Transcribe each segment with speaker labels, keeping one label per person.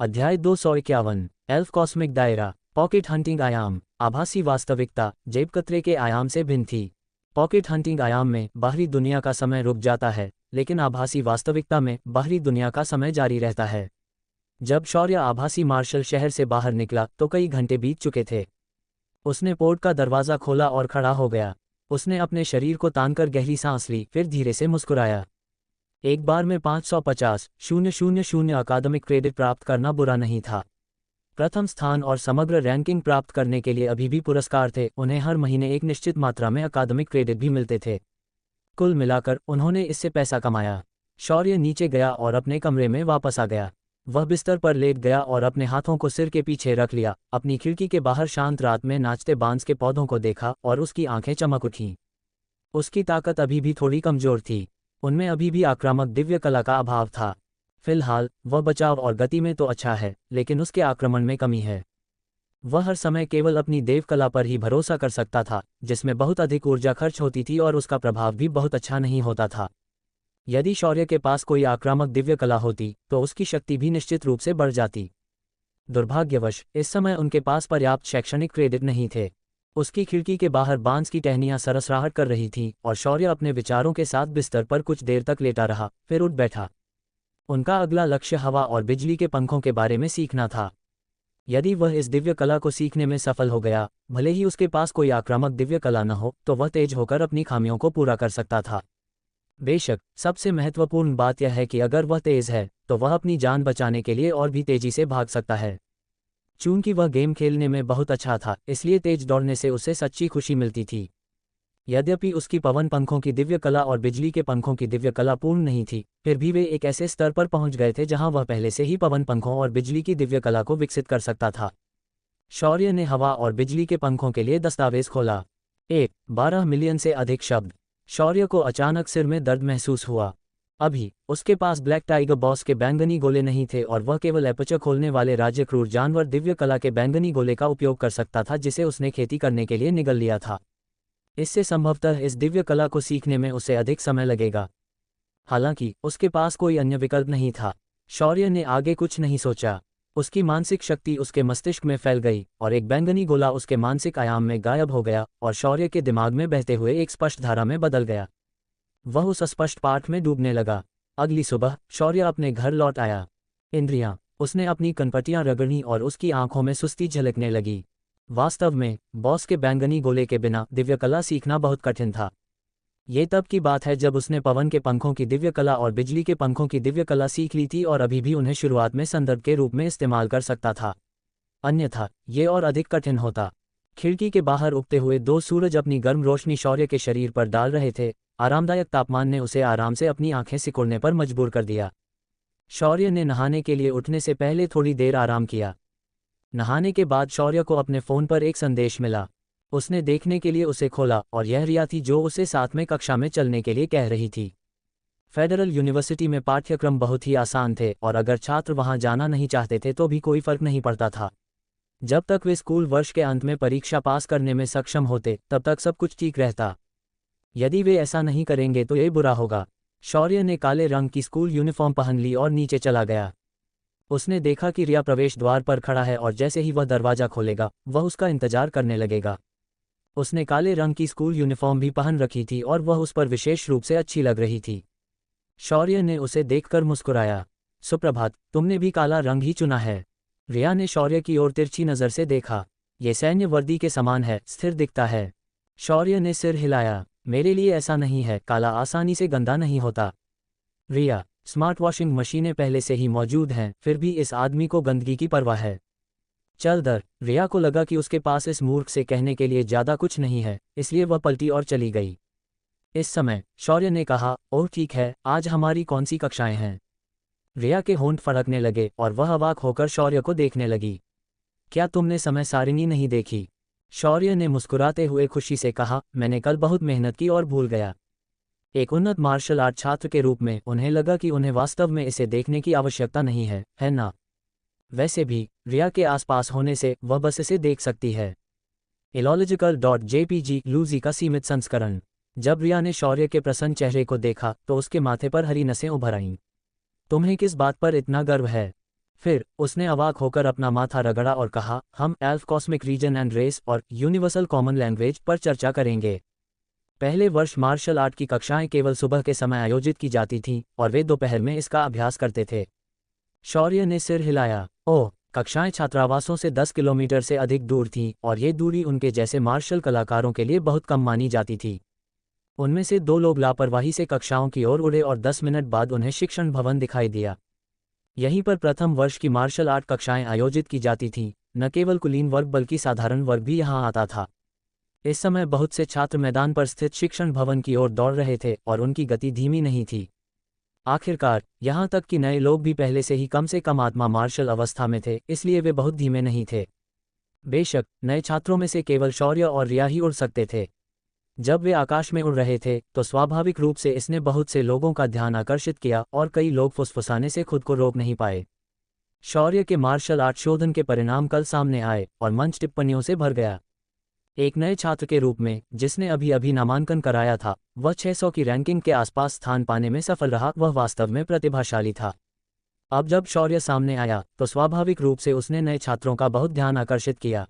Speaker 1: अध्याय 251 elf cosmic दायरा। Pocket hunting आयाम। आभासी वास्तविकता जेब कतरे के आयाम से भिन्न थी। पॉकेट हंटिंग आयाम में बाहरी दुनिया का समय रुक जाता है, लेकिन आभासी वास्तविकता में बाहरी दुनिया का समय जारी रहता है। जब शौर्य आभासी मार्शल शहर से बाहर निकला तो कई घंटे बीत चुके थे। उसने पोर्ट का दरवाज़ा खोला और खड़ा हो गया। उसने अपने शरीर को तानकर गहरी सांस ली, फिर धीरे से मुस्कुराया। एक बार में 550,000 अकादमिक क्रेडिट प्राप्त करना बुरा नहीं था। प्रथम स्थान और समग्र रैंकिंग प्राप्त करने के लिए अभी भी पुरस्कार थे। उन्हें हर महीने एक निश्चित मात्रा में अकादमिक क्रेडिट भी मिलते थे। कुल मिलाकर उन्होंने इससे पैसा कमाया। शौर्य नीचे गया और अपने कमरे में वापस आ गया। वह बिस्तर पर लेट गया और अपने हाथों को सिर के पीछे रख लिया। अपनी खिड़की के बाहर शांत रात में नाचते बांस के पौधों को देखा और उसकी आंखें चमक उठीं। उसकी ताकत अभी भी थोड़ी कमजोर थी। उनमें अभी भी आक्रामक दिव्य कला का अभाव था। फिलहाल वह बचाव और गति में तो अच्छा है, लेकिन उसके आक्रमण में कमी है। वह हर समय केवल अपनी देव कला पर ही भरोसा कर सकता था, जिसमें बहुत अधिक ऊर्जा खर्च होती थी और उसका प्रभाव भी बहुत अच्छा नहीं होता था। यदि शौर्य के पास कोई आक्रामक दिव्य कला होती तो उसकी शक्ति भी निश्चित रूप से बढ़ जाती। दुर्भाग्यवश इस समय उनके पास पर्याप्त शैक्षणिक क्रेडिट नहीं थे। उसकी खिड़की के बाहर बांस की टहनियां सरसराहट कर रही थीं और शौर्य अपने विचारों के साथ बिस्तर पर कुछ देर तक लेटा रहा, फिर उठ बैठा। उनका अगला लक्ष्य हवा और बिजली के पंखों के बारे में सीखना था। यदि वह इस दिव्य कला को सीखने में सफल हो गया, भले ही उसके पास कोई आक्रामक दिव्य कला न हो, तो वह तेज होकर अपनी खामियों को पूरा कर सकता था। बेशक सबसे महत्वपूर्ण बात यह है कि अगर वह तेज है तो वह अपनी जान बचाने के लिए और भी तेजी से भाग सकता है। चूंकि वह गेम खेलने में बहुत अच्छा था, इसलिए तेज दौड़ने से उसे सच्ची खुशी मिलती थी। यद्यपि उसकी पवन पंखों की दिव्य कला और बिजली के पंखों की दिव्य कला पूर्ण नहीं थी, फिर भी वे एक ऐसे स्तर पर पहुंच गए थे जहां वह पहले से ही पवन पंखों और बिजली की दिव्य कला को विकसित कर सकता था। शौर्य ने हवा और बिजली के पंखों के लिए दस्तावेज खोला। 12 मिलियन से अधिक शब्द। शौर्य को अचानक सिर में दर्द महसूस हुआ। अभी उसके पास ब्लैक टाइगर बॉस के बैंगनी गोले नहीं थे और वह केवल एपर्चर खोलने वाले राज्य क्रूर जानवर दिव्य कला के बैंगनी गोले का उपयोग कर सकता था, जिसे उसने खेती करने के लिए निगल लिया था। इससे संभवतः इस दिव्य कला को सीखने में उसे अधिक समय लगेगा। हालांकि उसके पास कोई अन्य विकल्प नहीं था। शौर्य ने आगे कुछ नहीं सोचा। उसकी मानसिक शक्ति उसके मस्तिष्क में फैल गई और एक बैंगनी गोला उसके मानसिक आयाम में गायब हो गया और शौर्य के दिमाग में बहते हुए एक स्पष्ट धारा में बदल गया। वह उस स्पष्ट पाठ में डूबने लगा। अगली सुबह शौर्य अपने घर लौट आया। इंद्रियां, उसने अपनी कनपटियां रगड़ी और उसकी आंखों में सुस्ती झलकने लगी। वास्तव में बॉस के बैंगनी गोले के बिना दिव्य कला सीखना बहुत कठिन था। ये तब की बात है जब उसने पवन के पंखों की दिव्य कला और बिजली के पंखों की दिव्य कला सीख ली थी और अभी भी उन्हें शुरुआत में संदर्भ के रूप में इस्तेमाल कर सकता था। अन्यथा ये और अधिक कठिन होता। खिड़की के बाहर उगते हुए 2 सूरज अपनी गर्म रोशनी शौर्य के शरीर पर डाल रहे थे। आरामदायक तापमान ने उसे आराम से अपनी आंखें सिकुड़ने पर मजबूर कर दिया। शौर्य ने नहाने के लिए उठने से पहले थोड़ी देर आराम किया। नहाने के बाद शौर्य को अपने फ़ोन पर एक संदेश मिला। उसने देखने के लिए उसे खोला और यह रिया थी, जो उसे साथ में कक्षा में चलने के लिए कह रही थी। फेडरल यूनिवर्सिटी में पाठ्यक्रम बहुत ही आसान थे और अगर छात्र वहां जाना नहीं चाहते थे तो भी कोई फर्क नहीं पड़ता था। जब तक वे स्कूल वर्ष के अंत में परीक्षा पास करने में सक्षम होते, तब तक सब कुछ ठीक रहता। यदि वे ऐसा नहीं करेंगे तो ये बुरा होगा। शौर्य ने काले रंग की स्कूल यूनिफॉर्म पहन ली और नीचे चला गया। उसने देखा कि रिया प्रवेश द्वार पर खड़ा है और जैसे ही वह दरवाज़ा खोलेगा, वह उसका इंतजार करने लगेगा। उसने काले रंग की स्कूल यूनिफॉर्म भी पहन रखी थी और वह उस पर विशेष रूप से अच्छी लग रही थी। शौर्य ने उसे देखकर मुस्कुराया। सुप्रभात, तुमने भी काला रंग ही चुना है। रिया ने शौर्य की ओर तिरछी नज़र से देखा। ये सैन्य वर्दी के समान है, स्थिर दिखता है। शौर्य ने सिर हिलाया। मेरे लिए ऐसा नहीं है, काला आसानी से गंदा नहीं होता। रिया, स्मार्ट वॉशिंग मशीनें पहले से ही मौजूद हैं, फिर भी इस आदमी को गंदगी की परवाह है। चल दर। रिया को लगा कि उसके पास इस मूर्ख से कहने के लिए ज़्यादा कुछ नहीं है, इसलिए वह पलटी और चली गई। इस समय शौर्य ने कहा, ओह ठीक है, आज हमारी कौन सी कक्षाएं हैं? रिया के होंठ फड़कने लगे और वह अवाक होकर शौर्य को देखने लगी। क्या तुमने समय सारिणी नहीं देखी? शौर्य ने मुस्कुराते हुए खुशी से कहा, मैंने कल बहुत मेहनत की और भूल गया। एक उन्नत मार्शल आर्ट छात्र के रूप में उन्हें लगा कि उन्हें वास्तव में इसे देखने की आवश्यकता नहीं है ना? वैसे भी रिया के आसपास होने से वह बस इसे देख सकती है। illogical.jpg लूजी का सीमित संस्करण। जब रिया ने शौर्य के प्रसन्न चेहरे को देखा तो उसके माथे पर हरी नसें उभर आईं। तुम्हें किस बात पर इतना गर्व है? फिर उसने अवाक होकर अपना माथा रगड़ा और कहा, हम एल्फ कॉस्मिक रीजन एंड रेस और यूनिवर्सल कॉमन लैंग्वेज पर चर्चा करेंगे। पहले वर्ष मार्शल आर्ट की कक्षाएं केवल सुबह के समय आयोजित की जाती थीं और वे दोपहर में इसका अभ्यास करते थे। शौर्य ने सिर हिलाया। ओह, कक्षाएं छात्रावासों से 10 किलोमीटर से अधिक दूर थीं और ये दूरी उनके जैसे मार्शल कलाकारों के लिए बहुत कम मानी जाती थी। उनमें से 2 लोग लापरवाही से कक्षाओं की ओर उड़े और 10 मिनट बाद उन्हें शिक्षण भवन दिखाई दिया। यहीं पर प्रथम वर्ष की मार्शल आर्ट कक्षाएं आयोजित की जाती थीं। न केवल कुलीन वर्ग बल्कि साधारण वर्ग भी यहां आता था। इस समय बहुत से छात्र मैदान पर स्थित शिक्षण भवन की ओर दौड़ रहे थे और उनकी गति धीमी नहीं थी। आखिरकार यहां तक कि नए लोग भी पहले से कम आत्मा मार्शल अवस्था में थे, इसलिए वे बहुत धीमे नहीं थे। बेशक नए छात्रों में से केवल शौर्य और रिया ही उड़ सकते थे। जब वे आकाश में उड़ रहे थे तो स्वाभाविक रूप से इसने बहुत से लोगों का ध्यान आकर्षित किया और कई लोग फुसफुसाने से खुद को रोक नहीं पाए। शौर्य के मार्शल आर्ट शोधन के परिणाम कल सामने आए और मंच टिप्पणियों से भर गया। एक नए छात्र के रूप में जिसने अभी नामांकन कराया था, वह 600 की रैंकिंग के आसपास स्थान पाने में सफल रहा। वह वास्तव में प्रतिभाशाली था। अब जब शौर्य सामने आया तो स्वाभाविक रूप से उसने नए छात्रों का बहुत ध्यान आकर्षित किया।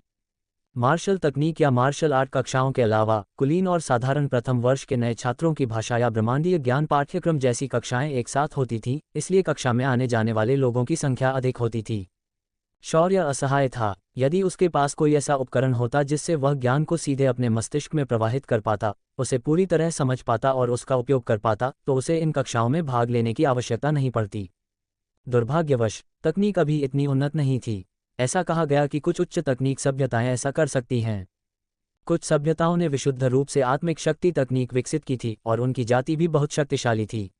Speaker 1: मार्शल तकनीक या मार्शल आर्ट कक्षाओं के अलावा कुलीन और साधारण प्रथम वर्ष के नए छात्रों की भाषा या ब्रह्मांडीय ज्ञान पाठ्यक्रम जैसी कक्षाएं एक साथ होती थीं, इसलिए कक्षा में आने जाने वाले लोगों की संख्या अधिक होती थी। शौर्य असहाय था। यदि उसके पास कोई ऐसा उपकरण होता जिससे वह ज्ञान को सीधे अपने मस्तिष्क में प्रवाहित कर पाता, उसे पूरी तरह समझ पाता और उसका उपयोग कर पाता, तो उसे इन कक्षाओं में भाग लेने की आवश्यकता नहीं पड़ती। दुर्भाग्यवश तकनीक अभी इतनी उन्नत नहीं थी। ऐसा कहा गया कि कुछ उच्च तकनीक सभ्यताएं ऐसा कर सकती हैं। कुछ सभ्यताओं ने विशुद्ध रूप से आत्मिक शक्ति तकनीक विकसित की थी और उनकी जाति भी बहुत शक्तिशाली थी।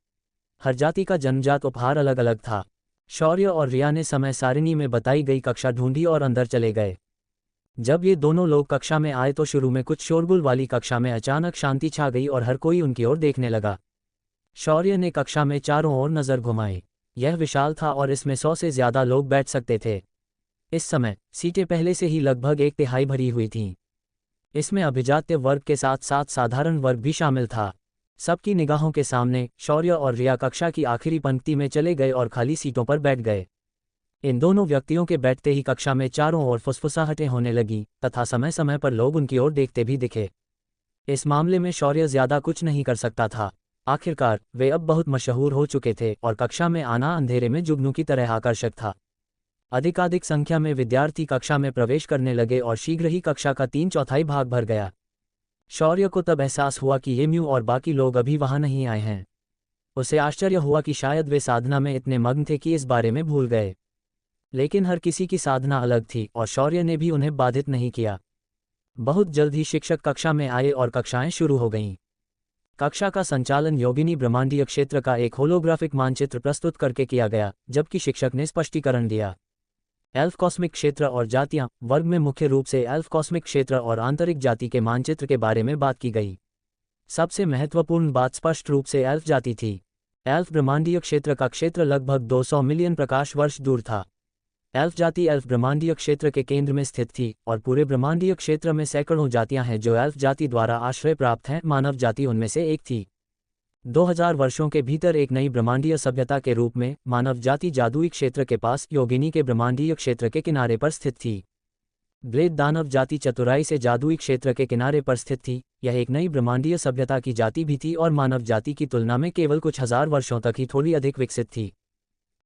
Speaker 1: हर जाति का जन्मजात उपहार अलग अलग था। शौर्य और रिया ने समय सारिणी में बताई गई कक्षा ढूंढी और अंदर चले गए। जब ये दोनों लोग कक्षा में आए तो शुरू में कुछ शोरगुल वाली कक्षा में अचानक शांति छा गई और हर कोई उनकी ओर देखने लगा। शौर्य ने कक्षा में चारों ओर नजर घुमाई। यह विशाल था और इसमें 100 से ज्यादा लोग बैठ सकते थे। इस समय सीटें पहले से ही लगभग 1/3 भरी हुई थीं। इसमें अभिजात्य वर्ग के साथ साथ साधारण वर्ग भी शामिल था। सबकी निगाहों के सामने शौर्य और रिया कक्षा की आखिरी पंक्ति में चले गए और खाली सीटों पर बैठ गए। इन दोनों व्यक्तियों के बैठते ही कक्षा में चारों ओर फुसफुसाहटें होने लगीं तथा समय समय पर लोग उनकी ओर देखते भी दिखे। इस मामले में शौर्य ज्यादा कुछ नहीं कर सकता था। आखिरकार वे अब बहुत मशहूर हो चुके थे और कक्षा में आना अंधेरे में जुगनू की तरह आकर्षक था। अधिकाधिक संख्या में विद्यार्थी कक्षा में प्रवेश करने लगे और शीघ्र ही कक्षा का 3/4 भाग भर गया। शौर्य को तब एहसास हुआ कि ये म्यू और बाकी लोग अभी वहां नहीं आए हैं। उसे आश्चर्य हुआ कि शायद वे साधना में इतने मग्न थे कि इस बारे में भूल गए। लेकिन हर किसी की साधना अलग थी और शौर्य ने भी उन्हें बाधित नहीं किया। बहुत जल्द ही शिक्षक कक्षा में आए और कक्षाएं शुरू हो गईं। कक्षा का संचालन योगिनी ब्रह्मांडीय क्षेत्र का एक होलोग्राफिक मानचित्र प्रस्तुत करके किया गया, जबकि शिक्षक ने स्पष्टीकरण दिया। एल्फ कॉस्मिक क्षेत्र और जातियां वर्ग में मुख्य रूप से एल्फ कॉस्मिक क्षेत्र और आंतरिक जाति के मानचित्र के बारे में बात की गई। सबसे महत्वपूर्ण बात स्पष्ट रूप से एल्फ जाति थी। एल्फ ब्रह्मांडीय क्षेत्र का क्षेत्र लगभग 200 मिलियन प्रकाश वर्ष दूर था। एल्फ जाति एल्फ ब्रह्मांडीय क्षेत्र के केंद्र में स्थित थी और पूरे ब्रह्मांडीय क्षेत्र में सैकड़ों जातियां हैं जो एल्फ जाति द्वारा आश्रय प्राप्त हैं। मानव जाति उनमें से एक थी। 2000 वर्षों के भीतर एक नई ब्रह्मांडीय सभ्यता के रूप में मानव जाति जादुई क्षेत्र के पास योगिनी के ब्रह्मांडीय क्षेत्र के किनारे पर स्थित थी। ब्लेड दानव जाति चतुराई से जादुई क्षेत्र के किनारे पर स्थित थी। यह एक नई ब्रह्मांडीय सभ्यता की जाति भी थी और मानव जाति की तुलना में केवल कुछ हजार वर्षों तक ही थोड़ी अधिक विकसित थी।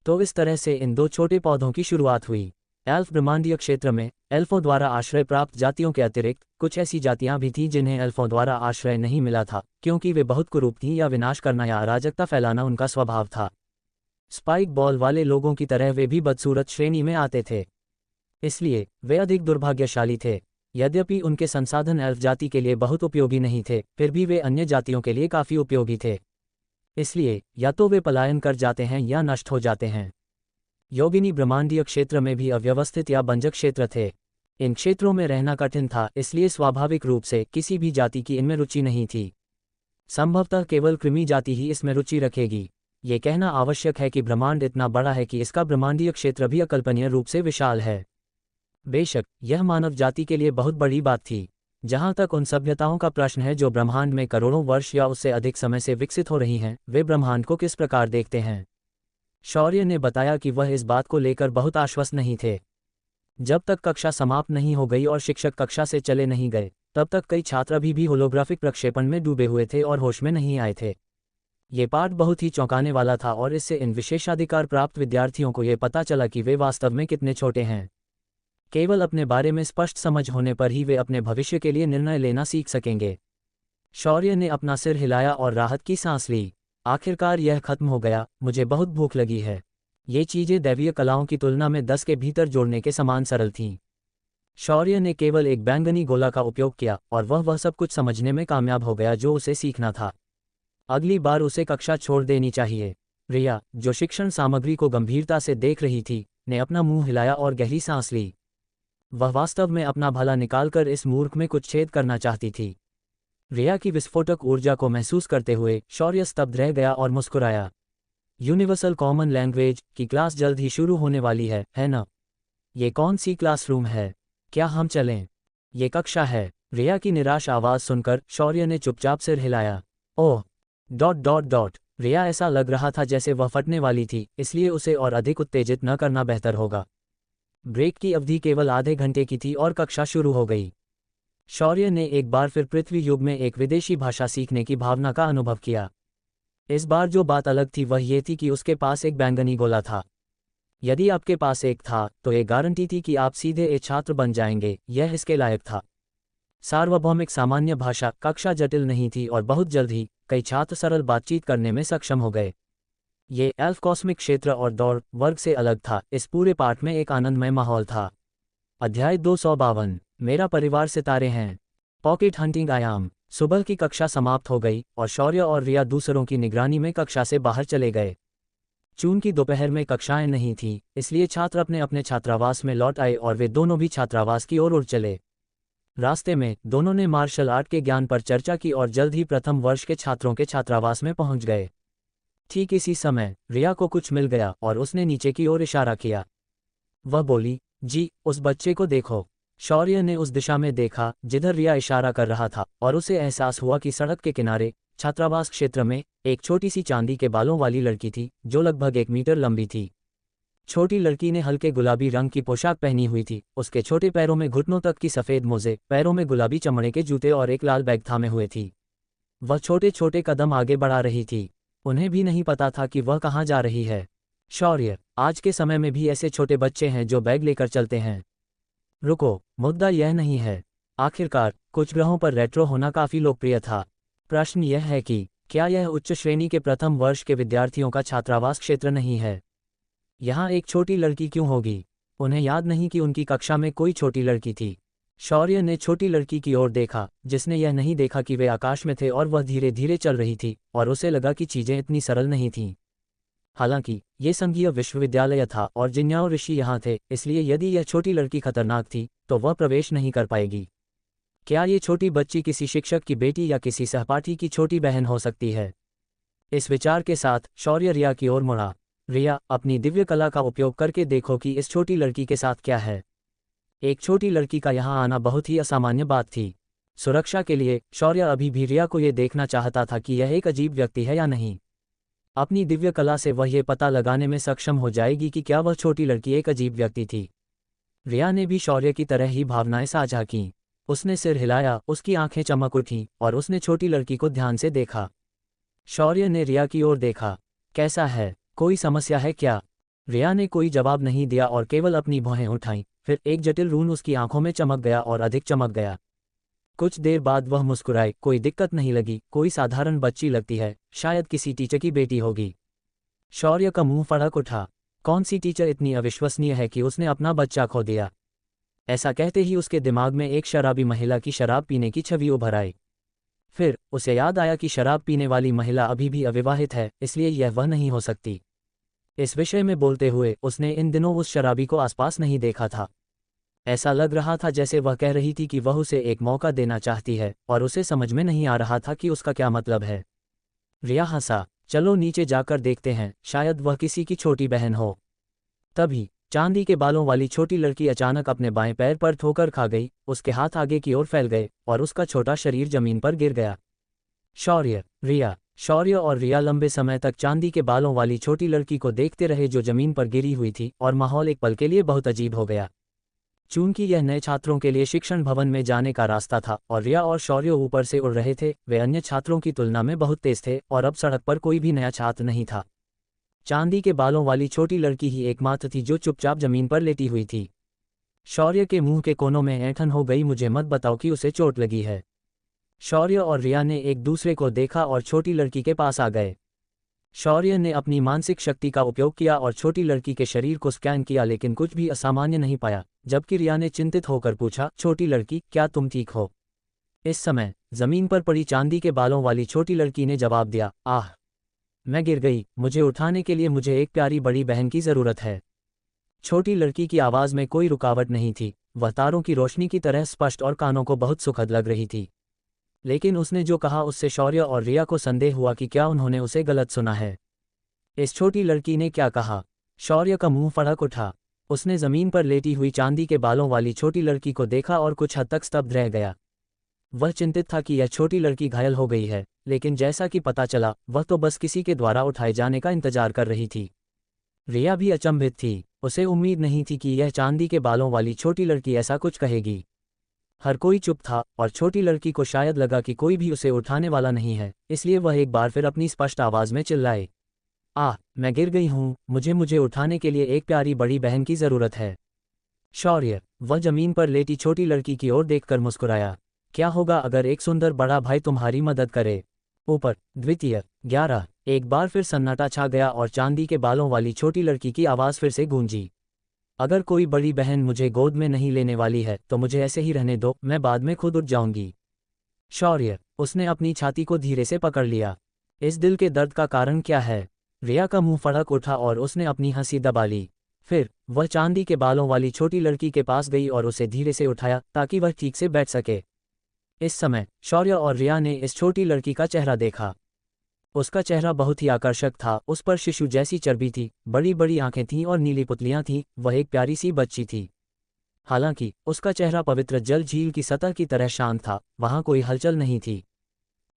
Speaker 1: तो इस तरह से इन 2 छोटे पौधों की शुरुआत हुई। एल्फ ब्रह्मांडीय क्षेत्र में एल्फों द्वारा आश्रय प्राप्त जातियों के अतिरिक्त कुछ ऐसी जातियां भी थीं जिन्हें एल्फों द्वारा आश्रय नहीं मिला था, क्योंकि वे बहुत कुरूप थीं या विनाश करना या अराजकता फैलाना उनका स्वभाव था। स्पाइक बॉल वाले लोगों की तरह वे भी बदसूरत श्रेणी में आते थे, इसलिए वे अधिक दुर्भाग्यशाली थे। यद्यपि उनके संसाधन एल्फ जाति के लिए बहुत उपयोगी नहीं थे, फिर भी वे अन्य जातियों के लिए काफ़ी उपयोगी थे। इसलिए या तो वे पलायन कर जाते हैं या नष्ट हो जाते हैं। योगिनी ब्रह्मांडीय क्षेत्र में भी अव्यवस्थित या बंजक क्षेत्र थे। इन क्षेत्रों में रहना कठिन था, इसलिए स्वाभाविक रूप से किसी भी जाति की इनमें रुचि नहीं थी। संभवतः केवल कृमि जाति ही इसमें रुचि रखेगी। ये कहना आवश्यक है कि ब्रह्मांड इतना बड़ा है कि इसका ब्रह्मांडीय क्षेत्र भी अकल्पनीय रूप से विशाल है। बेशक यह मानव जाति के लिए बहुत बड़ी बात थी। जहां तक उन सभ्यताओं का प्रश्न है जो ब्रह्मांड में करोड़ों वर्ष या उससे अधिक समय से विकसित हो रही हैं, वे ब्रह्मांड को किस प्रकार देखते हैं? शौर्य ने बताया कि वह इस बात को लेकर बहुत आश्वस्त नहीं थे। जब तक कक्षा समाप्त नहीं हो गई और शिक्षक कक्षा से चले नहीं गए, तब तक कई छात्र अभी भी होलोग्राफिक प्रक्षेपण में डूबे हुए थे और होश में नहीं आए थे। ये पाठ बहुत ही चौंकाने वाला था और इससे इन विशेषाधिकार प्राप्त विद्यार्थियों को ये पता चला कि वे वास्तव में कितने छोटे हैं। केवल अपने बारे में स्पष्ट समझ होने पर ही वे अपने भविष्य के लिए निर्णय लेना सीख सकेंगे। शौर्य ने अपना सिर हिलाया और राहत की सांस ली। आखिरकार यह खत्म हो गया, मुझे बहुत भूख लगी है। ये चीजें दैवीय कलाओं की तुलना में 10 के भीतर जोड़ने के समान सरल थीं। शौर्य ने केवल एक बैंगनी गोला का उपयोग किया और वह सब कुछ समझने में कामयाब हो गया जो उसे सीखना था। अगली बार उसे कक्षा छोड़ देनी चाहिए। रिया, जो शिक्षण सामग्री को गंभीरता से देख रही थी, ने अपना मुंह हिलाया और गहरी सांस ली। वह वास्तव में अपना भला निकालकर इस मूर्ख में कुछ छेद करना चाहती थी। रिया की विस्फोटक ऊर्जा को महसूस करते हुए शौर्य स्तब्ध रह गया और मुस्कुराया। यूनिवर्सल कॉमन लैंग्वेज की क्लास जल्द ही शुरू होने वाली है ना? ये कौन सी क्लासरूम है? क्या हम चलें? ये कक्षा है। रिया की निराश आवाज़ सुनकर शौर्य ने चुपचाप सिर हिलाया। ओह! ... रिया ऐसा लग रहा था जैसे वह फटने वाली थी, इसलिए उसे और अधिक उत्तेजित न करना बेहतर होगा। ब्रेक की अवधि केवल आधे घंटे की थी और कक्षा शुरू हो गई। शौर्य ने एक बार फिर पृथ्वी युग में एक विदेशी भाषा सीखने की भावना का अनुभव किया। इस बार जो बात अलग थी वह ये थी कि उसके पास एक बैंगनी गोला था। यदि आपके पास एक था तो ये गारंटी थी कि आप सीधे एक छात्र बन जाएंगे। यह इसके लायक था। सार्वभौमिक सामान्य भाषा कक्षा जटिल नहीं थी और बहुत जल्द ही कई छात्र सरल बातचीत करने में सक्षम हो गए। ये एल्फ कॉस्मिक क्षेत्र और दौड़ वर्ग से अलग था। इस पूरे पाठ में एक आनंदमय माहौल था। अध्याय 252। मेरा परिवार सितारे हैं। पॉकेट हंटिंग आयाम। सुबह की कक्षा समाप्त हो गई और शौर्य और रिया दूसरों की निगरानी में कक्षा से बाहर चले गए। चूंकि दोपहर में कक्षाएं नहीं थीं, इसलिए छात्र अपने अपने छात्रावास में लौट आए और वे दोनों भी छात्रावास की ओर उड़ चले। रास्ते में दोनों ने मार्शल आर्ट के ज्ञान पर चर्चा की और जल्द ही प्रथम वर्ष के छात्रों के छात्रावास में पहुंच गए। ठीक इसी समय रिया को कुछ मिल गया और उसने नीचे की ओर इशारा किया। वह बोली, जी, उस बच्चे को देखो। शौर्य ने उस दिशा में देखा जिधर रिया इशारा कर रहा था और उसे एहसास हुआ कि सड़क के किनारे छात्रावास क्षेत्र में एक छोटी सी चांदी के बालों वाली लड़की थी जो लगभग 1 मीटर लंबी थी। छोटी लड़की ने हल्के गुलाबी रंग की पोशाक पहनी हुई थी। उसके छोटे पैरों में घुटनों तक की सफ़ेद मोजे, पैरों में गुलाबी चमड़े के जूते और एक लाल बैग थामे हुए थी। वह छोटे छोटे कदम आगे बढ़ा रही थी। उन्हें भी नहीं पता था कि वह कहाँ जा रही है। शौर्य, आज के समय में भी ऐसे छोटे बच्चे हैं जो बैग लेकर चलते हैं। रुको, मुद्दा यह नहीं है। आखिरकार कुछ ग्रहों पर रेट्रो होना काफ़ी लोकप्रिय था। प्रश्न यह है कि क्या यह उच्च श्रेणी के प्रथम वर्ष के विद्यार्थियों का छात्रावास क्षेत्र नहीं है? यहाँ एक छोटी लड़की क्यों होगी? उन्हें याद नहीं कि उनकी कक्षा में कोई छोटी लड़की थी। शौर्य ने छोटी लड़की की ओर देखा, जिसने यह नहीं देखा कि वे आकाश में थे और वह धीरे धीरे चल रही थी, और उसे लगा कि चीजें इतनी सरल नहीं थीं। हालांकि ये संघीय विश्वविद्यालय था और जिन्याओ ऋषि यहाँ थे, इसलिए यदि यह छोटी लड़की खतरनाक थी तो वह प्रवेश नहीं कर पाएगी। क्या ये छोटी बच्ची किसी शिक्षक की बेटी या किसी सहपाठी की छोटी बहन हो सकती है? इस विचार के साथ शौर्य रिया की ओर मुड़ा। रिया, अपनी दिव्य कला का उपयोग करके देखो कि इस छोटी लड़की के साथ क्या है। एक छोटी लड़की का यहाँ आना बहुत ही असामान्य बात थी। सुरक्षा के लिए शौर्य अभी भी रिया को यह देखना चाहता था कि यह एक अजीब व्यक्ति है या नहीं। अपनी दिव्य कला से वह ये पता लगाने में सक्षम हो जाएगी कि क्या वह छोटी लड़की एक अजीब व्यक्ति थी। रिया ने भी शौर्य की तरह ही भावनाएं साझा कीं। उसने सिर हिलाया, उसकी आंखें चमक उठीं और उसने छोटी लड़की को ध्यान से देखा। शौर्य ने रिया की ओर देखा। कैसा है? कोई समस्या है क्या? रिया ने कोई जवाब नहीं दिया और केवल अपनी भौहें उठाईं। फिर एक जटिल रून उसकी आंखों में चमक गया और अधिक चमक गया। कुछ देर बाद वह मुस्कुराई। कोई दिक्कत नहीं लगी, कोई साधारण बच्ची लगती है, शायद किसी टीचर की बेटी होगी। शौर्य का मुंह फड़क उठा। कौन सी टीचर इतनी अविश्वसनीय है कि उसने अपना बच्चा खो दिया? ऐसा कहते ही उसके दिमाग में एक शराबी महिला की शराब पीने की छवि उभर आई। फिर उसे याद आया कि शराब पीने वाली महिला अभी भी अविवाहित है, इसलिए यह वह नहीं हो सकती। इस विषय में बोलते हुए उसने इन दिनों उस शराबी को आसपास नहीं देखा था। ऐसा लग रहा था जैसे वह कह रही थी कि वह उसे एक मौका देना चाहती है और उसे समझ में नहीं आ रहा था कि उसका क्या मतलब है। रिया हंसा। चलो नीचे जाकर देखते हैं, शायद वह किसी की छोटी बहन हो। तभी चांदी के बालों वाली छोटी लड़की अचानक अपने बाएं पैर पर ठोकर खा गई। उसके हाथ आगे की ओर फैल गए और उसका छोटा शरीर जमीन पर गिर गया। शौर्य, रिया, शौर्य और रिया लंबे समय तक चांदी के बालों वाली छोटी लड़की को देखते रहे जो जमीन पर गिरी हुई थी, और माहौल एक पल के लिए बहुत अजीब हो गया। चूंकि यह नए छात्रों के लिए शिक्षण भवन में जाने का रास्ता था और रिया और शौर्य ऊपर से उड़ रहे थे, वे अन्य छात्रों की तुलना में बहुत तेज थे और अब सड़क पर कोई भी नया छात्र नहीं था। चांदी के बालों वाली छोटी लड़की ही एकमात्र थी जो चुपचाप जमीन पर लेटी हुई थी। शौर्य के मुंह के कोनों में ऐंठन हो गई, मुझे मत बताओ कि उसे चोट लगी है। शौर्य और रिया ने एक दूसरे को देखा और छोटी लड़की के पास आ गए। शौर्य ने अपनी मानसिक शक्ति का उपयोग किया और छोटी लड़की के शरीर को स्कैन किया, लेकिन कुछ भी असामान्य नहीं पाया, जबकि रिया ने चिंतित होकर पूछा, छोटी लड़की, क्या तुम ठीक हो? इस समय जमीन पर पड़ी चांदी के बालों वाली छोटी लड़की ने जवाब दिया, आह, मैं गिर गई, मुझे उठाने के लिए मुझे एक प्यारी बड़ी बहन की ज़रूरत है। छोटी लड़की की आवाज़ में कोई रुकावट नहीं थी, वह तारों की रोशनी की तरह स्पष्ट और कानों को बहुत सुखद लग रही थी। लेकिन उसने जो कहा उससे शौर्य और रिया को संदेह हुआ कि क्या उन्होंने उसे गलत सुना है। इस छोटी लड़की ने क्या कहा? शौर्य का मुंह फड़क उठा। उसने जमीन पर लेटी हुई चांदी के बालों वाली छोटी लड़की को देखा और कुछ हद तक स्तब्ध रह गया। वह चिंतित था कि यह छोटी लड़की घायल हो गई है, लेकिन जैसा कि पता चला वह तो बस किसी के द्वारा उठाए जाने का इंतजार कर रही थी। रिया भी अचंभित थी, उसे उम्मीद नहीं थी कि यह चांदी के बालों वाली छोटी लड़की ऐसा कुछ कहेगी। हर कोई चुप था और छोटी लड़की को शायद लगा कि कोई भी उसे उठाने वाला नहीं है, इसलिए वह एक बार फिर अपनी स्पष्ट आवाज में चिल्लाए, आह, मैं गिर गई हूँ, मुझे उठाने के लिए एक प्यारी बड़ी बहन की ज़रूरत है। शौर्य, वह जमीन पर लेटी छोटी लड़की की ओर देखकर मुस्कुराया, क्या होगा अगर एक सुंदर बड़ा भाई तुम्हारी मदद करे? ऊपर द्वितीय 11। एक बार फिर सन्नाटा छा गया और चांदी के बालों वाली छोटी लड़की की आवाज़ फिर से गूंजी, अगर कोई बड़ी बहन मुझे गोद में नहीं लेने वाली है तो मुझे ऐसे ही रहने दो, मैं बाद में खुद उठ जाऊंगी। शौर्य, उसने अपनी छाती को धीरे से पकड़ लिया। इस दिल के दर्द का कारण क्या है? रिया का मुंह फड़क उठा और उसने अपनी हंसी दबा ली। फिर वह चांदी के बालों वाली छोटी लड़की के पास गई और उसे धीरे से उठाया ताकि वह ठीक से बैठ सके। इस समय शौर्य और रिया ने इस छोटी लड़की का चेहरा देखा। उसका चेहरा बहुत ही आकर्षक था, उस पर शिशु जैसी चर्बी थी, बड़ी बड़ी आंखें थीं और नीली पुतलियां थीं, वह एक प्यारी सी बच्ची थी। हालांकि उसका चेहरा पवित्र जल झील की सतह की तरह शांत था, वहां कोई हलचल नहीं थी।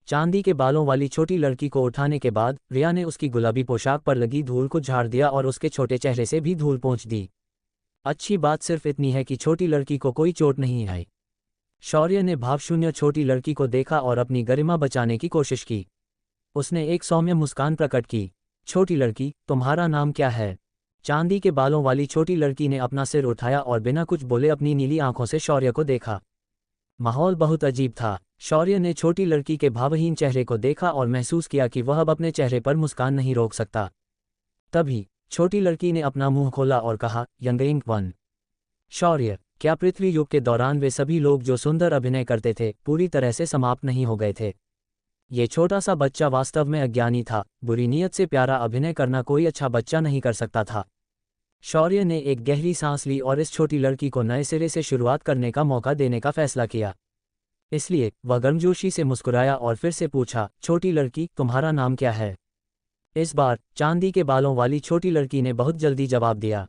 Speaker 1: चांदी के बालों वाली छोटी लड़की को उठाने के बाद रिया ने उसकी गुलाबी पोशाक पर लगी धूल को झाड़ दिया और उसके छोटे चेहरे से भी धूल पोंछ दी। अच्छी बात सिर्फ इतनी है कि छोटी लड़की को कोई चोट नहीं आई। शौर्य ने भावशून्य छोटी लड़की को देखा और अपनी गरिमा बचाने की कोशिश की। उसने एक सौम्य मुस्कान प्रकट की, छोटी लड़की, तुम्हारा नाम क्या है? चांदी के बालों वाली छोटी लड़की ने अपना सिर उठाया और बिना कुछ बोले अपनी नीली आंखों से शौर्य को देखा। माहौल बहुत अजीब था। शौर्य ने छोटी लड़की के भावहीन चेहरे को देखा और महसूस किया कि वह अब अपने चेहरे पर मुस्कान नहीं रोक सकता। तभी छोटी लड़की ने अपना मुंह खोला और कहा, यंगइंग वन। शौर्य, क्या पृथ्वी युग के दौरान वे सभी लोग जो सुंदर अभिनय करते थे पूरी तरह से समाप्त नहीं हो गए थे? ये छोटा सा बच्चा वास्तव में अज्ञानी था, बुरी नीयत से प्यारा अभिनय करना कोई अच्छा बच्चा नहीं कर सकता था। शौर्य ने एक गहरी सांस ली और इस छोटी लड़की को नए सिरे से शुरुआत करने का मौका देने का फैसला किया। इसलिए वह गर्मजोशी से मुस्कुराया और फिर से पूछा, छोटी लड़की, तुम्हारा नाम क्या है? इस बार चांदी के बालों वाली छोटी लड़की ने बहुत जल्दी जवाब दिया।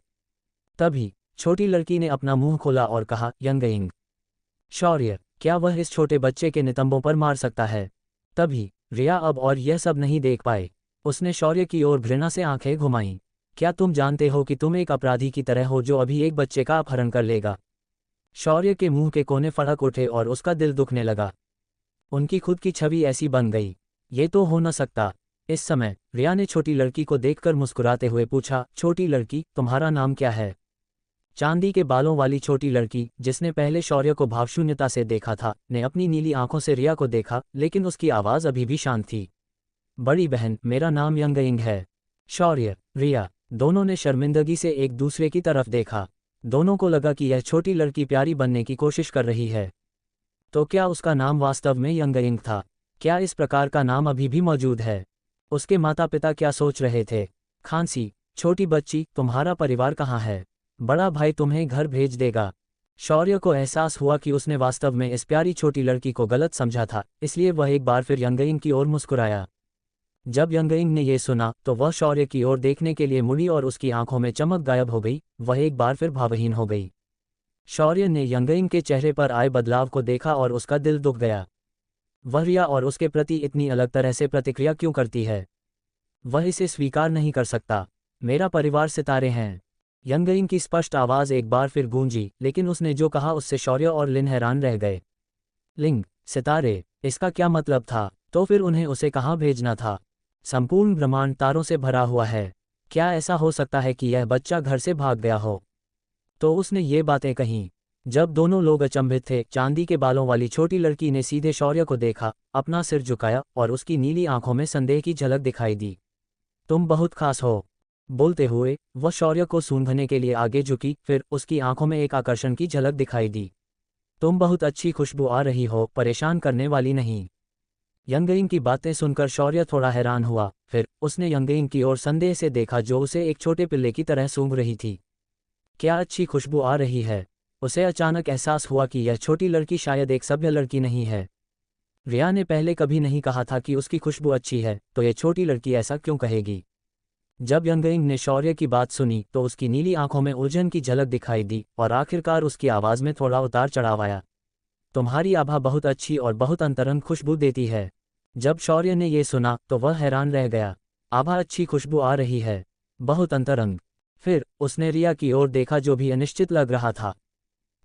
Speaker 1: तभी छोटी लड़की ने अपना मुंह खोला और कहा, यंगइंग। शौर्य, क्या वह इस छोटे बच्चे के नितंबों पर मार सकता है? तभी रिया अब और यह सब नहीं देख पाए। उसने शौर्य की ओर घृणा से आंखें घुमाईं। क्या तुम जानते हो कि तुम एक अपराधी की तरह हो जो अभी एक बच्चे का अपहरण कर लेगा? शौर्य के मुंह के कोने फड़क उठे और उसका दिल दुखने लगा। उनकी खुद की छवि ऐसी बन गई, ये तो हो न सकता। इस समय रिया ने छोटी लड़की को देखकर मुस्कुराते हुए पूछा, छोटी लड़की, तुम्हारा नाम क्या है? चांदी के बालों वाली छोटी लड़की, जिसने पहले शौर्य को भावशून्यता से देखा था, ने अपनी नीली आंखों से रिया को देखा, लेकिन उसकी आवाज़ अभी भी शांत थी। बड़ी बहन, मेरा नाम यंगइंग है। शौर्य, रिया दोनों ने शर्मिंदगी से एक दूसरे की तरफ देखा। दोनों को लगा कि यह छोटी लड़की प्यारी बनने की कोशिश कर रही है। तो क्या उसका नाम वास्तव में यंगइंग था? क्या इस प्रकार का नाम अभी भी मौजूद है? उसके माता पिता क्या सोच रहे थे? खांसी, छोटी बच्ची, तुम्हारा परिवार कहाँ है? बड़ा भाई तुम्हें घर भेज देगा। शौर्य को एहसास हुआ कि उसने वास्तव में इस प्यारी छोटी लड़की को गलत समझा था, इसलिए वह एक बार फिर यंगइंग की ओर मुस्कुराया। जब यंगइंग ने यह सुना तो वह शौर्य की ओर देखने के लिए मुड़ी और उसकी आंखों में चमक गायब हो गई, वह एक बार फिर भावहीन हो गई। शौर्य ने यंगइंग के चेहरे पर आए बदलाव को देखा और उसका दिल दुख गया। वह रिया और उसके प्रति इतनी अलग तरह से प्रतिक्रिया क्यों करती है? वह इसे स्वीकार नहीं कर सकता। मेरा परिवार सितारे हैं। यंगइंग की स्पष्ट आवाज़ एक बार फिर गूंजी, लेकिन उसने जो कहा उससे शौर्य और लिन हैरान रह गए। लिंग, सितारे, इसका क्या मतलब था? तो फिर उन्हें उसे कहाँ भेजना था? संपूर्ण ब्रह्मांड तारों से भरा हुआ है। क्या ऐसा हो सकता है कि यह बच्चा घर से भाग गया हो? तो उसने ये बातें कहीं। जब दोनों लोग अचंभित थे, चांदी के बालों वाली छोटी लड़की ने सीधे शौर्य को देखा, अपना सिर झुकाया और उसकी नीली आंखों में संदेह की झलक दिखाई दी। तुम बहुत खास हो। बोलते हुए वह शौर्य को सूंघने के लिए आगे झुकी, फिर उसकी आंखों में एक आकर्षण की झलक दिखाई दी। तुम बहुत अच्छी खुशबू आ रही हो, परेशान करने वाली नहीं। यंगइंग की बातें सुनकर शौर्य थोड़ा हैरान हुआ, फिर उसने यंगइंग की ओर संदेह से देखा जो उसे एक छोटे पिल्ले की तरह सूंघ रही थी। क्या अच्छी खुशबू आ रही है? उसे अचानक एहसास हुआ कि यह छोटी लड़की शायद एक सभ्य लड़की नहीं है। रिया ने पहले कभी नहीं कहा था कि उसकी खुशबू अच्छी है, तो यह छोटी लड़की ऐसा क्यों कहेगी? जब यंगइंग ने शौर्य की बात सुनी तो उसकी नीली आंखों में उलझन की झलक दिखाई दी और आखिरकार उसकी आवाज़ में थोड़ा उतार चढ़ाव आया। तुम्हारी आभा बहुत अच्छी और बहुत अंतरंग खुशबू देती है। जब शौर्य ने यह सुना तो वह हैरान रह गया। आभा अच्छी खुशबू आ रही है, बहुत अंतरंग। फिर उसने रिया की ओर देखा जो भी अनिश्चित लग रहा था।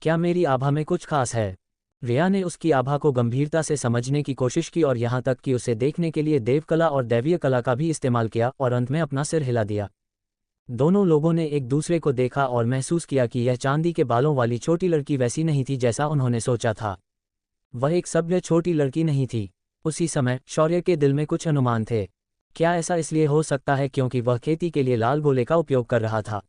Speaker 1: क्या मेरी आभा में कुछ खास है? रिया ने उसकी आभा को गंभीरता से समझने की कोशिश की और यहाँ तक कि उसे देखने के लिए देवकला और दैवीय कला का भी इस्तेमाल किया और अंत में अपना सिर हिला दिया। दोनों लोगों ने एक दूसरे को देखा और महसूस किया कि यह चांदी के बालों वाली छोटी लड़की वैसी नहीं थी जैसा उन्होंने सोचा था। वह एक सभ्य छोटी लड़की नहीं थी। उसी समय शौर्य के दिल में कुछ अनुमान थे। क्या ऐसा इसलिए हो सकता है क्योंकि वह खेती के लिए लाल गोले का उपयोग कर रहा था?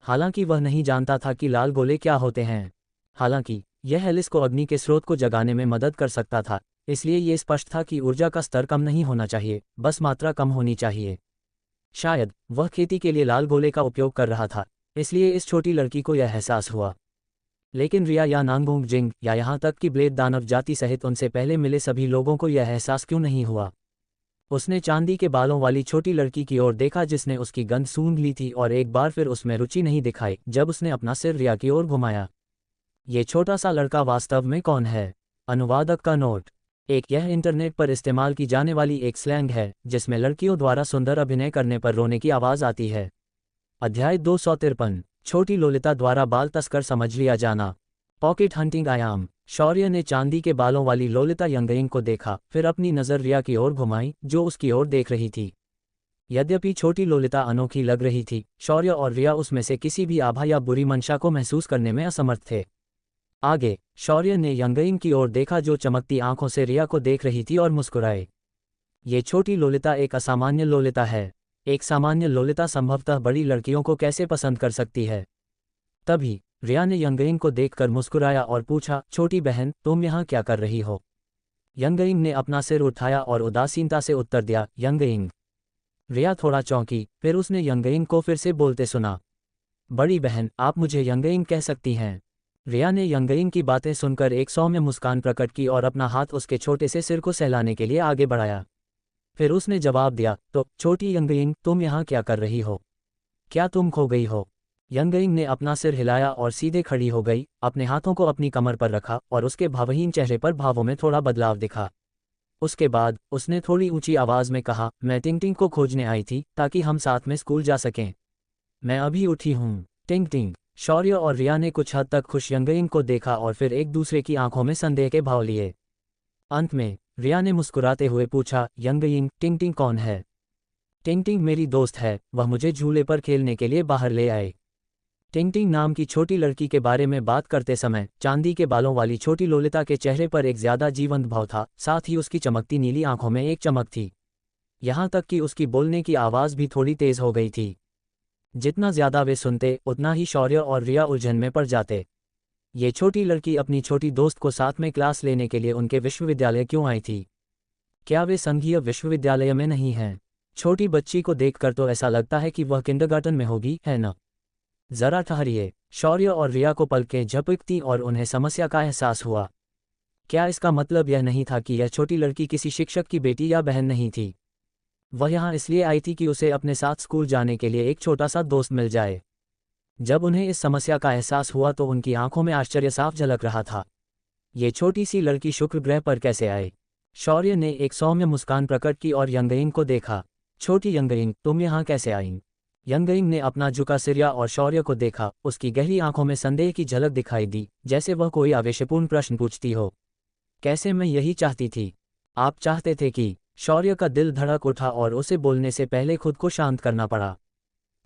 Speaker 1: हालांकि वह नहीं जानता था कि लाल गोले क्या होते हैं। हालांकि यह हेलिस को अग्नि के स्रोत को जगाने में मदद कर सकता था, इसलिए यह स्पष्ट था कि ऊर्जा का स्तर कम नहीं होना चाहिए, बस मात्रा कम होनी चाहिए। शायद वह खेती के लिए लाल गोले का उपयोग कर रहा था, इसलिए इस छोटी लड़की को यह एहसास हुआ। लेकिन रिया या नांगबुंग जिंग या यहाँ तक कि ब्लेड दानव जाति सहित उनसे पहले मिले सभी लोगों को यह एहसास क्यों नहीं हुआ? उसने चांदी के बालों वाली छोटी लड़की की ओर देखा जिसने उसकी गंध सूंघ ली थी और एक बार फिर उसमें रुचि नहीं दिखाई जब उसने अपना सिर रिया की ओर घुमाया। ये छोटा सा लड़का वास्तव में कौन है? अनुवादक का नोट। यह इंटरनेट पर इस्तेमाल की जाने वाली एक स्लैंग है जिसमें लड़कियों द्वारा सुंदर अभिनय करने पर रोने की आवाज़ आती है। अध्याय 253, छोटी लोलिता द्वारा बाल तस्कर समझ लिया जाना। पॉकेट हंटिंग आयाम। शौर्य ने चांदी के बालों वाली लोलिता यंगइंग को देखा, फिर अपनी नज़र रिया की ओर घुमाई जो उसकी ओर देख रही थी। यद्यपि छोटी लोलिता अनोखी लग रही थी, शौर्य और रिया उसमें से किसी भी आभा या बुरी मंशा को महसूस करने में असमर्थ थे। आगे शौर्य ने यंगइंग की ओर देखा जो चमकती आंखों से रिया को देख रही थी और मुस्कुराए। ये छोटी लोलिता एक असामान्य लोलिता है। एक सामान्य लोलिता संभवतः बड़ी लड़कियों को कैसे पसंद कर सकती है? तभी रिया ने यंगइंग को देखकर मुस्कुराया और पूछा, छोटी बहन, तुम यहाँ क्या कर रही हो? यंगइंग ने अपना सिर उठाया और उदासीनता से उत्तर दिया, यंगइंग। रिया थोड़ा चौंकी, फिर उसने यंगइंग को फिर से बोलते सुना, बड़ी बहन, आप मुझे यंगइंग कह सकती हैं। रिया ने यंगइंग की बातें सुनकर एक सौम्य मुस्कान प्रकट की और अपना हाथ उसके छोटे से सिर को सहलाने के लिए आगे बढ़ाया। फिर उसने जवाब दिया, तो छोटी यंगइंग, तुम यहाँ क्या कर रही हो? क्या तुम खो गई हो? यंगइंग ने अपना सिर हिलाया और सीधे खड़ी हो गई, अपने हाथों को अपनी कमर पर रखा और उसके भावहीन चेहरे पर भावों में थोड़ा बदलाव दिखा। उसके बाद उसने थोड़ी ऊंची आवाज में कहा, मैं टिंग को खोजने आई थी ताकि हम साथ में स्कूल जा सकें। मैं अभी उठी हूँ। टिंग। शौर्य और रिया ने कुछ हद तक खुश यंगइंग को देखा और फिर एक दूसरे की आंखों में संदेह के भाव लिए। अंत में रिया ने मुस्कुराते हुए पूछा, यंगइंग, टिंग कौन है? टिंग मेरी दोस्त है, वह मुझे झूले पर खेलने के लिए बाहर ले आए। टिंग नाम की छोटी लड़की के बारे में बात करते समय चांदी के बालों वाली छोटी लोलिता के चेहरे पर एक ज्यादा जीवंत भाव था, साथ ही उसकी चमकती नीली आंखों में एक चमक थी। यहाँ तक कि उसकी बोलने की आवाज़ भी थोड़ी तेज हो गई थी। जितना ज्यादा वे सुनते उतना ही शौर्य और रिया उलझन में पड़ जाते। ये छोटी लड़की अपनी छोटी दोस्त को साथ में क्लास लेने के लिए उनके विश्वविद्यालय क्यों आई थी? क्या वे संघीय विश्वविद्यालय में नहीं हैं? छोटी बच्ची को देखकर तो ऐसा लगता है कि वह किंडरगार्टन में होगी, है न? जरा ठहरिए। शौर्य और रिया को पलकें झपकती और उन्हें समस्या का एहसास हुआ। क्या इसका मतलब यह नहीं था कि यह छोटी लड़की किसी शिक्षक की बेटी या बहन नहीं थी? वह यहाँ इसलिए आई थी कि उसे अपने साथ स्कूल जाने के लिए एक छोटा सा दोस्त मिल जाए। जब उन्हें इस समस्या का एहसास हुआ तो उनकी आंखों में आश्चर्य साफ झलक रहा था। ये छोटी सी लड़की शुक्र ग्रह पर कैसे आए? शौर्य ने एक सौम्य मुस्कान प्रकट की और यंगइंग को देखा। छोटी यंगइंग, तुम यहाँ कैसे आई? यंगइंग ने अपना झुका सिर और शौर्य को देखा। उसकी गहरी आंखों में संदेह की झलक दिखाई दी, जैसे वह कोई आवेशपूर्ण प्रश्न पूछती हो। कैसे? मैं यही चाहती थी। आप चाहते थे कि? शौर्य का दिल धड़क उठा और उसे बोलने से पहले खुद को शांत करना पड़ा।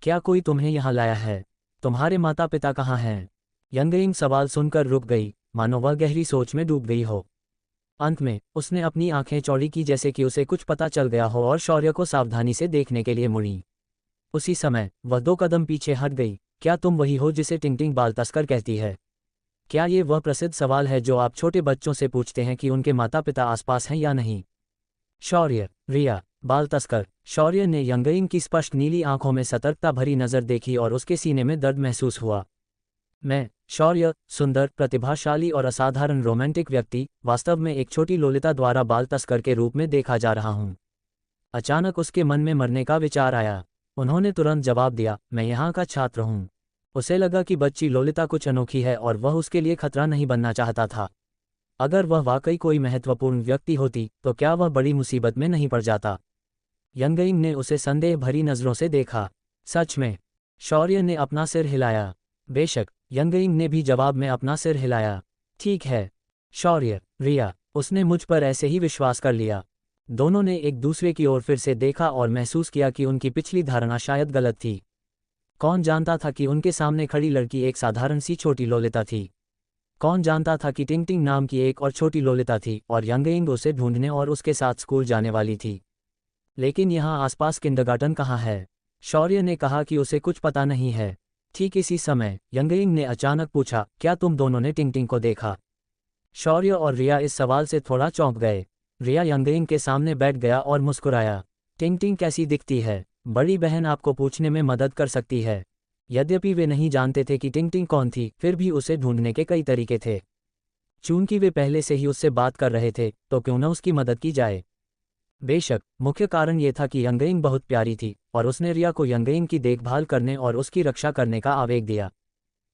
Speaker 1: क्या कोई तुम्हें यहाँ लाया है? तुम्हारे माता पिता कहाँ हैं? यंगइंग सवाल सुनकर रुक गई, मानो वह गहरी सोच में डूब गई हो। अंत में उसने अपनी आंखें चौड़ी की, जैसे कि उसे कुछ पता चल गया हो, और शौर्य को सावधानी से देखने के लिए मुड़ी। उसी समय वह 2 कदम पीछे हट गई। क्या तुम वही हो जिसे टिंगटिंग बाल तस्कर कहती है? क्या ये वह प्रसिद्ध सवाल है जो आप छोटे बच्चों से पूछते हैं कि उनके माता पिता आसपास हैं या नहीं? शौर्य, रिया, बाल तस्कर। शौर्य ने यंगइंग की स्पष्ट नीली आंखों में सतर्कता भरी नजर देखी और उसके सीने में दर्द महसूस हुआ। मैं, शौर्य, सुंदर, प्रतिभाशाली और असाधारण रोमांटिक व्यक्ति, वास्तव में एक छोटी लोलिता द्वारा बाल तस्कर के रूप में देखा जा रहा हूँ। अचानक उसके मन में मरने का विचार आया। उन्होंने तुरंत जवाब दिया, मैं यहाँ का छात्र हूँ। उसे लगा कि बच्ची लोलिता कुछ अनोखी है और वह उसके लिए खतरा नहीं बनना चाहता था। अगर वह वाकई कोई महत्वपूर्ण व्यक्ति होती तो क्या वह बड़ी मुसीबत में नहीं पड़ जाता? यंगइंग ने उसे संदेह भरी नज़रों से देखा। सच में? शौर्य ने अपना सिर हिलाया। बेशक, यंगइंग ने भी जवाब में अपना सिर हिलाया। ठीक है शौर्य, रिया, उसने मुझ पर ऐसे ही विश्वास कर लिया। दोनों ने एक दूसरे की ओर फिर से देखा और महसूस किया कि उनकी पिछली धारणा शायद गलत थी। कौन जानता था कि उनके सामने खड़ी लड़की एक साधारण सी छोटी लोलिता थी? कौन जानता था कि टिंगटिंग नाम की एक और छोटी लोलिता थी और यंगइंग उसे ढूंढने और उसके साथ स्कूल जाने वाली थी? लेकिन यहाँ आसपास किंडरगार्टन कहाँ है? शौर्य ने कहा कि उसे कुछ पता नहीं है। ठीक इसी समय यंगइंग ने अचानक पूछा, क्या तुम दोनों ने टिंगटिंग को देखा? शौर्य और रिया इस सवाल से थोड़ा चौंक गए। रिया यंगइंग के सामने बैठ गया और मुस्कुराया। टिंगटिंग कैसी दिखती है? बड़ी बहन आपको पूछने में मदद कर सकती है। यद्यपि वे नहीं जानते थे कि टिंगटिंग कौन थी, फिर भी उसे ढूंढने के कई तरीके थे। चूंकि वे पहले से ही उससे बात कर रहे थे, तो क्यों न उसकी मदद की जाए। बेशक, मुख्य कारण ये था कि यंगइंग बहुत प्यारी थी और उसने रिया को यंगइंग की देखभाल करने और उसकी रक्षा करने का आवेग दिया।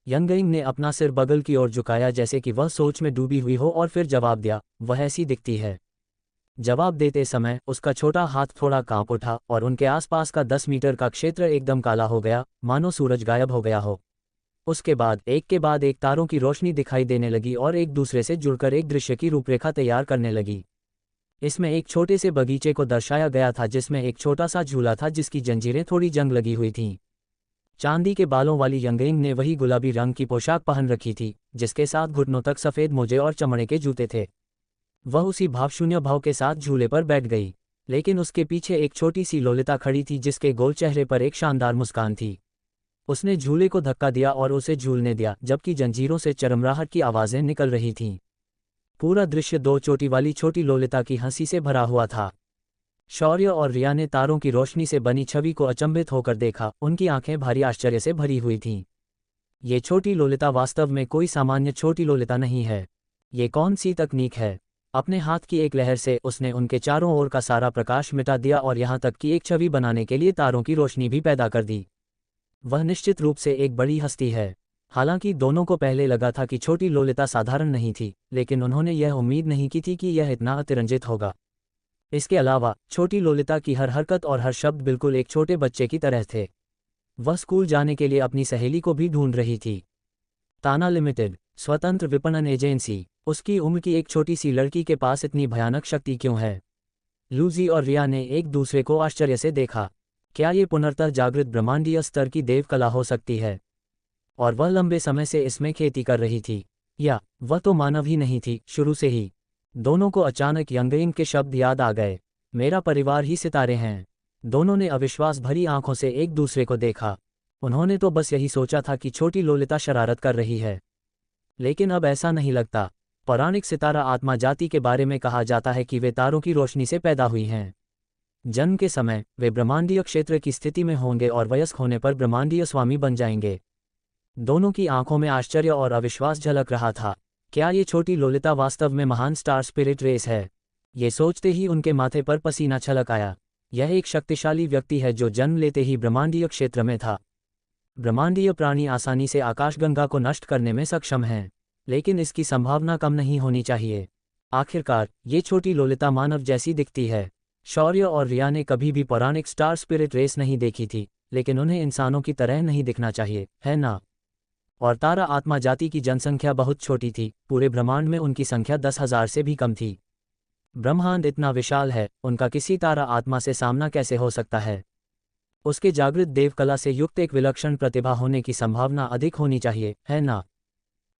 Speaker 1: यंगइंग ने अपना सिर बगल की ओर झुकाया, जैसे कि वह सोच में डूबी हुई हो, और फिर जवाब दिया, वह ऐसी दिखती है। जवाब देते समय उसका छोटा हाथ थोड़ा कांप उठा और उनके आसपास का 10 मीटर का क्षेत्र एकदम काला हो गया, मानो सूरज गायब हो गया हो। उसके बाद एक के बाद एक तारों की रोशनी दिखाई देने लगी और एक दूसरे से जुड़कर एक दृश्य की रूपरेखा तैयार करने लगी। इसमें एक छोटे से बगीचे को दर्शाया गया था, जिसमें एक छोटा सा झूला था जिसकी जंजीरें थोड़ी जंग लगी हुई थीं। चांदी के बालों वाली यंगइंग ने वही गुलाबी रंग की पोशाक पहन रखी थी, जिसके साथ घुटनों तक सफ़ेद मोजे और चमड़े के जूते थे। वह उसी भावशून्य भाव के साथ झूले पर बैठ गई, लेकिन उसके पीछे एक छोटी सी लोलिता खड़ी थी, जिसके गोल चेहरे पर एक शानदार मुस्कान थी। उसने झूले को धक्का दिया और उसे झूलने दिया, जबकि जंजीरों से चरमराहट की आवाज़ें निकल रही थीं। पूरा दृश्य 2 चोटी वाली छोटी लोलिता की हंसी से भरा हुआ था। शौर्य और रिया ने तारों की रोशनी से बनी छवि को अचंभित होकर देखा। उनकी आंखें भारी आश्चर्य से भरी हुई थीं। ये छोटी लोलिता वास्तव में कोई सामान्य छोटी लोलिता नहीं है। ये कौन सी तकनीक है? अपने हाथ की एक लहर से उसने उनके चारों ओर का सारा प्रकाश मिटा दिया और यहाँ तक कि एक छवि बनाने के लिए तारों की रोशनी भी पैदा कर दी। वह निश्चित रूप से एक बड़ी हस्ती है। हालांकि दोनों को पहले लगा था कि छोटी लोलिता साधारण नहीं थी, लेकिन उन्होंने यह उम्मीद नहीं की थी कि यह इतना अतिरंजित होगा। इसके अलावा छोटी लोलिता की हर हरकत और हर शब्द बिल्कुल एक छोटे बच्चे की तरह थे। वह स्कूल जाने के लिए अपनी सहेली को भी ढूंढ रही थी। ताना लिमिटेड, स्वतंत्र विपणन एजेंसी। उसकी उम्र की एक छोटी सी लड़की के पास इतनी भयानक शक्ति क्यों है? लूजी और रिया ने एक दूसरे को आश्चर्य से देखा। क्या ये पुनर्तः जागृत ब्रह्मांडीय स्तर की देव कला हो सकती है? और वह लंबे समय से इसमें खेती कर रही थी, या वह तो मानव ही नहीं थी शुरू से ही? दोनों को अचानक यंगइंग के शब्द याद आ गए, मेरा परिवार ही सितारे हैं। दोनों ने अविश्वास भरी आंखों से एक दूसरे को देखा। उन्होंने तो बस यही सोचा था कि छोटी लोलिता शरारत कर रही है, लेकिन अब ऐसा नहीं लगता। पौराणिक सितारा आत्मा जाति के बारे में कहा जाता है कि वे तारों की रोशनी से पैदा हुई हैं। जन्म के समय वे ब्रह्मांडीय क्षेत्र की स्थिति में होंगे और वयस्क होने पर ब्रह्मांडीय स्वामी बन जाएंगे। दोनों की आंखों में आश्चर्य और अविश्वास झलक रहा था। क्या ये छोटी लोलिता वास्तव में महान स्टार स्पिरिट रेस है? ये सोचते ही उनके माथे पर पसीना छलक आया। यह एक शक्तिशाली व्यक्ति है जो जन्म लेते ही ब्रह्मांडीय क्षेत्र में था। ब्रह्मांडीय प्राणी आसानी से आकाशगंगा को नष्ट करने में सक्षम हैं, लेकिन इसकी संभावना कम नहीं होनी चाहिए। आखिरकार ये छोटी लोलिता मानव जैसी दिखती है। शौर्य और रिया ने कभी भी पौराणिक स्टार स्पिरिट रेस नहीं देखी थी, लेकिन उन्हें इंसानों की तरह नहीं दिखना चाहिए, है ना? और तारा आत्मा जाति की जनसंख्या बहुत छोटी थी, पूरे ब्रह्मांड में उनकी संख्या 10,000 से भी कम थी। ब्रह्मांड इतना विशाल है, उनका किसी तारा आत्मा से सामना कैसे हो सकता है? उसके जागृत देवकला से युक्त एक विलक्षण प्रतिभा होने की संभावना अधिक होनी चाहिए, है ना?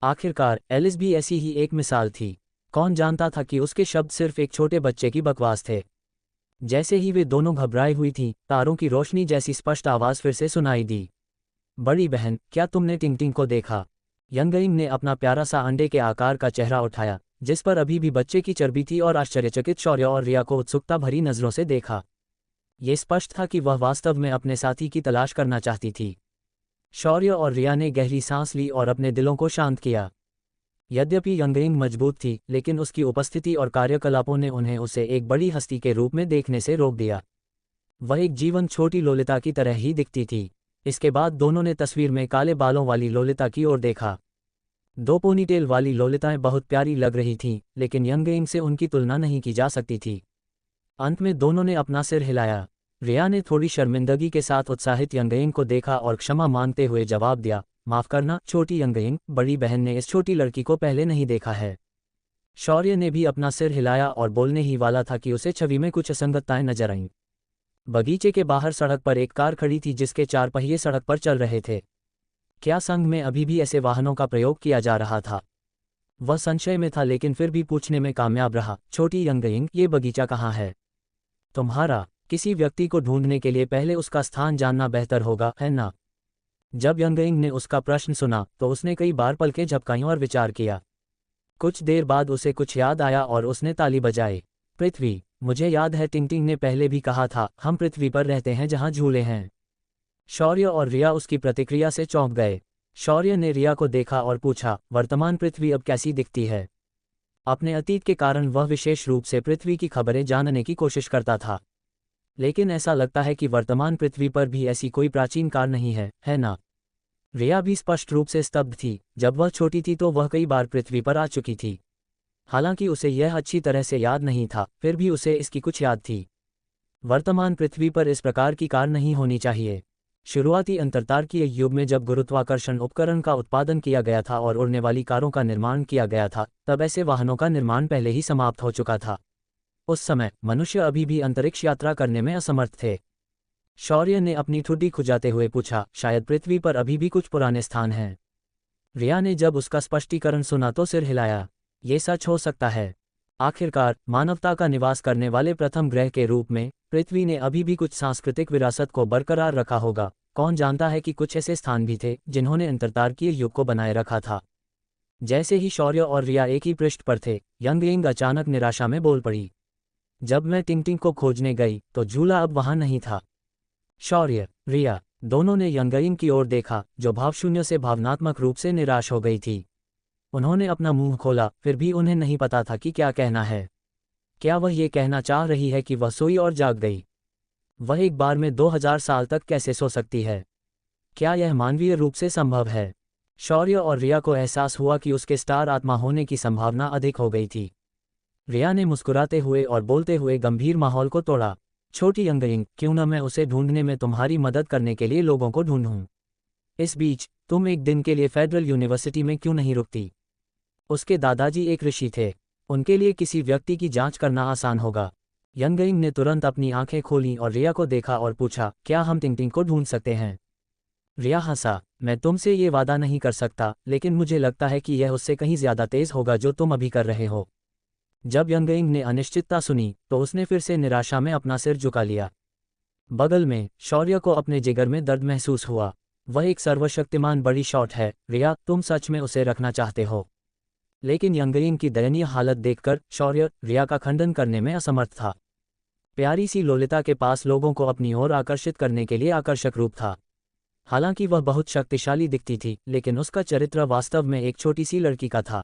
Speaker 1: आखिरकार एलिस भी ऐसी ही एक मिसाल थी। कौन जानता था कि उसके शब्द सिर्फ एक छोटे बच्चे की बकवास थे। जैसे ही वे दोनों घबराई हुई थीं, तारों की रोशनी जैसी स्पष्ट आवाज़ फिर से सुनाई दी। बड़ी बहन, क्या तुमने टिंगटिंग को देखा? यंगइंग ने अपना प्यारा सा अंडे के आकार का चेहरा उठाया, जिस पर अभी भी बच्चे की चर्बी थी, और आश्चर्यचकित शौर्य और रिया को उत्सुकता भरी नज़रों से देखा। ये स्पष्ट था कि वह वास्तव में अपने साथी की तलाश करना चाहती थी। शौर्य और रिया ने गहरी सांस ली और अपने दिलों को शांत किया। यद्यपि यंगइंग मजबूत थी, लेकिन उसकी उपस्थिति और कार्यकलापों ने उन्हें उसे एक बड़ी हस्ती के रूप में देखने से रोक दिया। वह एक जीवंत छोटी लोलिता की तरह ही दिखती थी। इसके बाद दोनों ने तस्वीर में काले बालों वाली लोलिता की ओर देखा। दो पोनीटेल वाली लोलिताएं बहुत प्यारी लग रही थीं, लेकिन यंगइंग से उनकी तुलना नहीं की जा सकती थी। अंत में दोनों ने अपना सिर हिलाया। रिया ने थोड़ी शर्मिंदगी के साथ उत्साहित यंगइंग को देखा और क्षमा मांगते हुए जवाब दिया, माफ़ करना छोटी यंगइंग, बड़ी बहन ने इस छोटी लड़की को पहले नहीं देखा है। शौर्य ने भी अपना सिर हिलाया और बोलने ही वाला था कि उसे छवि में कुछ असंगतताएं नजर आईं। बगीचे के बाहर सड़क पर एक कार खड़ी थी जिसके 4 पहिए सड़क पर चल रहे थे। क्या संघ में अभी भी ऐसे वाहनों का प्रयोग किया जा रहा था? वह संशय में था, लेकिन फिर भी पूछने में कामयाब रहा, छोटी यंगइंग, ये बगीचा कहाँ है तुम्हारा? किसी व्यक्ति को ढूंढने के लिए पहले उसका स्थान जानना बेहतर होगा, है ना? जब यंगइंग ने उसका प्रश्न सुना तो उसने कई बार पलकें झपकाईं और विचार किया। कुछ देर बाद उसे कुछ याद आया और उसने ताली बजाई। पृथ्वी, मुझे याद है टिंगटिंग ने पहले भी कहा था, हम पृथ्वी पर रहते हैं जहां झूले हैं। शौर्य और रिया उसकी प्रतिक्रिया से चौंक गए। शौर्य ने रिया को देखा और पूछा, वर्तमान पृथ्वी अब कैसी दिखती है? अपने अतीत के कारण वह विशेष रूप से पृथ्वी की खबरें जानने की कोशिश करता था, लेकिन ऐसा लगता है कि वर्तमान पृथ्वी पर भी ऐसी कोई प्राचीन काल नहीं है ना? रिया भी स्पष्ट रूप से स्तब्ध थी। जब वह छोटी थी तो वह कई बार पृथ्वी पर आ चुकी थी। हालांकि उसे यह अच्छी तरह से याद नहीं था, फिर भी उसे इसकी कुछ याद थी। वर्तमान पृथ्वी पर इस प्रकार की कार नहीं होनी चाहिए। शुरुआती अंतरतारकीय युग में जब गुरुत्वाकर्षण उपकरण का उत्पादन किया गया था और उड़ने वाली कारों का निर्माण किया गया था, तब ऐसे वाहनों का निर्माण पहले ही समाप्त हो चुका था। उस समय मनुष्य अभी भी अंतरिक्ष यात्रा करने में असमर्थ थे। शौर्य ने अपनी ठुड्डी खुजाते हुए पूछा, शायद पृथ्वी पर अभी भी कुछ पुराने स्थान हैं? रिया ने जब उसका स्पष्टीकरण सुना तो सिर हिलाया। ये सच हो सकता है। आखिरकार मानवता का निवास करने वाले प्रथम ग्रह के रूप में पृथ्वी ने अभी भी कुछ सांस्कृतिक विरासत को बरकरार रखा होगा। कौन जानता है कि कुछ ऐसे स्थान भी थे जिन्होंने अंतरतारकीय युग को बनाए रखा था। जैसे ही शौर्य और रिया एक ही पृष्ठ पर थे, यंगइंग अचानक निराशा में बोल पड़ी, जब मैं टिंगटिंग को खोजने गई तो झूला अब वहां नहीं था। शौर्य, रिया दोनों ने यंगइंग की ओर देखा, जो भावशून्य से भावनात्मक रूप से निराश हो गई थी। उन्होंने अपना मुंह खोला, फिर भी उन्हें नहीं पता था कि क्या कहना है। क्या वह ये कहना चाह रही है कि वह सोई और जाग गई? वह एक बार में 2000 साल तक कैसे सो सकती है? क्या यह मानवीय रूप से संभव है? शौर्य और रिया को एहसास हुआ कि उसके स्टार आत्मा होने की संभावना अधिक हो गई थी। रिया ने मुस्कुराते हुए और बोलते हुए गंभीर माहौल को तोड़ा, छोटी यंगइंग, क्यों न मैं उसे ढूंढने में तुम्हारी मदद करने के लिए लोगों को ढूंढूं? इस बीच तुम एक दिन के लिए फेडरल यूनिवर्सिटी में क्यों नहीं रुकती? उसके दादाजी एक ऋषि थे, उनके लिए किसी व्यक्ति की जांच करना आसान होगा। यंगइंग ने तुरंत अपनी आंखें खोलीं और रिया को देखा और पूछा, क्या हम टिंगटिंग को ढूंढ सकते हैं? रिया हंसा, मैं तुमसे ये वादा नहीं कर सकता, लेकिन मुझे लगता है कि यह उससे कहीं ज्यादा तेज होगा जो तुम अभी कर रहे हो। जब यंगइंग ने अनिश्चितता सुनी तो उसने फिर से निराशा में अपना सिर झुका लिया। बगल में शौर्य को अपने जिगर में दर्द महसूस हुआ। वह एक सर्वशक्तिमान बड़ी शॉट है, रिया, तुम सच में उसे रखना चाहते हो? लेकिन यंगइंग की दयनीय हालत देखकर शौर्य रिया का खंडन करने में असमर्थ था। प्यारी सी लोलिता के पास लोगों को अपनी ओर आकर्षित करने के लिए आकर्षक रूप था। हालांकि वह बहुत शक्तिशाली दिखती थी, लेकिन उसका चरित्र वास्तव में एक छोटी सी लड़की का था।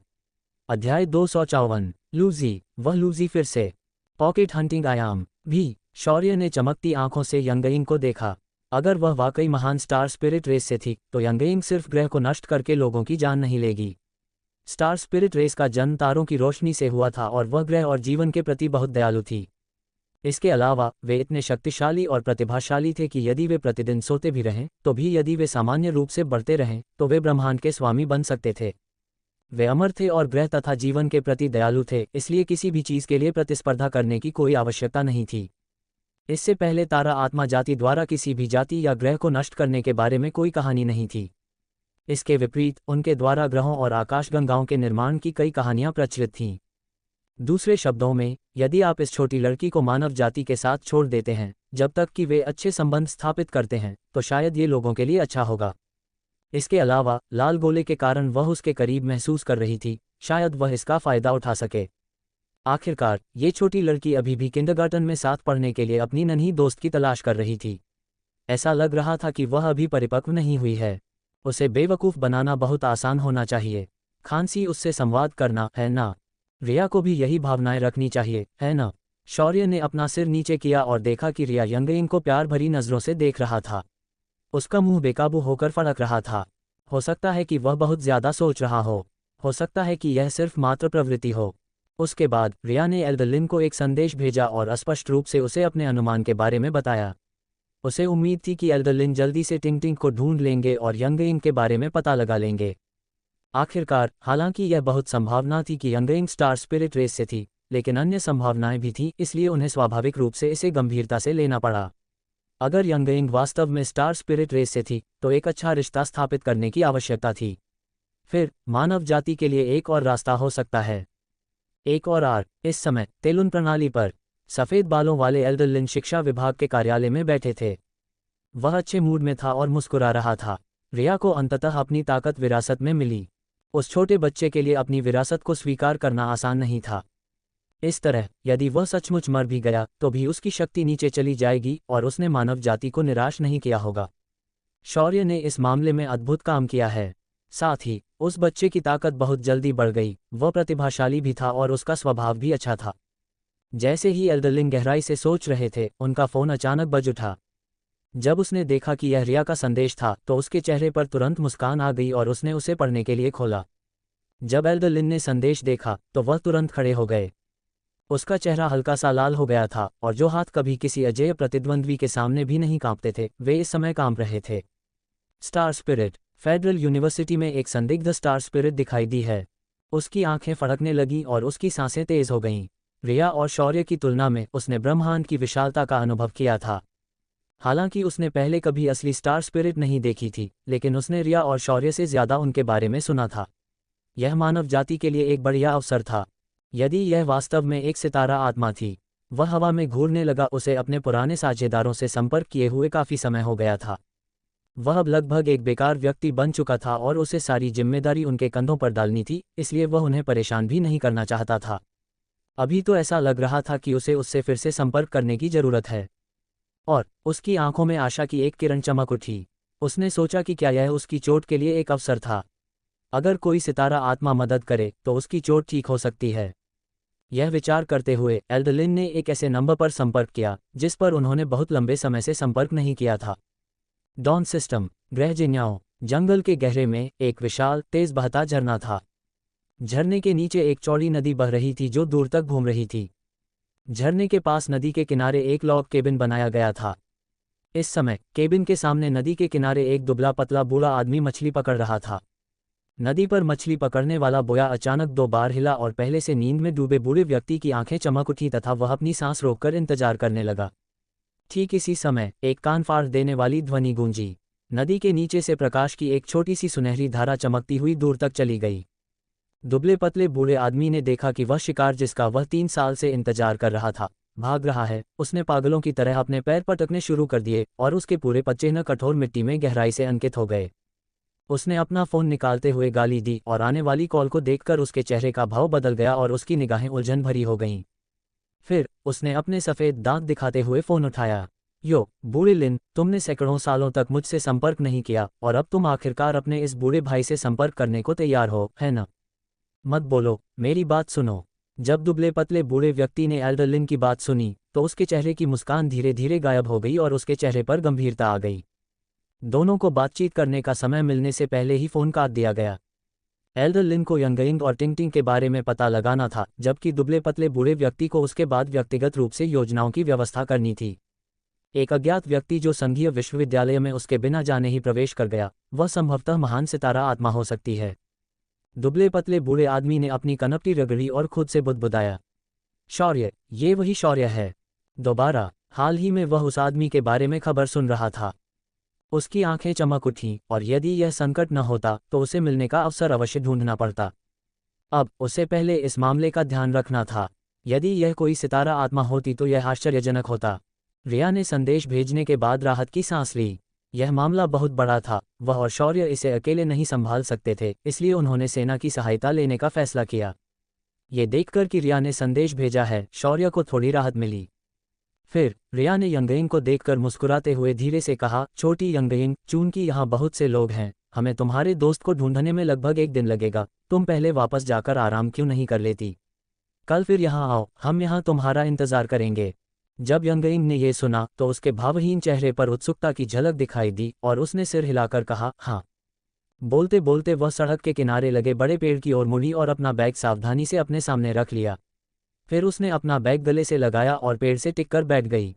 Speaker 1: अध्याय 254, लूजी। वह लूजी फिर से पॉकेट हंटिंग आयाम भी। शौर्य ने चमकती आंखों से यंगइंग को देखा। अगर वह वाकई महान स्टार स्पिरिट रेस से थी तो यंगइंग सिर्फ ग्रह को नष्ट करके लोगों की जान नहीं लेगी। स्टार स्पिरिट रेस का जन्म तारों की रोशनी से हुआ था और वह ग्रह और जीवन के प्रति बहुत दयालु थी। इसके अलावा वे इतने शक्तिशाली और प्रतिभाशाली थे कि यदि वे प्रतिदिन सोते भी रहें तो भी यदि वे सामान्य रूप से बढ़ते रहें तो वे ब्रह्मांड के स्वामी बन सकते थे। वे अमर थे और ग्रह तथा जीवन के प्रति दयालु थे, इसलिए किसी भी चीज के लिए प्रतिस्पर्धा करने की कोई आवश्यकता नहीं थी। इससे पहले तारा आत्मा जाति द्वारा किसी भी जाति या ग्रह को नष्ट करने के बारे में कोई कहानी नहीं थी। इसके विपरीत उनके द्वारा ग्रहों और आकाशगंगाओं के निर्माण की कई कहानियां प्रचलित थीं। दूसरे शब्दों में, यदि आप इस छोटी लड़की को मानव जाति के साथ छोड़ देते हैं जब तक कि वे अच्छे संबंध स्थापित करते हैं, तो शायद ये लोगों के लिए अच्छा होगा। इसके अलावा लाल गोले के कारण वह उसके करीब महसूस कर रही थी, शायद वह इसका फायदा उठा सके। आखिरकार ये छोटी लड़की अभी भी किंडरगार्टन में साथ पढ़ने के लिए अपनी नन्ही दोस्त की तलाश कर रही थी। ऐसा लग रहा था कि वह अभी परिपक्व नहीं हुई है। उसे बेवकूफ़ बनाना बहुत आसान होना चाहिए। खांसी उससे संवाद करना, है ना? रिया को भी यही भावनाएं रखनी चाहिए, है ना? शौर्य ने अपना सिर नीचे किया और देखा कि रिया यंगइंग को प्यार भरी नज़रों से देख रहा था। उसका मुंह बेकाबू होकर फड़क रहा था। हो सकता है कि वह बहुत ज़्यादा सोच रहा हो सकता है कि यह सिर्फ मात्र प्रवृत्ति हो। उसके बाद रिया ने एल्डरलिन को एक संदेश भेजा और स्पष्ट रूप से उसे अपने अनुमान के बारे में बताया। उसे उम्मीद थी कि एल्डरलिन जल्दी से टिंग को ढूंढ लेंगे और यंगइंग के बारे में पता लगा लेंगे। आखिरकार, हालांकि यह बहुत संभावना थी कि यंगइंग स्टार स्पिरिट रेस से थी, लेकिन अन्य संभावनाएं भी थीं, इसलिए उन्हें स्वाभाविक रूप से इसे गंभीरता से लेना पड़ा। अगर यंगइंग वास्तव में स्टार स्पिरिट रेस से थी तो एक अच्छा रिश्ता स्थापित करने की आवश्यकता थी। फिर मानव जाति के लिए एक और रास्ता हो सकता है। एक और आर। इस समय तेलुन प्रणाली पर सफ़ेद बालों वाले एल्डरलिन शिक्षा विभाग के कार्यालय में बैठे थे। वह अच्छे मूड में था और मुस्कुरा रहा था। रिया को अंततः अपनी ताकत विरासत में मिली। उस छोटे बच्चे के लिए अपनी विरासत को स्वीकार करना आसान नहीं था। इस तरह, यदि वह सचमुच मर भी गया तो भी उसकी शक्ति नीचे चली जाएगी और उसने मानव जाति को निराश नहीं किया होगा। शौर्य ने इस मामले में अद्भुत काम किया है। साथ ही उस बच्चे की ताकत बहुत जल्दी बढ़ गई। वह प्रतिभाशाली भी था और उसका स्वभाव भी अच्छा था। जैसे ही एल्डरलिन गहराई से सोच रहे थे, उनका फ़ोन अचानक बज उठा। जब उसने देखा कि यह रिया का संदेश था तो उसके चेहरे पर तुरंत मुस्कान आ गई और उसने उसे पढ़ने के लिए खोला। जब एल्डरलिन ने संदेश देखा तो वह तुरंत खड़े हो गए। उसका चेहरा हल्का सा लाल हो गया था और जो हाथ कभी किसी अजेय प्रतिद्वंद्वी के सामने भी नहीं कांपते थे, वे इस समय कांप रहे थे। Star spirit. फेडरल यूनिवर्सिटी में एक संदिग्ध स्टार स्पिरिट दिखाई दी है। उसकी आंखें फड़कने लगीं और उसकी सांसें तेज हो गईं। रिया और शौर्य की तुलना में उसने ब्रह्मांड की विशालता का अनुभव किया था। हालांकि उसने पहले कभी असली स्टार स्पिरिट नहीं देखी थी, लेकिन उसने रिया और शौर्य से ज़्यादा उनके बारे में सुना था। यह मानव जाति के लिए एक बढ़िया अवसर था। यदि यह वास्तव में एक सितारा आत्मा थी। वह हवा में घूरने लगा। उसे अपने पुराने साझेदारों से संपर्क किए हुए काफ़ी समय हो गया था। वह अब लगभग एक बेकार व्यक्ति बन चुका था और उसे सारी जिम्मेदारी उनके कंधों पर डालनी थी, इसलिए वह उन्हें परेशान भी नहीं करना चाहता था। अभी तो ऐसा लग रहा था कि उसे उससे फिर से संपर्क करने की ज़रूरत है। और उसकी आंखों में आशा की एक किरण चमक उठी। उसने सोचा कि क्या यह उसकी चोट के लिए एक अवसर था। अगर कोई सितारा आत्मा मदद करे तो उसकी चोट ठीक हो सकती है। यह विचार करते हुए एल्डरलिन ने एक ऐसे नंबर पर संपर्क किया जिस पर उन्होंने बहुत लंबे समय से संपर्क नहीं किया था। डॉन सिस्टम। ग्रह जिन्याओ। जंगल के गहरे में एक विशाल तेज बहता झरना था। झरने के नीचे एक चौड़ी नदी बह रही थी जो दूर तक घूम रही थी। झरने के पास नदी के किनारे एक लॉग केबिन बनाया गया था। इस समय केबिन के सामने नदी के किनारे एक दुबला पतला बूढ़ा आदमी मछली पकड़ रहा था। नदी पर मछली पकड़ने वाला बोया अचानक 2 बार हिला और पहले से नींद में डूबे बूढ़े व्यक्ति की आंखें चमक उठी तथा वह अपनी सांस रोककर इंतजार करने लगा। ठीक इसी समय एक कान फाड़ देने वाली ध्वनि गूंजी। नदी के नीचे से प्रकाश की एक छोटी सी सुनहरी धारा चमकती हुई दूर तक चली गई। दुबले पतले बूढ़े आदमी ने देखा कि वह शिकार जिसका वह 3 साल से इंतजार कर रहा था, भाग रहा है। उसने पागलों की तरह अपने पैर पटकने शुरू कर दिए और उसके पूरे पच्चेहन कठोर मिट्टी में गहराई से अंकित हो गए। उसने अपना फ़ोन निकालते हुए गाली दी और आने वाली कॉल को देखकर उसके चेहरे का भाव बदल गया और उसकी निगाहें उलझन भरी हो गईं। फिर उसने अपने सफ़ेद दांत दिखाते हुए फ़ोन उठाया। यो बूढ़े लिन, तुमने सैकड़ों सालों तक मुझसे संपर्क नहीं किया और अब तुम आखिरकार अपने इस बूढ़े भाई से संपर्क करने को तैयार हो, है ना? मत बोलो, मेरी बात सुनो। जब दुबले पतले बूढ़े व्यक्ति ने एल्डरलिन की बात सुनी तो उसके चेहरे की मुस्कान धीरे धीरे गायब हो गई और उसके चेहरे पर गंभीरता आ गई। दोनों को बातचीत करने का समय मिलने से पहले ही फ़ोन काट दिया गया। एल्डर लिन को यंगइंग और टिंगटिंग के बारे में पता लगाना था, जबकि दुबले पतले बूढ़े व्यक्ति को उसके बाद व्यक्तिगत रूप से योजनाओं की व्यवस्था करनी थी। एक अज्ञात व्यक्ति जो संघीय विश्वविद्यालय में उसके बिना जाने ही प्रवेश कर गया, वह संभवतः महान सितारा आत्मा हो सकती है। दुबले पतले बूढ़े आदमी ने अपनी कनपटी रगड़ी और खुद से बुदबुदाया, शौर्य, ये वही शौर्य है। दोबारा, हाल ही में वह उस आदमी के बारे में खबर सुन रहा था। उसकी आंखें चमक उठीं, और यदि यह संकट न होता तो उसे मिलने का अवसर अवश्य ढूंढना पड़ता। अब उसे पहले इस मामले का ध्यान रखना था। यदि यह कोई सितारा आत्मा होती तो यह आश्चर्यजनक होता। रिया ने संदेश भेजने के बाद राहत की सांस ली। यह मामला बहुत बड़ा था, वह और शौर्य इसे अकेले नहीं संभाल सकते थे, इसलिए उन्होंने सेना की सहायता लेने का फैसला किया। ये देखकर कि रिया ने संदेश भेजा है, शौर्य को थोड़ी राहत मिली। फिर रिया ने यंगइंग को देखकर मुस्कुराते हुए धीरे से कहा, छोटी यंगइंग, चूंकि यहाँ बहुत से लोग हैं, हमें तुम्हारे दोस्त को ढूंढने में लगभग 1 दिन लगेगा। तुम पहले वापस जाकर आराम क्यों नहीं कर लेती? कल फिर यहाँ आओ, हम यहाँ तुम्हारा इंतजार करेंगे। जब यंगइंग ने यह सुना तो उसके भावहीन चेहरे पर उत्सुकता की झलक दिखाई दी और उसने सिर हिलाकर कहा, हाँ। बोलते बोलते वह सड़क के किनारे लगे बड़े पेड़ की ओर मुड़ी और अपना बैग सावधानी से अपने सामने रख लिया। फिर उसने अपना बैग गले से लगाया और पेड़ से टिककर बैठ गई।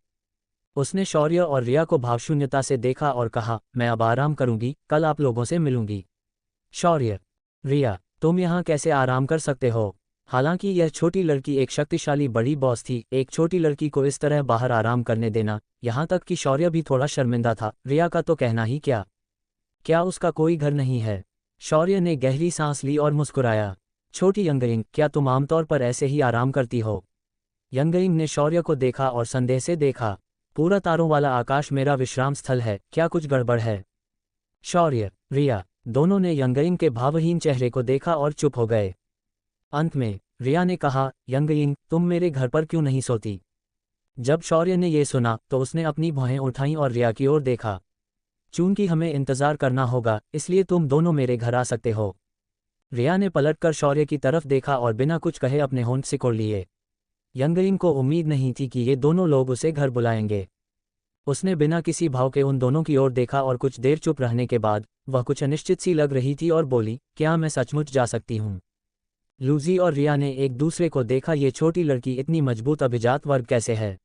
Speaker 1: उसने शौर्य और रिया को भावशून्यता से देखा और कहा, मैं अब आराम करूंगी, कल आप लोगों से मिलूंगी। शौर्य, रिया, तुम यहाँ कैसे आराम कर सकते हो? हालांकि यह छोटी लड़की एक शक्तिशाली बड़ी बॉस थी, एक छोटी लड़की को इस तरह बाहर आराम करने देना, यहाँ तक कि शौर्य भी थोड़ा शर्मिंदा था। रिया का तो कहना ही क्या? क्या उसका कोई घर नहीं है? शौर्य ने गहरी सांस ली और मुस्कुराया। छोटी यंगइंग, क्या तुम आमतौर पर ऐसे ही आराम करती हो? यंगइंग ने शौर्य को देखा और संदेह से देखा। पूरा तारों वाला आकाश मेरा विश्राम स्थल है, क्या कुछ गड़बड़ है? शौर्य, रिया, दोनों ने यंगइंग के भावहीन चेहरे को देखा और चुप हो गए। अंत में रिया ने कहा, यंगइंग, तुम मेरे घर पर क्यों नहीं सोती? जब शौर्य ने यह सुना तो उसने अपनी भौहें उठाईं और रिया की ओर देखा। चूंकि हमें इंतजार करना होगा, इसलिए तुम दोनों मेरे घर आ सकते हो। रिया ने पलटकर शौर्य की तरफ देखा और बिना कुछ कहे अपने होंठ सिकोड़ लिए। यंगइंग को उम्मीद नहीं थी कि ये दोनों लोग उसे घर बुलाएंगे। उसने बिना किसी भाव के उन दोनों की ओर देखा और कुछ देर चुप रहने के बाद वह कुछ अनिश्चित सी लग रही थी और बोली, क्या मैं सचमुच जा सकती हूँ? लूजी और रिया ने एक दूसरे को देखा। ये छोटी लड़की इतनी मजबूत अभिजात वर्ग कैसे है?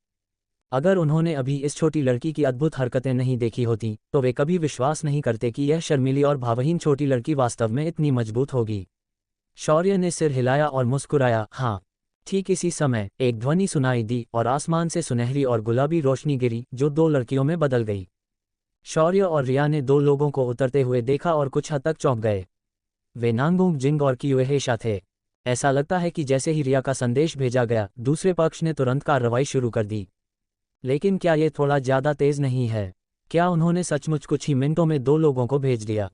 Speaker 1: अगर उन्होंने अभी इस छोटी लड़की की अद्भुत हरकतें नहीं देखी होती तो वे कभी विश्वास नहीं करते कि यह शर्मीली और भावहीन छोटी लड़की वास्तव में इतनी मजबूत होगी। शौर्य ने सिर हिलाया और मुस्कुराया, हाँ। ठीक इसी समय एक ध्वनि सुनाई दी और आसमान से सुनहरी और गुलाबी रोशनी गिरी जो 2 लड़कियों में बदल गई। शौर्य और रिया ने 2 लोगों को उतरते हुए देखा और कुछ हद तक चौंक गए। वे नांगुंग जिंग और कियुएहेशा थे। ऐसा लगता है कि जैसे ही रिया का संदेश भेजा गया, दूसरे पक्ष ने तुरंत कार्रवाई शुरू कर दी। लेकिन क्या ये थोड़ा ज़्यादा तेज नहीं है? क्या उन्होंने सचमुच कुछ ही मिनटों में 2 लोगों को भेज दिया?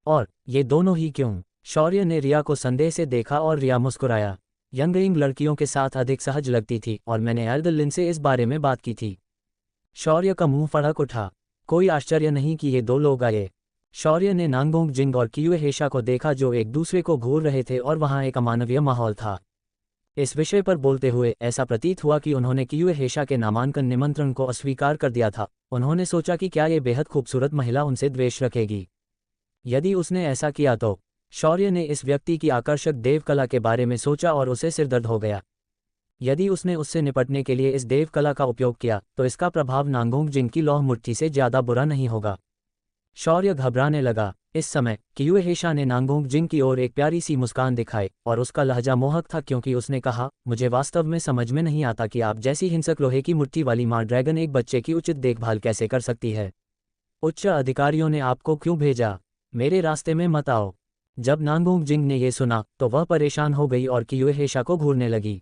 Speaker 1: और ये दोनों ही क्यों? शौर्य ने रिया को संदेह से देखा और रिया मुस्कुराया। यंगइंग लड़कियों के साथ अधिक सहज लगती थी और मैंने एल्डर लिन से इस बारे में बात की थी। शौर्य का मुंह फड़क उठा। कोई आश्चर्य नहीं कि ये 2 लोग आए। शौर्य ने नांगोंग जिंग और कियुएहेशा को देखा जो एक दूसरे को घूर रहे थे और वहां एक अमानवीय माहौल था। इस विषय पर बोलते हुए ऐसा प्रतीत हुआ कि उन्होंने कियुएहेशा के नामांकन निमंत्रण को अस्वीकार कर दिया था। उन्होंने सोचा कि क्या ये बेहद खूबसूरत महिला उनसे द्वेष रखेगी। यदि उसने ऐसा किया तो शौर्य ने इस व्यक्ति की आकर्षक देवकला के बारे में सोचा और उसे सिरदर्द हो गया। यदि उसने उससे निपटने के लिए इस देवकला का उपयोग किया तो इसका प्रभाव नांगोंग जिंग की लौह मुट्ठी से ज्यादा बुरा नहीं होगा। शौर्य घबराने लगा। इस समय कियुएहेशा ने नांगोंग जिंग की ओर एक प्यारी सी मुस्कान दिखाई और उसका लहजा मोहक था क्योंकि उसने कहा, मुझे वास्तव में समझ में नहीं आता कि आप जैसी हिंसक लोहे की मुट्ठी वाली माँ ड्रैगन एक बच्चे की उचित देखभाल कैसे कर सकती है। उच्च अधिकारियों ने आपको क्यों भेजा? मेरे रास्ते में मत आओ। जब नांगोंग जिंग ने यह सुना तो वह परेशान हो गई और कियुएहेशा को घूरने लगी।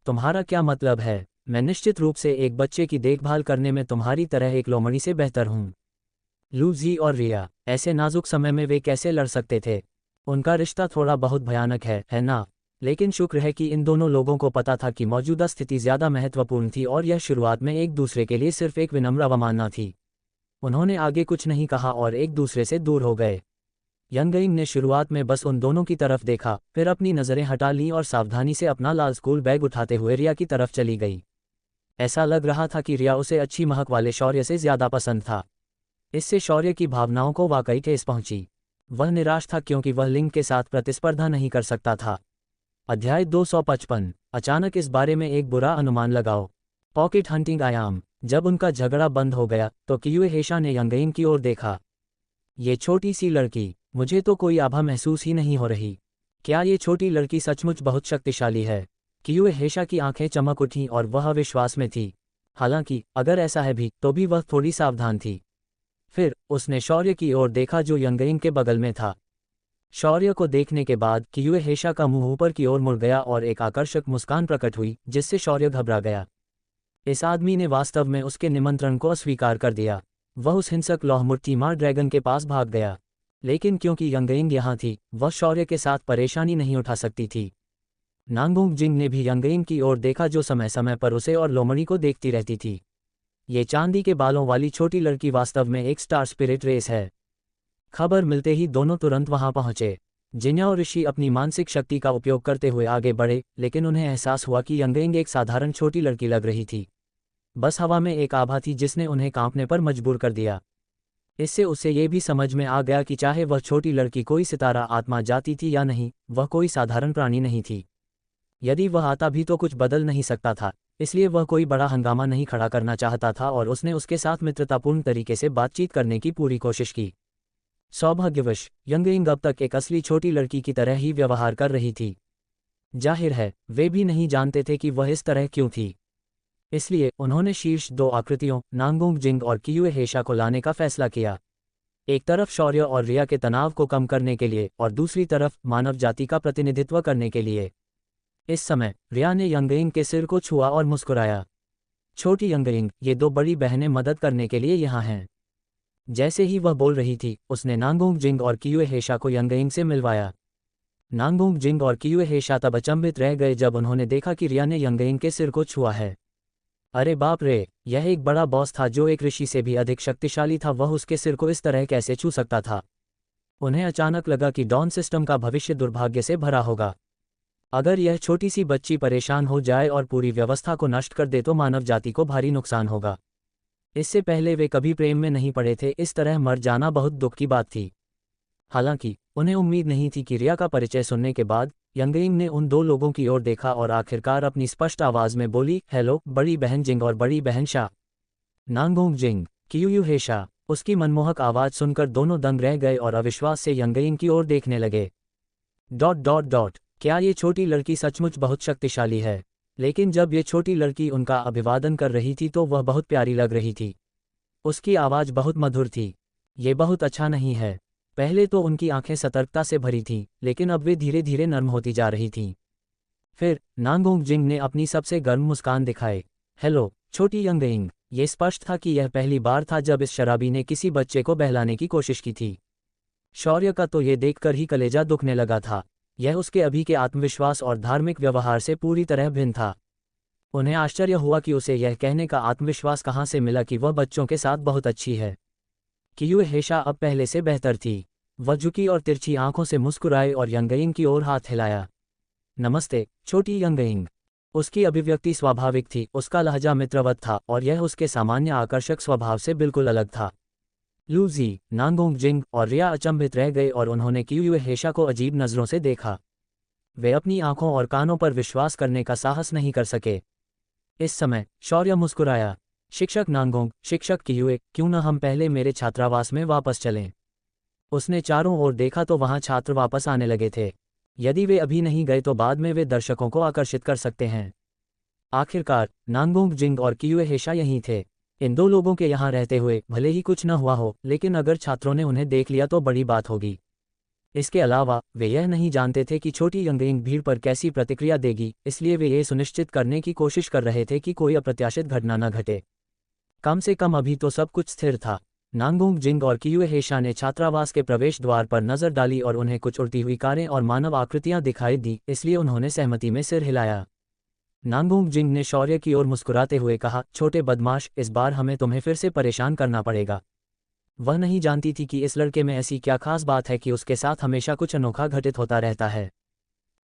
Speaker 1: तुम्हारा क्या मतलब है? मैं निश्चित रूप से एक बच्चे की देखभाल करने में तुम्हारी तरह एक लोमड़ी से बेहतर हूँ। लूजी और रिया, ऐसे नाजुक समय में वे कैसे लड़ सकते थे? उनका रिश्ता थोड़ा बहुत भयानक है ना? लेकिन शुक्र है कि इन दोनों लोगों को पता था कि मौजूदा स्थिति ज्यादा महत्वपूर्ण थी और यह शुरुआत में एक दूसरे के लिए सिर्फ एक विनम्र अवमानना थी। उन्होंने आगे कुछ नहीं कहा और एक दूसरे से दूर हो गए। यंगइंग ने शुरुआत में बस उन दोनों की तरफ देखा, फिर अपनी नज़रें हटा लीं और सावधानी से अपना लाल स्कूल बैग उठाते हुए रिया की तरफ चली गई। ऐसा लग रहा था कि रिया उसे अच्छी महक वाले शौर्य से ज्यादा पसंद था। इससे शौर्य की भावनाओं को वाकई ठेस पहुंची। वह निराश था क्योंकि वह लिंग के साथ प्रतिस्पर्धा नहीं कर सकता था। अध्याय 255। अचानक इस बारे में एक बुरा अनुमान लगाओ। पॉकेट हंटिंग आयाम। जब उनका झगड़ा बंद हो गया तो कियूहेशा ने यंगेइन की ओर देखा। ये छोटी सी लड़की, मुझे तो कोई आभा महसूस ही नहीं हो रही। क्या ये छोटी लड़की सचमुच बहुत शक्तिशाली है? कियूहेशा की आंखें चमक उठीं और वह अविश्वास में थी। हालांकि अगर ऐसा है भी तो भी वह थोड़ी सावधान थी। फिर उसने शौर्य की ओर देखा जो यंगेइन के बगल में था। शौर्य को देखने के बाद कियूहेशा का मुंह ऊपर की ओर मुड़ गया और एक आकर्षक मुस्कान प्रकट हुई जिससे शौर्य घबरा गया। इस आदमी ने वास्तव में उसके निमंत्रण को अस्वीकार कर दिया। वह उस हिंसक लौहमुट्ठीमार ड्रैगन के पास भाग गया। लेकिन क्योंकि यंगेइंग यहाँ थी, वह शौर्य के साथ परेशानी नहीं उठा सकती थी। नांगोंग जिंग ने भी यंगेइंग की ओर देखा जो समय समय पर उसे और लोमड़ी को देखती रहती थी। ये चांदी के बालों वाली छोटी लड़की वास्तव में एक स्टार स्पिरिट रेस है। खबर मिलते ही दोनों तुरंत वहां पहुंचे। जिन्या और ऋषि अपनी मानसिक शक्ति का उपयोग करते हुए आगे बढ़े, लेकिन उन्हें एहसास हुआ कि यंगेइंग एक साधारण छोटी लड़की लग रही थी। बस हवा में एक आभा थी जिसने उन्हें कांपने पर मजबूर कर दिया। इससे उसे ये भी समझ में आ गया कि चाहे वह छोटी लड़की कोई सितारा आत्मा जाती थी या नहीं, वह कोई साधारण प्राणी नहीं थी। यदि वह आता भी तो कुछ बदल नहीं सकता था, इसलिए वह कोई बड़ा हंगामा नहीं खड़ा करना चाहता था और उसने उसके साथ मित्रतापूर्ण तरीके से बातचीत करने की पूरी कोशिश की। सौभाग्यवश यंगेइंग अब तक एक असली छोटी लड़की की तरह ही व्यवहार कर रही थी। जाहिर है वे भी नहीं जानते थे कि वह इस तरह क्यों थी। इसलिए उन्होंने शीर्ष दो आकृतियों नांगोंग जिंग और कियूहेशा को लाने का फैसला किया। एक तरफ शौर्य और रिया के तनाव को कम करने के लिए और दूसरी तरफ मानव जाति का प्रतिनिधित्व करने के लिए। इस समय रिया ने यंगेइंग के सिर को छुआ और मुस्कुराया। छोटी यंगेइंग, ये दो बड़ी बहनें मदद करने के लिए यहाँ हैं। जैसे ही वह बोल रही थी, उसने नांगोंग जिंग और कियूहेशा को यंगेइंग से मिलवाया। नांगोंग जिंग और कियूहेशा तब अचंभित रह गए जब उन्होंने देखा कि रिया ने यंगेइंग के सिर को छुआ है। अरे बाप रे, यह एक बड़ा बॉस था जो एक ऋषि से भी अधिक शक्तिशाली था, वह उसके सिर को इस तरह कैसे छू सकता था? उन्हें अचानक लगा कि डॉन सिस्टम का भविष्य दुर्भाग्य से भरा होगा। अगर यह छोटी सी बच्ची परेशान हो जाए और पूरी व्यवस्था को नष्ट कर दे तो मानव जाति को भारी नुकसान होगा। इससे पहले वे कभी प्रेम में नहीं पड़े थे, इस तरह मर जाना बहुत दुख की बात थी। हालांकि उन्हें उम्मीद नहीं थी कि रिया का परिचय सुनने के बाद यंगेइंग ने उन दो लोगों की ओर देखा और आखिरकार अपनी स्पष्ट आवाज में बोली, हेलो बड़ी बहन जिंग और बड़ी बहन शा। नांगोंग जिंग, कियूहेशा। उसकी मनमोहक आवाज सुनकर दोनों दंग रह गए और अविश्वास से यंगेइंग की ओर देखने लगे। ... क्या ये छोटी लड़की सचमुच बहुत शक्तिशाली है? लेकिन जब ये छोटी लड़की उनका अभिवादन कर रही थी तो वह बहुत प्यारी लग रही थी। उसकी आवाज बहुत मधुर थी। ये बहुत अच्छा नहीं है। पहले तो उनकी आंखें सतर्कता से भरी थीं, लेकिन अब वे धीरे धीरे नर्म होती जा रही थीं। फिर नांगोंग जिंग ने अपनी सबसे गर्म मुस्कान दिखाई। हेलो छोटी यंगेइंग। ये स्पष्ट था कि यह पहली बार था जब इस शराबी ने किसी बच्चे को बहलाने की कोशिश की थी। शौर्य का तो ये देखकर ही कलेजा दुखने लगा था। यह उसके अभी के आत्मविश्वास और धार्मिक व्यवहार से पूरी तरह भिन्न था। उन्हें आश्चर्य हुआ कि उसे यह कहने का आत्मविश्वास कहाँ से मिला कि वह बच्चों के साथ बहुत अच्छी है। कियूहेशा अब पहले से बेहतर थी। वह झुकी और तिरछी आंखों से मुस्कुराए और यंगेइंग की ओर हाथ हिलाया। नमस्ते छोटी यंगेइंग। उसकी अभिव्यक्ति स्वाभाविक थी, उसका लहजा मित्रवत था और यह उसके सामान्य आकर्षक स्वभाव से बिल्कुल अलग था। लूजी, नांगोंग जिंग और रिया अचंभित रह गए और उन्होंने कियूहेशा को अजीब नज़रों से देखा। वे अपनी आंखों और कानों पर विश्वास करने का साहस नहीं कर सके। इस समय शौर्य मुस्कुराया। शिक्षक नांगोंग, शिक्षक कियूए, क्यों न हम पहले मेरे छात्रावास में वापस चलें? उसने चारों ओर देखा तो वहां छात्र वापस आने लगे थे। यदि वे अभी नहीं गए तो बाद में वे दर्शकों को आकर्षित कर सकते हैं। आखिरकार नांगोंग जिंग और कियूहेशा यहीं थे। इन दो लोगों के यहाँ रहते हुए भले ही कुछ न हुआ हो, लेकिन अगर छात्रों ने उन्हें देख लिया तो बड़ी बात होगी। इसके अलावा वे यह नहीं जानते थे कि छोटी यंगेइंग भीड़ पर कैसी प्रतिक्रिया देगी, इसलिए वे ये सुनिश्चित करने की कोशिश कर रहे थे कि कोई अप्रत्याशित घटना न घटे। कम से कम अभी तो सब कुछ स्थिर था। नांगोंग जिंग और कियूहेशा ने छात्रावास के प्रवेश द्वार पर नजर डाली और उन्हें कुछ उड़ती हुई कारें और मानव आकृतियां दिखाई दी, इसलिए उन्होंने सहमति में सिर हिलाया। नांगोंग जिंग ने शौर्य की ओर मुस्कुराते हुए कहा, छोटे बदमाश, इस बार हमें तुम्हें फिर से परेशान करना पड़ेगा। वह नहीं जानती थी कि इस लड़के में ऐसी क्या खास बात है कि उसके साथ हमेशा कुछ अनोखा घटित होता रहता है।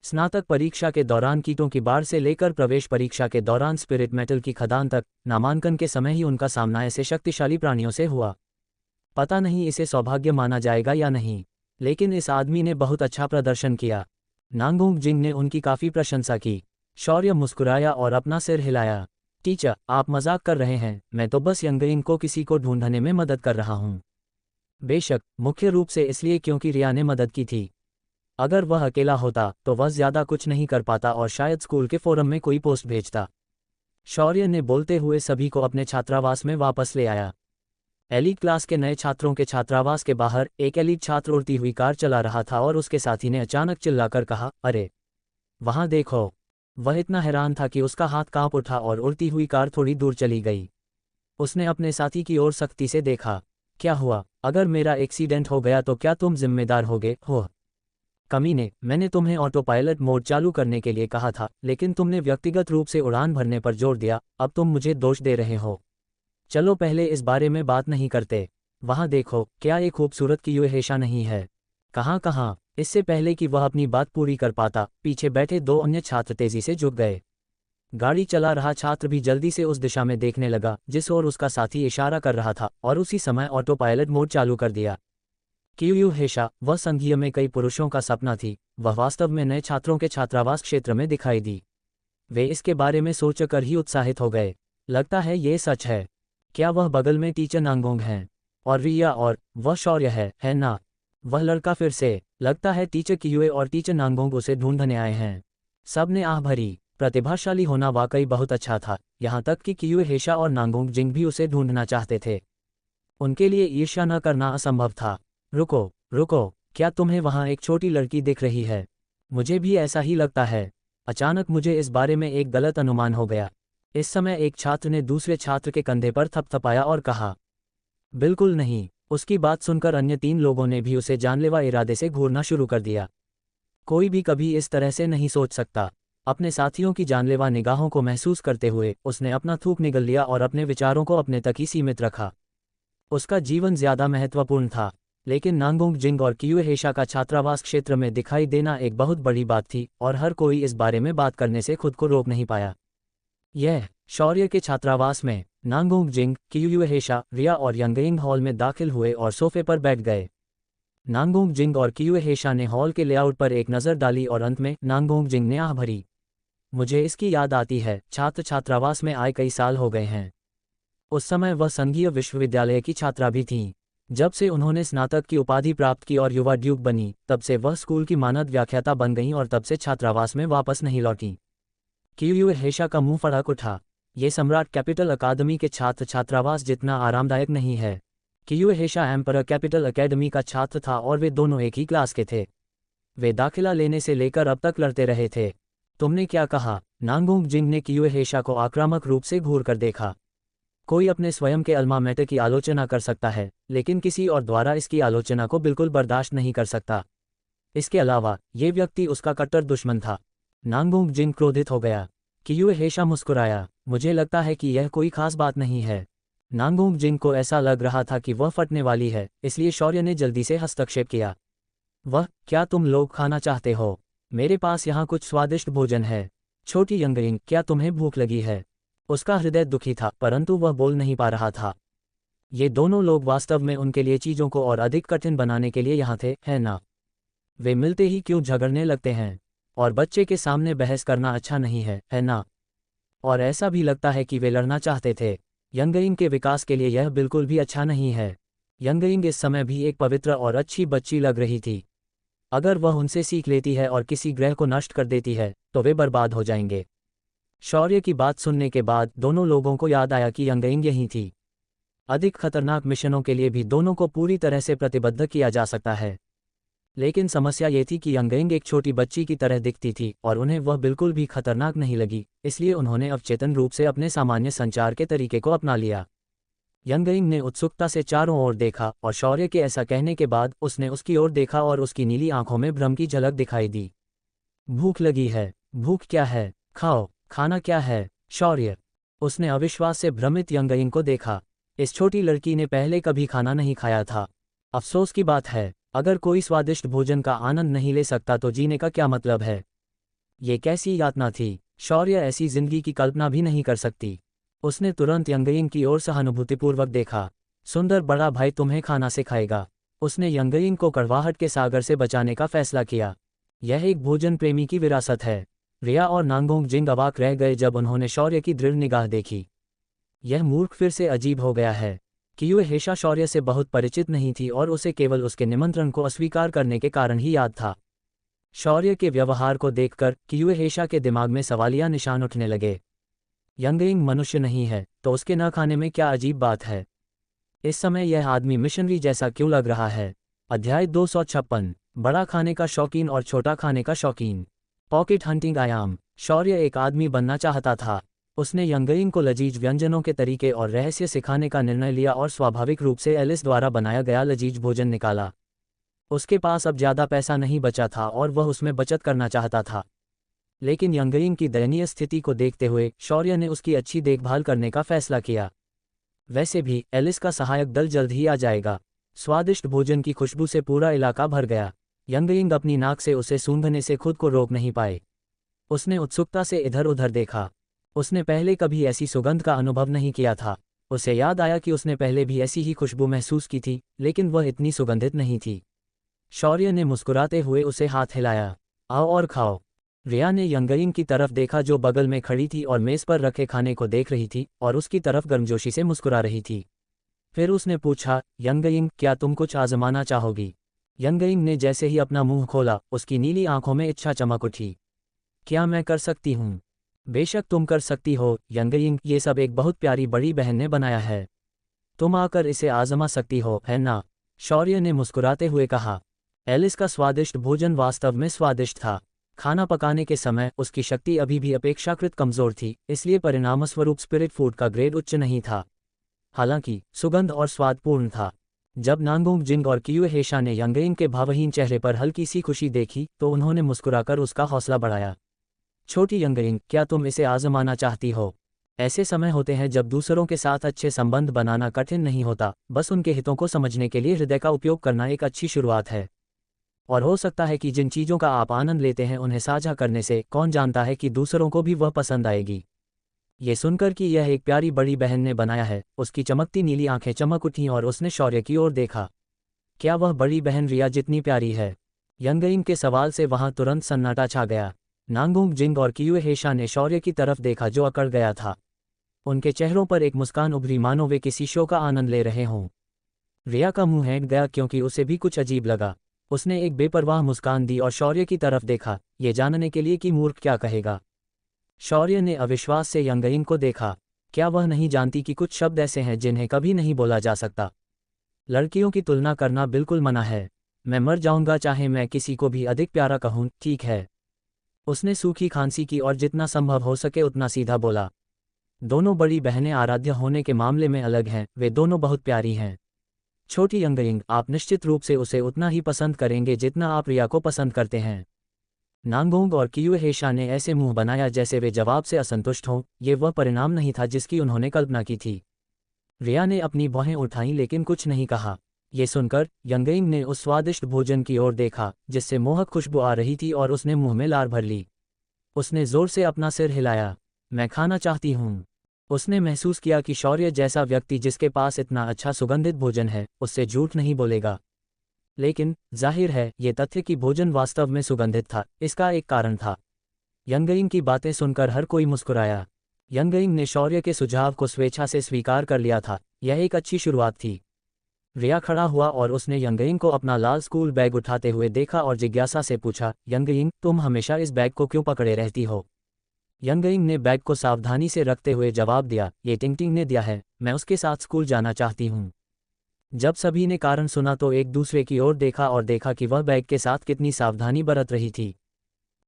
Speaker 1: स्नातक परीक्षा के दौरान कीटों की बाढ़ से लेकर प्रवेश परीक्षा के दौरान स्पिरिट मेटल की खदान तक, नामांकन के समय ही उनका सामना ऐसे शक्तिशाली प्राणियों से हुआ। पता नहीं इसे सौभाग्य माना जाएगा या नहीं। लेकिन इस आदमी ने बहुत अच्छा प्रदर्शन किया। नांगोंग जिंग ने उनकी काफ़ी प्रशंसा की। शौर्य मुस्कुराया और अपना सिर हिलाया। टीचर, आप मजाक कर रहे हैं, मैं तो बस यंगइंग को किसी को ढूंढने में मदद कर रहा हूँ। बेशक, मुख्य रूप से इसलिए क्योंकि रिया ने मदद की थी। अगर वह अकेला होता तो वह ज़्यादा कुछ नहीं कर पाता और शायद स्कूल के फोरम में कोई पोस्ट भेजता। शौर्य ने बोलते हुए सभी को अपने छात्रावास में वापस ले आया। एलीट क्लास के नए छात्रों के छात्रावास के बाहर एक एलीट छात्र उड़ती हुई कार चला रहा था और उसके साथी ने अचानक चिल्लाकर कहा, अरे वहां देखो। वह इतना हैरान था कि उसका हाथ कांप उठा और उड़ती हुई कार थोड़ी दूर चली गई। उसने अपने साथी की ओर सख्ती से देखा। क्या हुआ? अगर मेरा एक्सीडेंट हो गया तो क्या तुम जिम्मेदार होगे? हो कमीने, मैंने तुम्हें ऑटो पायलट मोड चालू करने के लिए कहा था, लेकिन तुमने व्यक्तिगत रूप से उड़ान भरने पर जोर दिया। अब तुम मुझे दोष दे रहे हो। चलो पहले इस बारे में बात नहीं करते। वहां देखो, क्या एक खूबसूरत कियूहेशा नहीं है? कहाँ कहाँ? इससे पहले कि वह अपनी बात पूरी कर पाता, पीछे बैठे दो अन्य छात्र तेजी से झुक गए। गाड़ी चला रहा छात्र भी जल्दी से उस दिशा में देखने लगा जिस ओर उसका साथी इशारा कर रहा था, और उसी समय ऑटो पायलट मोड चालू कर दिया। कियूहेशा, वह संघीय में कई पुरुषों का सपना थी। वह वास्तव में नए छात्रों के छात्रावास क्षेत्र में दिखाई दी। वे इसके बारे में सोचकर ही उत्साहित हो गए। लगता है ये सच है। क्या वह बगल में टीचर नांगोंग हैं? और रिया और वह शौर्य है ना? वह लड़का फिर से। लगता है टीचर कियूए और टीचर नांगोंग उसे ढूंढने आए हैं। सब ने आह भरी। प्रतिभाशाली होना वाकई बहुत अच्छा था, यहाँ तक कि कियूहेशा और नांगोंग जिंग भी उसे ढूंढना चाहते थे। उनके लिए ईर्ष्या न करना असंभव था। रुको रुको, क्या तुम्हें वहाँ एक छोटी लड़की दिख रही है? मुझे भी ऐसा ही लगता है। अचानक मुझे इस बारे में एक गलत अनुमान हो गया। इस समय एक छात्र ने दूसरे छात्र के कंधे पर थपथपाया और कहा, बिल्कुल नहीं। उसकी बात सुनकर अन्य 3 लोगों ने भी उसे जानलेवा इरादे से घूरना शुरू कर दिया। कोई भी कभी इस तरह से नहीं सोच सकता। अपने साथियों की जानलेवा निगाहों को महसूस करते हुए उसने अपना थूक निगल लिया और अपने विचारों को अपने तक ही सीमित रखा। उसका जीवन ज्यादा महत्वपूर्ण था। लेकिन नांगोंग जिंग और कियूहेशा का छात्रावास क्षेत्र में दिखाई देना एक बहुत बड़ी बात थी, और हर कोई इस बारे में बात करने से खुद को रोक नहीं पाया। यह शौर्य के छात्रावास में नांगोंग जिंग, कियूहेशा, रिया और यंगइंग हॉल में दाखिल हुए और सोफे पर बैठ गए। नांगोंग जिंग और कियूहेशा ने हॉल के लेआउट पर एक नज़र डाली और अंत में नांगोंग जिंग ने आह भरी। मुझे इसकी याद आती है, छात्र छात्रावास में आए कई साल हो गए हैं। उस समय वह संघीय विश्वविद्यालय की छात्रा भी थीं। जब से उन्होंने स्नातक की उपाधि प्राप्त की और युवा ड्यूक बनी, तब से वह स्कूल की मानद व्याख्याता बन गईं और तब से छात्रावास में वापस नहीं लौटीं। कियूहेशा का मुंह फड़क उठा। ये सम्राट कैपिटल अकादमी के छात्र छात्रावास जितना आरामदायक नहीं है। कियूहेशा एम्परर कैपिटल अकेडमी का छात्र था और वे दोनों एक ही क्लास के थे। वे दाखिला लेने से लेकर अब तक लड़ते रहे थे। तुमने क्या कहा? नांगोंग जिंग ने कियूहेशा को आक्रामक रूप से घूर कर देखा। कोई अपने स्वयं के अल्मा मैटर की आलोचना कर सकता है, लेकिन किसी और द्वारा इसकी आलोचना को बिल्कुल बर्दाश्त नहीं कर सकता। इसके अलावा ये व्यक्ति उसका कट्टर दुश्मन था। नांगोंग जिंग क्रोधित हो गया। कियूहेशा मुस्कुराया। मुझे लगता है कि यह कोई खास बात नहीं है। नांगोंग जिंग को ऐसा लग रहा था कि वह फटने वाली है, इसलिए शौर्य ने जल्दी से हस्तक्षेप किया। क्या तुम लोग खाना चाहते हो? मेरे पास यहाँ कुछ स्वादिष्ट भोजन है। छोटी यंगइंग, क्या तुम्हें भूख लगी है? उसका हृदय दुखी था, परंतु वह बोल नहीं पा रहा था। ये दोनों लोग वास्तव में उनके लिए चीज़ों को और अधिक कठिन बनाने के लिए यहाँ थे, है ना? वे मिलते ही क्यों झगड़ने लगते हैं? और बच्चे के सामने बहस करना अच्छा नहीं है ना? और ऐसा भी लगता है कि वे लड़ना चाहते थे। यंगइंग के विकास के लिए यह बिल्कुल भी अच्छा नहीं है। यंगइंग इस समय भी एक पवित्र और अच्छी बच्ची लग रही थी। अगर वह उनसे सीख लेती है और किसी ग्रह को नष्ट कर देती है, तो वे बर्बाद हो जाएंगे। शौर्य की बात सुनने के बाद दोनों लोगों को याद आया कि यंगइंग यहीं थी। अधिक खतरनाक मिशनों के लिए भी दोनों को पूरी तरह से प्रतिबद्ध किया जा सकता है। लेकिन समस्या ये थी कि यंगइंग एक छोटी बच्ची की तरह दिखती थी और उन्हें वह बिल्कुल भी खतरनाक नहीं लगी, इसलिए उन्होंने अवचेतन रूप से अपने सामान्य संचार के तरीके को अपना लिया। यंगइंग ने उत्सुकता से चारों ओर देखा और शौर्य के ऐसा कहने के बाद उसने उसकी ओर देखा और उसकी नीली आंखों में भ्रम की झलक दिखाई दी। भूख लगी है? भूख क्या है? खाओ। खाना क्या है? शौर्य। उसने अविश्वास से भ्रमित यंगइंग को देखा। इस छोटी लड़की ने पहले कभी खाना नहीं खाया था। अफसोस की बात है, अगर कोई स्वादिष्ट भोजन का आनंद नहीं ले सकता तो जीने का क्या मतलब है? ये कैसी यातना थी? शौर्य ऐसी जिंदगी की कल्पना भी नहीं कर सकती। उसने तुरंत यंगइंग की ओर सहानुभूतिपूर्वक देखा। सुंदर बड़ा भाई तुम्हें खाना सिखाएगा। उसने यंगयिंग को कड़वाहट के सागर से बचाने का फैसला किया। यह एक भोजन प्रेमी की विरासत है। रिया और नांगोंग जिंग अवाक रह गए जब उन्होंने शौर्य की दृढ़ निगाह देखी। यह मूर्ख फिर से अजीब हो गया है। कियुए हेशा शौर्य से बहुत परिचित नहीं थी और उसे केवल उसके निमंत्रण को अस्वीकार करने के कारण ही याद था। शौर्य के व्यवहार को देखकर कियुए हेशा के दिमाग में सवालिया निशान उठने लगे। यंगयिंग मनुष्य नहीं है तो उसके न खाने में क्या अजीब बात है। इस समय यह आदमी मिशनरी जैसा क्यों लग रहा है। अध्याय 256 बड़ा खाने का शौकीन और छोटा खाने का शौकीन। पॉकेट हंटिंग आयाम। शौर्य एक आदमी बनना चाहता था। उसने यंगयिंग को लजीज व्यंजनों के तरीके और रहस्य सिखाने का निर्णय लिया और स्वाभाविक रूप से एलिस द्वारा बनाया गया लजीज भोजन निकाला। उसके पास अब ज़्यादा पैसा नहीं बचा था और वह उसमें बचत करना चाहता था। लेकिन यंगयिंग की दयनीय स्थिति को देखते हुए शौर्य ने उसकी अच्छी देखभाल करने का फैसला किया। वैसे भी एलिस का सहायक दल जल्द ही आ जाएगा। स्वादिष्ट भोजन की खुशबू से पूरा इलाका भर गया। यंगयिंग अपनी नाक से उसे सूंघने से खुद को रोक नहीं पाए। उसने उत्सुकता से इधर उधर देखा। उसने पहले कभी ऐसी सुगंध का अनुभव नहीं किया था। उसे याद आया कि उसने पहले भी ऐसी ही खुशबू महसूस की थी, लेकिन वह इतनी सुगंधित नहीं थी। शौर्य ने मुस्कुराते हुए उसे हाथ हिलाया। आओ और खाओ। रिया ने यंगयिंग की तरफ देखा जो बगल में खड़ी थी और मेज़ पर रखे खाने को देख रही थी और उसकी तरफ गर्मजोशी से मुस्कुरा रही थी। फिर उसने पूछा, यंगयिंग, क्या तुम कुछ आजमाना चाहोगी? यंगयिंग ने जैसे ही अपना मुंह खोला, उसकी नीली आंखों में इच्छा चमक उठी। क्या मैं कर सकती हूँ? बेशक तुम कर सकती हो यंगयिंग, ये सब एक बहुत प्यारी बड़ी बहन ने बनाया है। तुम आकर इसे आजमा सकती हो, है ना? शौर्य ने मुस्कुराते हुए कहा। एलिस का स्वादिष्ट भोजन वास्तव में स्वादिष्ट था। खाना पकाने के समय उसकी शक्ति अभी भी अपेक्षाकृत कमज़ोर थी, इसलिए परिणामस्वरूप स्पिरिट फूड का ग्रेड उच्च नहीं था। हालांकि सुगंध और स्वाद पूर्ण था। जब नांगोंग जिंग और कियुए हेशा ने यंगयिंग के भावहीन चेहरे पर हल्की सी खुशी देखी तो उन्होंने मुस्कुराकर उसका हौसला बढ़ाया। छोटी यंगयिंग, क्या तुम इसे आजमाना चाहती हो? ऐसे समय होते हैं जब दूसरों के साथ अच्छे संबंध बनाना कठिन नहीं होता, बस उनके हितों को समझने के लिए हृदय का उपयोग करना एक अच्छी शुरुआत है। और हो सकता है कि जिन चीज़ों का आप आनंद लेते हैं उन्हें साझा करने से कौन जानता है कि दूसरों को भी वह पसंद आएगी। ये सुनकर कि यह एक प्यारी बड़ी बहन ने बनाया है, उसकी चमकती नीली आंखें चमक उठीं और उसने शौर्य की ओर देखा। क्या वह बड़ी बहन रिया जितनी प्यारी है? यंगयिंग के सवाल से वहां तुरंत सन्नाटा छा गया। नांगोंग जिंग और कियुए हेशा ने शौर्य की तरफ देखा जो अकड़ गया था। उनके चेहरों पर एक मुस्कान उभरी मानो वे किसी शो का आनंद ले रहे हों। रिया का मुंह हैंग गया क्योंकि उसे भी कुछ अजीब लगा। उसने एक बेपरवाह मुस्कान दी और शौर्य की तरफ देखा, ये जानने के लिए कि मूर्ख क्या कहेगा। शौर्य ने अविश्वास से यंगयिंग को देखा। क्या वह नहीं जानती कि कुछ शब्द ऐसे हैं जिन्हें कभी नहीं बोला जा सकता? लड़कियों की तुलना करना बिल्कुल मना है। मैं मर जाऊंगा चाहे मैं किसी को भी अधिक प्यारा कहूं, ठीक है? उसने सूखी खांसी की और जितना संभव हो सके उतना सीधा बोला। दोनों बड़ी बहनें आराध्य होने के मामले में अलग हैं, वे दोनों बहुत प्यारी हैं। छोटी यंगयिंग, आप निश्चित रूप से उसे उतना ही पसंद करेंगे जितना आप रिया को पसंद करते हैं। नांगोंग और कियुए हेशा ने ऐसे मुंह बनाया जैसे वे जवाब से असंतुष्ट हों। ये वह परिणाम नहीं था जिसकी उन्होंने कल्पना की थी। रिया ने अपनी भौहें उठाईं लेकिन कुछ नहीं कहा। ये सुनकर यंगयिंग ने उस स्वादिष्ट भोजन की ओर देखा जिससे मोहक खुशबू आ रही थी और उसने मुंह में लार भर ली। उसने जोर से अपना सिर हिलाया। मैं खाना चाहती हूँ। उसने महसूस किया कि शौर्य जैसा व्यक्ति जिसके पास इतना अच्छा सुगंधित भोजन है उससे झूठ नहीं बोलेगा। लेकिन जाहिर है ये तथ्य कि भोजन वास्तव में सुगंधित था, इसका एक कारण था। यंगयिंग की बातें सुनकर हर कोई मुस्कुराया। यंगयिंग ने शौर्य के सुझाव को स्वेच्छा से स्वीकार कर लिया था। यह एक अच्छी शुरुआत थी। रिया खड़ा हुआ और उसने यंगयिंग को अपना लाल स्कूल बैग उठाते हुए देखा और जिज्ञासा से पूछा, यंगयिंग, तुम हमेशा इस बैग को क्यों पकड़े रहती हो? यंगयिंग ने बैग को सावधानी से रखते हुए जवाब दिया, ये टिंगटिंग ने दिया है, मैं उसके साथ स्कूल जाना चाहती हूँ। जब सभी ने कारण सुना तो एक दूसरे की ओर देखा और देखा कि वह बैग के साथ कितनी सावधानी बरत रही थी।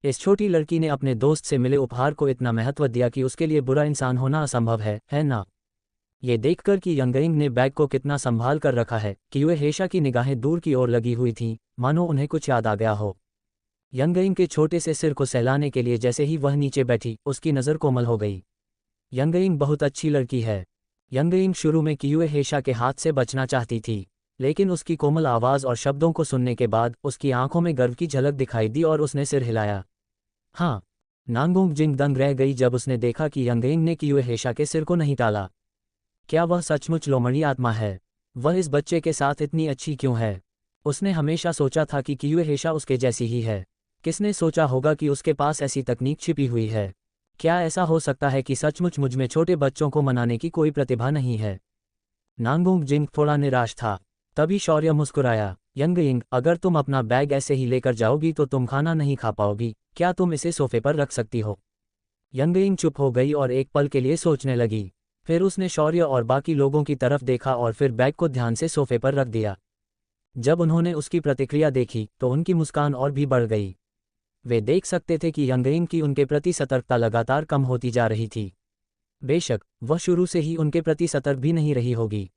Speaker 1: इस छोटी लड़की ने अपने दोस्त से मिले उपहार को इतना महत्व दिया कि उसके लिए बुरा इंसान होना असंभव है ना? ये देखकर कि यंगयिंग ने बैग को कितना संभाल कर रखा है, कियुए हेशा की निगाहें दूर की ओर लगी हुई थीं, मानो उन्हें कुछ याद आ गया हो। यंगयिंग के छोटे से सिर को सहलाने के लिए जैसे ही वह नीचे बैठी, उसकी नज़र कोमल हो गई। यंगयिंग बहुत अच्छी लड़की है। यंगयिंग शुरू में कियुए हेशा के हाथ से बचना चाहती थी, लेकिन उसकी कोमल आवाज़ और शब्दों को सुनने के बाद उसकी आंखों में गर्व की झलक दिखाई दी और उसने सिर हिलाया। हाँ। नांगोंग जिंग दंग रह गई जब उसने देखा कि यंगयिंग ने कियुए हेशा के सिर को नहीं टाला। क्या वह सचमुच लोमड़ी आत्मा है? वह इस बच्चे के साथ इतनी अच्छी क्यों है? उसने हमेशा सोचा था कि क्यूहेशा उसके जैसी ही है। किसने सोचा होगा कि उसके पास ऐसी तकनीक छिपी हुई है? क्या ऐसा हो सकता है कि सचमुच मुझ में छोटे बच्चों को मनाने की कोई प्रतिभा नहीं है? नांगोंग जिंग थोड़ा निराश था। तभी शौर्य मुस्कुराया। यंगयिंग, अगर तुम अपना बैग ऐसे ही लेकर जाओगी तो तुम खाना नहीं खा पाओगी। क्या तुम इसे सोफे पर रख सकती हो? यंगयिंग चुप हो गई और एक पल के लिए सोचने लगी। फिर उसने शौर्य और बाकी लोगों की तरफ देखा और फिर बैग को ध्यान से सोफे पर रख दिया। जब उन्होंने उसकी प्रतिक्रिया देखी तो उनकी मुस्कान और भी बढ़ गई। वे देख सकते थे कि यंगयिंग की उनके प्रति सतर्कता लगातार कम होती जा रही थी। बेशक वह शुरू से ही उनके प्रति सतर्क भी नहीं रही होगी।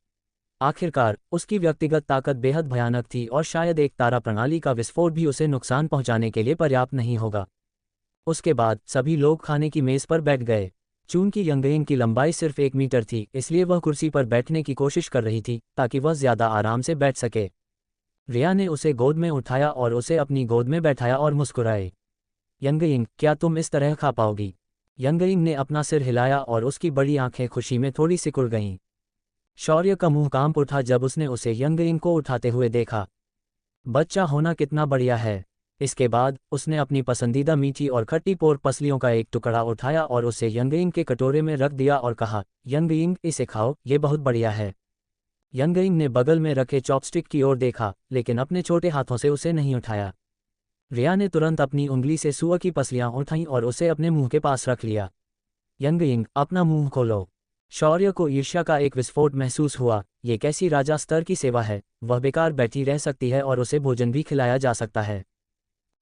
Speaker 1: आखिरकार उसकी व्यक्तिगत ताकत बेहद भयानक थी और शायद एक तारा प्रणाली का विस्फोट भी उसे नुकसान पहुंचाने के लिए पर्याप्त नहीं होगा। उसके बाद सभी लोग खाने की मेज पर बैठ गए। चूंकि यंगयिंग की लंबाई सिर्फ 1 मीटर थी, इसलिए वह कुर्सी पर बैठने की कोशिश कर रही थी ताकि वह ज्यादा आराम से बैठ सके। रिया ने उसे गोद में उठाया और उसे अपनी गोद में बैठाया और मुस्कुराए। यंगयिंग, क्या तुम इस तरह खा पाओगी? यंगयिंग ने अपना सिर हिलाया और उसकी बड़ी आंखें खुशी में थोड़ी सिकुड़ गईं। शौर्य का मुंह कांप उठा जब उसने उसे यंगयिंग को उठाते हुए देखा। बच्चा होना कितना बढ़िया है। इसके बाद उसने अपनी पसंदीदा मीठी और खट्टी पोर्क पसलियों का एक टुकड़ा उठाया और उसे यंगयिंग के कटोरे में रख दिया और कहा, यंगयिंग, इसे खाओ, ये बहुत बढ़िया है। यंगयिंग ने बगल में रखे चॉपस्टिक की ओर देखा, लेकिन अपने छोटे हाथों से उसे नहीं उठाया। रिया ने तुरंत अपनी उंगली से सुअर की पसलियां उठाईं और उसे अपने मुंह के पास रख लिया। यंगयिंग, अपना मुंह खोलो। शौर्य को ईर्ष्या का एक विस्फोट महसूस हुआ। ये कैसी राजा स्तर की सेवा है? वह बेकार बैठी रह सकती है और उसे भोजन भी खिलाया जा सकता है।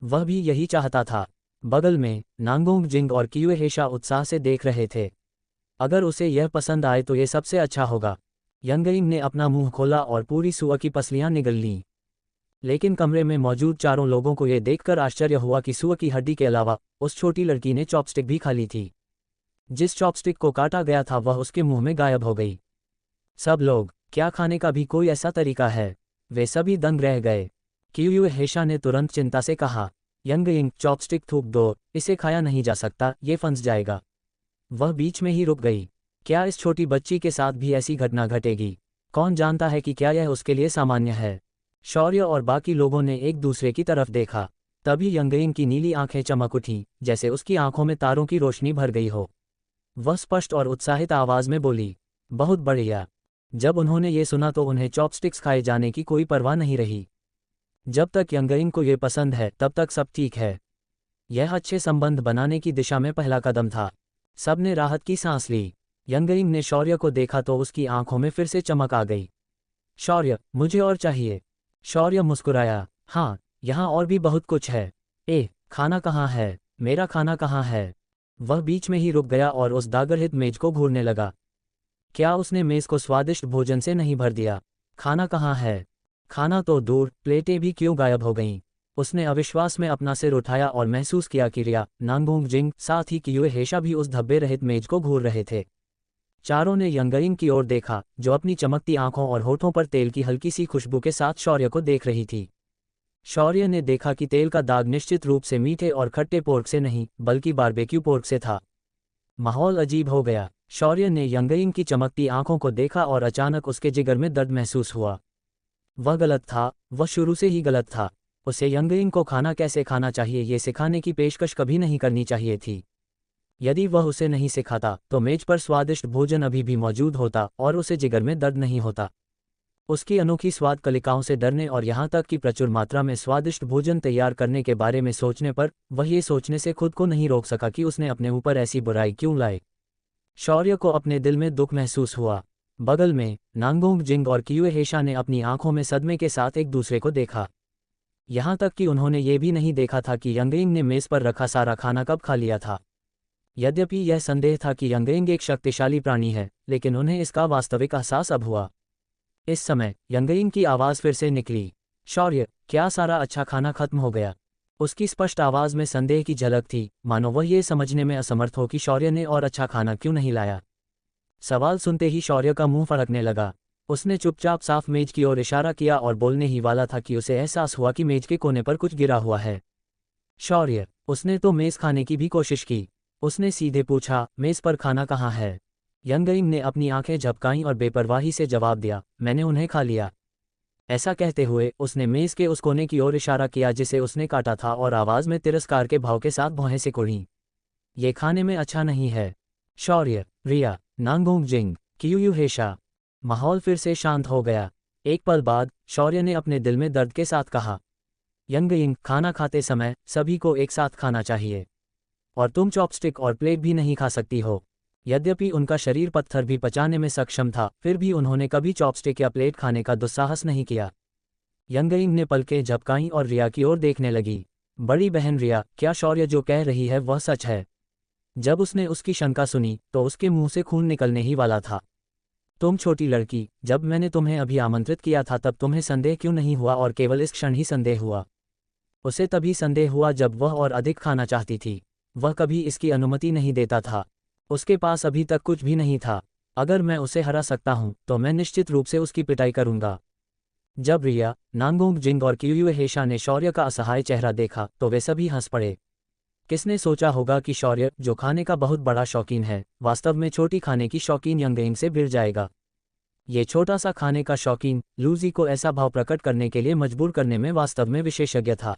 Speaker 1: वह भी यही चाहता था। बगल में नांगोंग जिंग और क्यूहेशा उत्साह से देख रहे थे। अगर उसे यह पसंद आए तो ये सबसे अच्छा होगा। यंगयिंग ने अपना मुंह खोला और पूरी सुअर की पसलियां निगल लीं। लेकिन कमरे में मौजूद चारों लोगों को यह देखकर आश्चर्य हुआ कि सुअर की हड्डी के अलावा उस छोटी लड़की ने चॉपस्टिक भी खा ली थी। जिस चॉपस्टिक को काटा गया था वह उसके मुंह में गायब हो गई। सब लोग, क्या खाने का भी कोई ऐसा तरीका है? वे सभी दंग रह गए। क्यूहेशा ने तुरंत चिंता से कहा, यंगयिंग, चॉपस्टिक थूक दो, इसे खाया नहीं जा सकता, ये फंस जाएगा। वह बीच में ही रुक गई। क्या इस छोटी बच्ची के साथ भी ऐसी घटना घटेगी? कौन जानता है कि क्या यह उसके लिए सामान्य है? शौर्य और बाकी लोगों ने एक दूसरे की तरफ देखा। तभी यंगयिंग की नीली आंखें चमक उठीं, जैसे उसकी आंखों में तारों की रोशनी भर गई हो। वह स्पष्ट और उत्साहित आवाज में बोली, बहुत बढ़िया। जब उन्होंने ये सुना तो उन्हें चॉपस्टिक्स खाए जाने की कोई परवाह नहीं रही। जब तक यंगयिंग को ये पसंद है तब तक सब ठीक है। यह अच्छे संबंध बनाने की दिशा में पहला कदम था। सबने राहत की सांस ली। यंगयिंग ने शौर्य को देखा तो उसकी आंखों में फिर से चमक आ गई। शौर्य, मुझे और चाहिए। शौर्य मुस्कुराया, हाँ, यहाँ और भी बहुत कुछ है। खाना कहाँ है? मेरा खाना कहाँ है? वह बीच में ही रुक गया और उस दागरहित मेज को घूरने लगा। क्या उसने मेज को स्वादिष्ट भोजन से नहीं भर दिया? खाना कहाँ है? खाना तो दूर, प्लेटें भी क्यों गायब हो गईं? उसने अविश्वास में अपना सिर उठाया और महसूस किया कि रिया, नांगोंग जिंग, साथ ही क्यूहेशा भी उस धब्बे रहित मेज को घूर रहे थे। चारों ने यंगयिंग की ओर देखा, जो अपनी चमकती आंखों और होठों पर तेल की हल्की सी खुशबू के साथ शौर्य को देख रही थी। शौर्य ने देखा कि तेल का दाग निश्चित रूप से मीठे और खट्टे पोर्क से नहीं, बल्कि बारबेक्यू पोर्क से था। माहौल अजीब हो गया। शौर्य ने यंगयिंग की चमकती आंखों को देखा और अचानक उसके जिगर में दर्द महसूस हुआ। वह गलत था, वह शुरू से ही गलत था। उसे यंगयिंग को खाना कैसे खाना चाहिए ये सिखाने की पेशकश कभी नहीं करनी चाहिए थी। यदि वह उसे नहीं सिखाता तो मेज पर स्वादिष्ट भोजन अभी भी मौजूद होता और उसे जिगर में दर्द नहीं होता। उसकी अनोखी स्वाद कलिकाओं से डरने और यहाँ तक कि प्रचुर मात्रा में स्वादिष्ट भोजन तैयार करने के बारे में सोचने पर वह ये सोचने से खुद को नहीं रोक सका कि उसने अपने ऊपर ऐसी बुराई क्यों लाई। शौर्य को अपने दिल में दुख महसूस हुआ। बगल में नांगोंग जिंग और क्यूहेशा ने अपनी आंखों में सदमे के साथ एक दूसरे को देखा। यहाँ तक कि उन्होंने ये भी नहीं देखा था कि यंगयिंग ने मेज पर रखा सारा खाना कब खा लिया था। यद्यपि यह संदेह था कि यंगयिंग एक शक्तिशाली प्राणी है, लेकिन उन्हें इसका वास्तविक एहसास अब हुआ। इस समय यंगयिंग की आवाज़ फिर से निकली, शौर्य, क्या सारा अच्छा खाना खत्म हो गया? उसकी स्पष्ट आवाज़ में संदेह की झलक थी, मानो वह ये समझने में असमर्थ हो कि शौर्य ने और अच्छा खाना क्यों नहीं लाया। सवाल सुनते ही शौर्य का मुंह फड़कने लगा। उसने चुपचाप साफ मेज की ओर इशारा किया और बोलने ही वाला था कि उसे एहसास हुआ कि मेज के कोने पर कुछ गिरा हुआ है। शौर्य, उसने तो मेज़ खाने की भी कोशिश की। उसने सीधे पूछा, मेज़ पर खाना कहाँ है? यंगयिंग ने अपनी आंखें झपकाईं और बेपरवाही से जवाब दिया, मैंने उन्हें खा लिया। ऐसा कहते हुए उसने मेज़ के उस कोने की ओर इशारा किया जिसे उसने काटा था और आवाज़ में तिरस्कार के भाव के साथ भौहें से कुढ़ीं। ये खाने में अच्छा नहीं है। शौर्य, रिया, नांगोंग जिंग, कियूयू हेशा। माहौल फिर से शांत हो गया। एक पल बाद शौर्य ने अपने दिल में दर्द के साथ कहा, यंगयिंग, खाना खाते समय सभी को एक साथ खाना चाहिए। और तुम चॉपस्टिक और प्लेट भी नहीं खा सकती हो। यद्यपि उनका शरीर पत्थर भी पचाने में सक्षम था, फिर भी उन्होंने कभी चॉपस्टिक या प्लेट खाने का दुस्साहस नहीं किया। यंगयिंग ने पलकें झपकाईं और रिया की ओर देखने लगी। बड़ी बहन रिया, क्या शौर्य जो कह रही है वह सच है? जब उसने उसकी शंका सुनी तो उसके मुंह से खून निकलने ही वाला था। तुम छोटी लड़की, जब मैंने तुम्हें अभी आमंत्रित किया था तब तुम्हें संदेह क्यों नहीं हुआ और केवल इस क्षण ही संदेह हुआ? उसे तभी संदेह हुआ जब वह और अधिक खाना चाहती थी। वह कभी इसकी अनुमति नहीं देता था। उसके पास अभी तक कुछ भी नहीं था। अगर मैं उसे हरा सकता हूं तो मैं निश्चित रूप से उसकी पिटाई करूंगा। जब रिया, नांगोंग जिंग और कियूयू हेशा ने शौर्य का असहाय चेहरा देखा तो वे सभी हंस पड़े। किसने सोचा होगा कि शौर्य, जो खाने का बहुत बड़ा शौकीन है, वास्तव में छोटी खाने की शौकीन यंगयिंग से भिड़ जाएगा। ये छोटा सा खाने का शौकीन लूजी को ऐसा भाव प्रकट करने के लिए मजबूर करने में वास्तव में विशेषज्ञ था।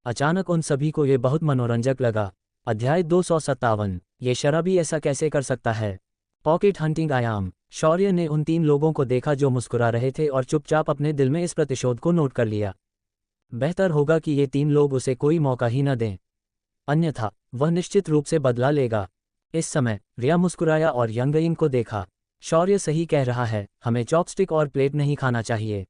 Speaker 1: अचानक उन सभी को ये बहुत मनोरंजक लगा। अध्याय 257। ये शराबी ऐसा कैसे कर सकता है? पॉकेट हंटिंग आयाम। शौर्य ने उन 3 लोगों को देखा जो मुस्कुरा रहे थे और चुपचाप अपने दिल में इस प्रतिशोध को नोट कर लिया। बेहतर होगा कि ये 3 लोग उसे कोई मौका ही न दें, अन्यथा वह निश्चित रूप से बदला लेगा। इस समय रिया मुस्कुराया और यंगयिंग को देखा। शौर्य सही कह रहा है, हमें चॉपस्टिक और प्लेट नहीं खाना चाहिए।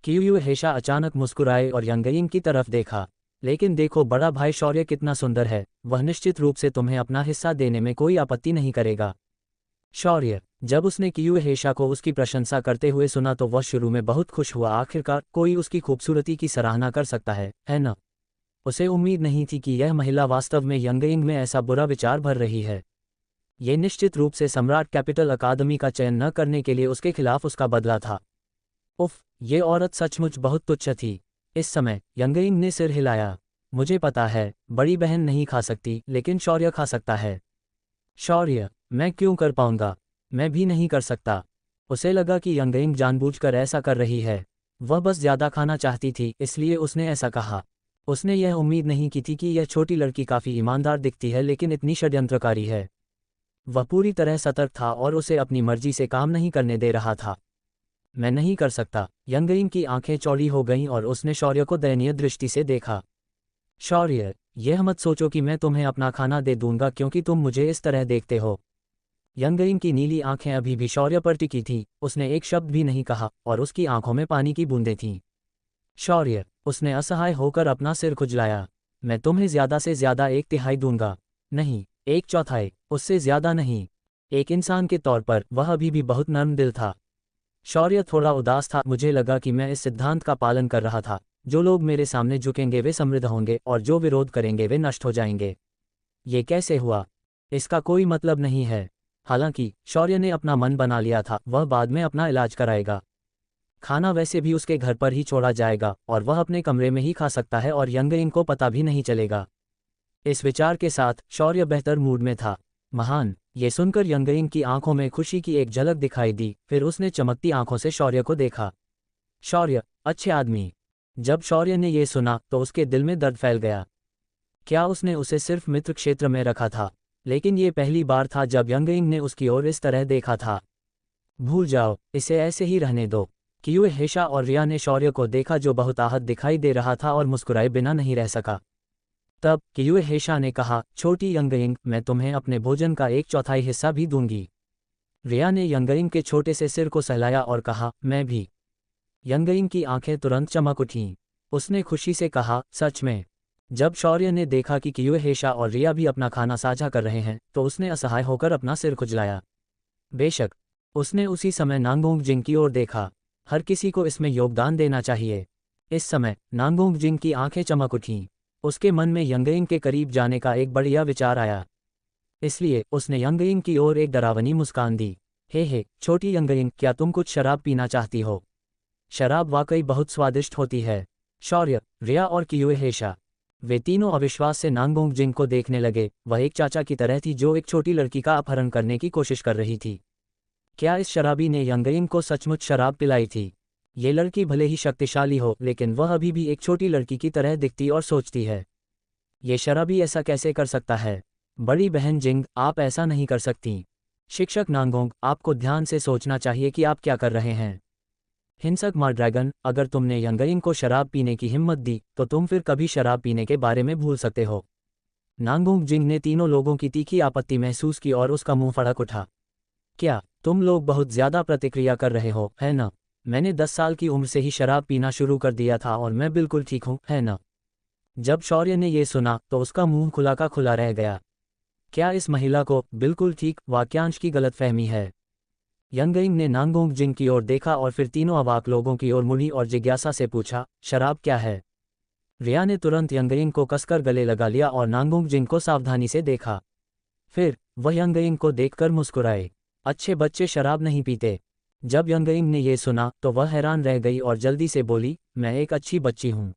Speaker 1: कियूयू हेशा अचानक मुस्कुराए और यंगयिंग की तरफ देखा। लेकिन देखो बड़ा भाई, शौर्य कितना सुंदर है, वह निश्चित रूप से तुम्हें अपना हिस्सा देने में कोई आपत्ति नहीं करेगा। शौर्य, जब उसने कियूयू हेशा को उसकी प्रशंसा करते हुए सुना तो वह शुरू में बहुत खुश हुआ। आखिरकार कोई उसकी खूबसूरती की सराहना कर सकता है न? उसे उम्मीद नहीं थी कि यह महिला वास्तव में यंगयिंग में ऐसा बुरा विचार भर रही है। ये निश्चित रूप से सम्राट कैपिटल अकादमी का चयन न करने के लिए उसके खिलाफ उसका बदला था। उफ, ये औरत सचमुच बहुत तुच्छ थी। इस समय यंगयिंग ने सिर हिलाया। मुझे पता है, बड़ी बहन नहीं खा सकती, लेकिन शौर्य खा सकता है। शौर्य, मैं क्यों कर पाऊंगा? मैं भी नहीं कर सकता। उसे लगा कि यंगयिंग जानबूझकर ऐसा कर रही है। वह बस ज्यादा खाना चाहती थी, इसलिए उसने ऐसा कहा। उसने यह उम्मीद नहीं की थी कि यह छोटी लड़की काफ़ी ईमानदार दिखती है लेकिन इतनी षड्यंत्रकारी है। वह पूरी तरह सतर्क था और उसे अपनी मर्जी से काम नहीं करने दे रहा था। मैं नहीं कर सकता। यंगयिंग की आंखें चौड़ी हो गईं और उसने शौर्य को दयनीय दृष्टि से देखा। शौर्य, यह मत सोचो कि मैं तुम्हें अपना खाना दे दूंगा क्योंकि तुम मुझे इस तरह देखते हो। यंगयिंग की नीली आंखें अभी भी शौर्य पर टिकी थीं। उसने एक शब्द भी नहीं कहा और उसकी आंखों में पानी की बूंदें थीं। शौर्य, उसने असहाय होकर अपना सिर खुजलाया। मैं तुम्हें ज्यादा से ज्यादा 1/3 दूंगा। नहीं, 1/4, उससे ज्यादा नहीं। एक इंसान के तौर पर वह अभी भी बहुत नर्म दिल था। शौर्य थोड़ा उदास था। मुझे लगा कि मैं इस सिद्धांत का पालन कर रहा था, जो लोग मेरे सामने झुकेंगे वे समृद्ध होंगे और जो विरोध करेंगे वे नष्ट हो जाएंगे। ये कैसे हुआ? इसका कोई मतलब नहीं है। हालांकि शौर्य ने अपना मन बना लिया था, वह बाद में अपना इलाज कराएगा। खाना वैसे भी उसके घर पर ही छोड़ा जाएगा और वह अपने कमरे में ही खा सकता है और यंगयिंग को पता भी नहीं चलेगा। इस विचार के साथ शौर्य बेहतर मूड में था। महान, ये सुनकर यंगयिंग की आंखों में खुशी की एक झलक दिखाई दी। फिर उसने चमकती आंखों से शौर्य को देखा। शौर्य, अच्छे आदमी। जब शौर्य ने यह सुना तो उसके दिल में दर्द फैल गया। क्या उसने उसे सिर्फ मित्र क्षेत्र में रखा था? लेकिन ये पहली बार था जब यंगयिंग ने उसकी ओर इस तरह देखा था। भूल जाओ, इसे ऐसे ही रहने दो। कियूयू हेशा और रिया ने शौर्य को देखा जो बहुत आहत दिखाई दे रहा था और मुस्कुराए बिना नहीं रह सका। तब कियूयू हेशा ने कहा, छोटी यंगयिंग, मैं तुम्हें अपने भोजन का 1/4 हिस्सा भी दूंगी। रिया ने यंगयिंग के छोटे से सिर को सहलाया और कहा, मैं भी। यंगयिंग की आंखें तुरंत चमक उठीं। उसने खुशी से कहा, सच में? जब शौर्य ने देखा कि कियूयू हेशा और रिया भी अपना खाना साझा कर रहे हैं तो उसने असहाय होकर अपना सिर खुजलाया। बेशक। उसने उसी समय नांगोंग जिंग की ओर देखा। हर किसी को इसमें योगदान देना चाहिए। इस समय नांगोंग जिंग की आंखें चमक उठीं। उसके मन में यंगयिंग के करीब जाने का एक बढ़िया विचार आया। इसलिए उसने यंगयिंग की ओर एक डरावनी मुस्कान दी। हे छोटी यंगयिंग, क्या तुम कुछ शराब पीना चाहती हो? शराब वाकई बहुत स्वादिष्ट होती है। शौर्य, रिया और कियूयू हेशा, वे तीनों अविश्वास से नांगोंग जिंग को देखने लगे। वह एक चाचा की तरह थी जो एक छोटी लड़की का अपहरण करने की कोशिश कर रही थी। क्या इस शराबी ने यंगयिंग को सचमुच शराब पिलाई थी? ये लड़की भले ही शक्तिशाली हो, लेकिन वह अभी भी एक छोटी लड़की की तरह दिखती और सोचती है। ये शराबी ऐसा कैसे कर सकता है? बड़ी बहन जिंग, आप ऐसा नहीं कर सकती। शिक्षक नांगोंग, आपको ध्यान से सोचना चाहिए कि आप क्या कर रहे हैं। हिंसक माँ ड्रैगन, अगर तुमने यंगइंग को शराब पीने की हिम्मत दी तो तुम फिर कभी शराब पीने के बारे में भूल सकते हो। नांगोंग जिंग ने तीनों लोगों की तीखी आपत्ति महसूस की और उसका मुंह फड़क उठा। क्या तुम लोग बहुत ज्यादा प्रतिक्रिया कर रहे हो, है ना? मैंने 10 साल की उम्र से ही शराब पीना शुरू कर दिया था और मैं बिल्कुल ठीक हूँ, है ना? जब शौर्य ने ये सुना तो उसका मुंह खुला का खुला रह गया। क्या इस महिला को बिल्कुल ठीक वाक्यांश की गलतफहमी है? यंगइंग ने नांगोंग जिंग की ओर देखा और फिर तीनों अवाक लोगों की ओर मुड़ी और जिज्ञासा से पूछा, शराब क्या है? रिया ने तुरंत यंगइंग को कसकर गले लगा लिया और नांगोंग जिंग को सावधानी से देखा। फिर वह यंगइंग को देखकर मुस्कुराए। अच्छे बच्चे शराब नहीं पीते। जब यंगइंग ने यह सुना तो वह हैरान रह गई और जल्दी से बोली, मैं एक अच्छी बच्ची हूँ।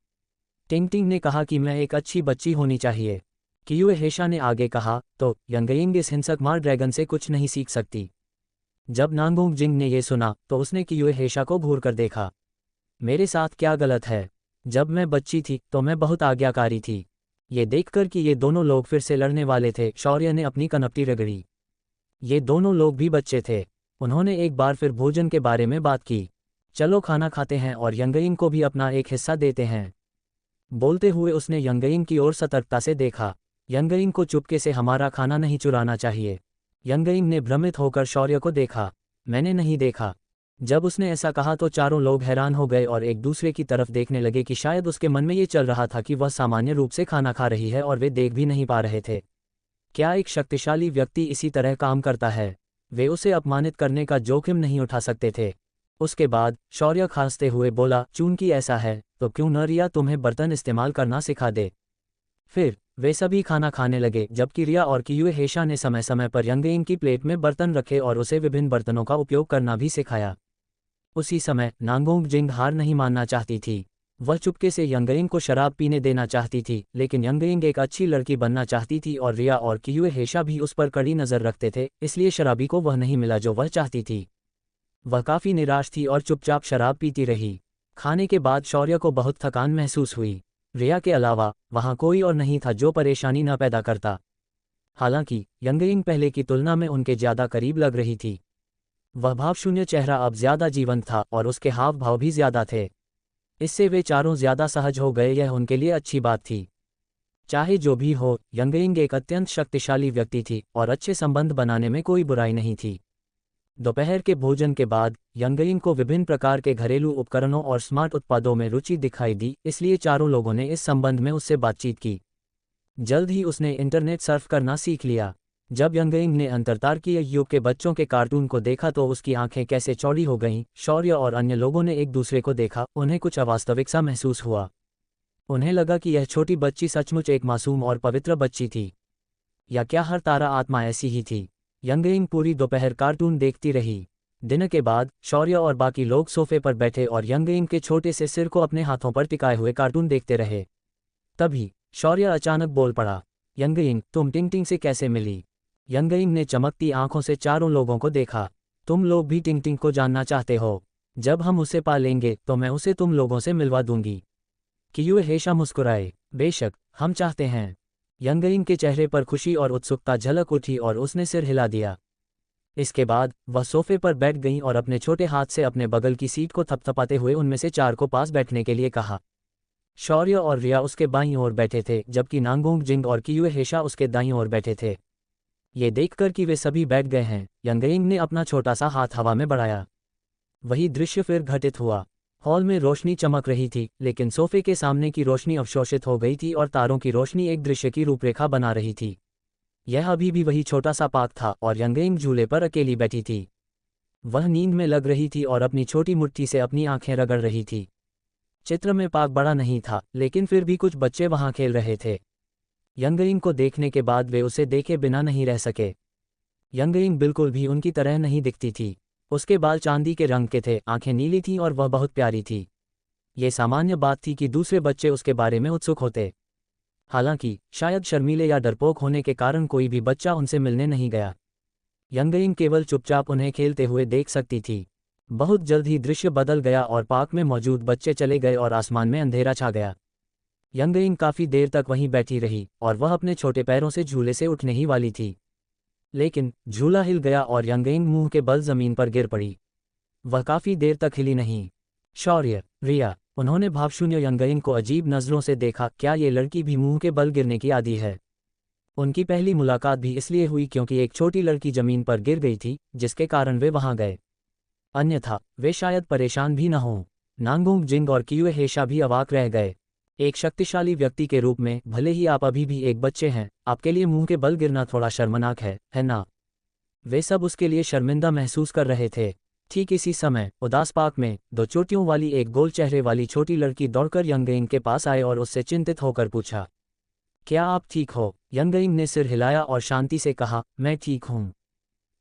Speaker 1: टिंगटिंग ने कहा कि मैं एक अच्छी बच्ची होनी चाहिए। कियुए हेशा ने आगे कहा, तो यंगइंग इस हिंसक मार ड्रैगन से कुछ नहीं सीख सकती। जब नांगोंग जिंग ने यह सुना तो उसने कियुए हेशा को घूर कर देखा। मेरे साथ क्या गलत है? जब मैं बच्ची थी तो मैं बहुत आज्ञाकारी थी। ये देखकर कि ये दोनों लोग फिर से लड़ने वाले थे, शौर्य ने अपनी कनपटी रगड़ी। ये दोनों लोग भी बच्चे थे। उन्होंने एक बार फिर भोजन के बारे में बात की। चलो खाना खाते हैं और यंगइंग को भी अपना एक हिस्सा देते हैं। बोलते हुए उसने यंगइंग की ओर सतर्कता से देखा। यंगइंग को चुपके से हमारा खाना नहीं चुराना चाहिए। यंगइंग ने भ्रमित होकर शौर्य को देखा। मैंने नहीं देखा। जब उसने ऐसा कहा तो चारों लोग हैरान हो गए और एक दूसरे की तरफ देखने लगे कि शायद उसके मन में ये चल रहा था कि वह सामान्य रूप से खाना खा रही है और वे देख भी नहीं पा रहे थे। क्या एक शक्तिशाली व्यक्ति इसी तरह काम करता है? वे उसे अपमानित करने का जोखिम नहीं उठा सकते थे। उसके बाद शौर्य खांसते हुए बोला, चूंकि ऐसा है तो क्यों न रिया तुम्हें बर्तन इस्तेमाल करना सिखा दे। फिर वे सभी खाना खाने लगे, जबकि रिया और कियुए हेशा ने समय समय पर यंगइंग की प्लेट में बर्तन रखे और उसे विभिन्न बर्तनों का उपयोग करना भी सिखाया। उसी समय नांगोंग जिंग हार नहीं मानना चाहती थी। वह चुपके से यंगइंग को शराब पीने देना चाहती थी, लेकिन यंगइंग एक अच्छी लड़की बनना चाहती थी और रिया और कियुए हेशा भी उस पर कड़ी नज़र रखते थे, इसलिए शराबी को वह नहीं मिला जो वह चाहती थी। वह काफ़ी निराश थी और चुपचाप शराब पीती रही। खाने के बाद शौर्य को बहुत थकान महसूस हुई। रिया के अलावा वहाँ कोई और नहीं था जो परेशानी न पैदा करता। हालांकि यंगइंग पहले की तुलना में उनके ज़्यादा करीब लग रही थी। वह भावशून्य चेहरा अब ज्यादा जीवंत था और उसके हाव भाव भी ज्यादा थे। इससे वे चारों ज्यादा सहज हो गए, यह उनके लिए अच्छी बात थी। चाहे जो भी हो, यंगइंग एक अत्यंत शक्तिशाली व्यक्ति थी और अच्छे संबंध बनाने में कोई बुराई नहीं थी। दोपहर के भोजन के बाद यंगइंग को विभिन्न प्रकार के घरेलू उपकरणों और स्मार्ट उत्पादों में रुचि दिखाई दी, इसलिए चारों लोगों ने इस संबंध में उससे बातचीत की। जल्द ही उसने इंटरनेट सर्फ करना सीख लिया। जब यंगइंग ने अंतरतारकीय युग के बच्चों के कार्टून को देखा तो उसकी आंखें कैसे चौड़ी हो गईं। शौर्य और अन्य लोगों ने एक दूसरे को देखा, उन्हें कुछ अवास्तविक सा महसूस हुआ। उन्हें लगा कि यह छोटी बच्ची सचमुच एक मासूम और पवित्र बच्ची थी। या क्या हर तारा आत्मा ऐसी ही थी? यंगइंग पूरी दोपहर कार्टून देखती रही। दिन के बाद शौर्य और बाकी लोग सोफे पर बैठे और यंगइंग के छोटे से सिर को अपने हाथों पर टिकाए हुए कार्टून देखते रहे। तभी शौर्य अचानक बोल पड़ा, यंगइंग, तुम टिंगटिंग से कैसे मिली? यंगइंग ने चमकती आंखों से चारों लोगों को देखा। तुम लोग भी टिंगटिंग को जानना चाहते हो? जब हम उसे पा लेंगे तो मैं उसे तुम लोगों से मिलवा दूंगी। कियुए हेशा मुस्कुराए, बेशक, हम चाहते हैं। यंगइंग के चेहरे पर खुशी और उत्सुकता झलक उठी और उसने सिर हिला दिया। इसके बाद वह सोफे पर बैठ गईं और अपने छोटे हाथ से अपने बगल की सीट को थपथपाते हुए उनमें से 4 को पास बैठने के लिए कहा। शौर्य और रिया उसके बाईं ओर बैठे थे, जबकि नांगोंग जिंग और कियुए हेशा उसके दाईं ओर बैठे थे। ये देखकर कि वे सभी बैठ गए हैं, यंगइंग ने अपना छोटा सा हाथ हवा में बढ़ाया। वही दृश्य फिर घटित हुआ। हॉल में रोशनी चमक रही थी, लेकिन सोफे के सामने की रोशनी अवशोषित हो गई थी और तारों की रोशनी एक दृश्य की रूपरेखा बना रही थी। यह अभी भी वही छोटा सा पार्क था और यंगइंग झूले पर अकेली बैठी थी। वह नींद में लग रही थी और अपनी छोटी मुट्ठी से अपनी आंखें रगड़ रही थी। चित्र में पार्क बड़ा नहीं था, लेकिन फिर भी कुछ बच्चे वहां खेल रहे थे। यंगइंग को देखने के बाद वे उसे देखे बिना नहीं रह सके। यंगइंग बिल्कुल भी उनकी तरह नहीं दिखती थी। उसके बाल चांदी के रंग के थे, आंखें नीली थीं और वह बहुत प्यारी थी। ये सामान्य बात थी कि दूसरे बच्चे उसके बारे में उत्सुक होते। हालांकि शायद शर्मीले या डरपोक होने के कारण कोई भी बच्चा उनसे मिलने नहीं गया। यंगइंग केवल चुपचाप उन्हें खेलते हुए देख सकती थी। बहुत जल्द ही दृश्य बदल गया और पार्क में मौजूद बच्चे चले गए और आसमान में अंधेरा छा गया। यंगइंग काफ़ी देर तक वहीं बैठी रही और वह अपने छोटे पैरों से झूले से उठने ही वाली थी, लेकिन झूला हिल गया और यंगइंग मुंह के बल जमीन पर गिर पड़ी। वह काफ़ी देर तक हिली नहीं। शौर्य, रिया, उन्होंने भावशून्य यंगइंग को अजीब नज़रों से देखा। क्या ये लड़की भी मुंह के बल गिरने की आदी है? उनकी पहली मुलाकात भी इसलिए हुई क्योंकि एक छोटी लड़की जमीन पर गिर गई थी, जिसके कारण वे वहां गए। अन्यथा वे शायद परेशान भी न हों। नांगोंग जिंग और कियुए हेशा भी अवाक रह गए। एक शक्तिशाली व्यक्ति के रूप में भले ही आप अभी भी एक बच्चे हैं, आपके लिए मुंह के बल गिरना थोड़ा शर्मनाक है ना? वे सब उसके लिए शर्मिंदा महसूस कर रहे थे। ठीक इसी समय उदास पार्क में दो चोटियों वाली एक गोल चेहरे वाली छोटी लड़की दौड़कर यंगइंग के पास आए और उससे चिंतित होकर पूछा, क्या आप ठीक हो? यंगइंग ने सिर हिलाया और शांति से कहा, मैं ठीक हूँ।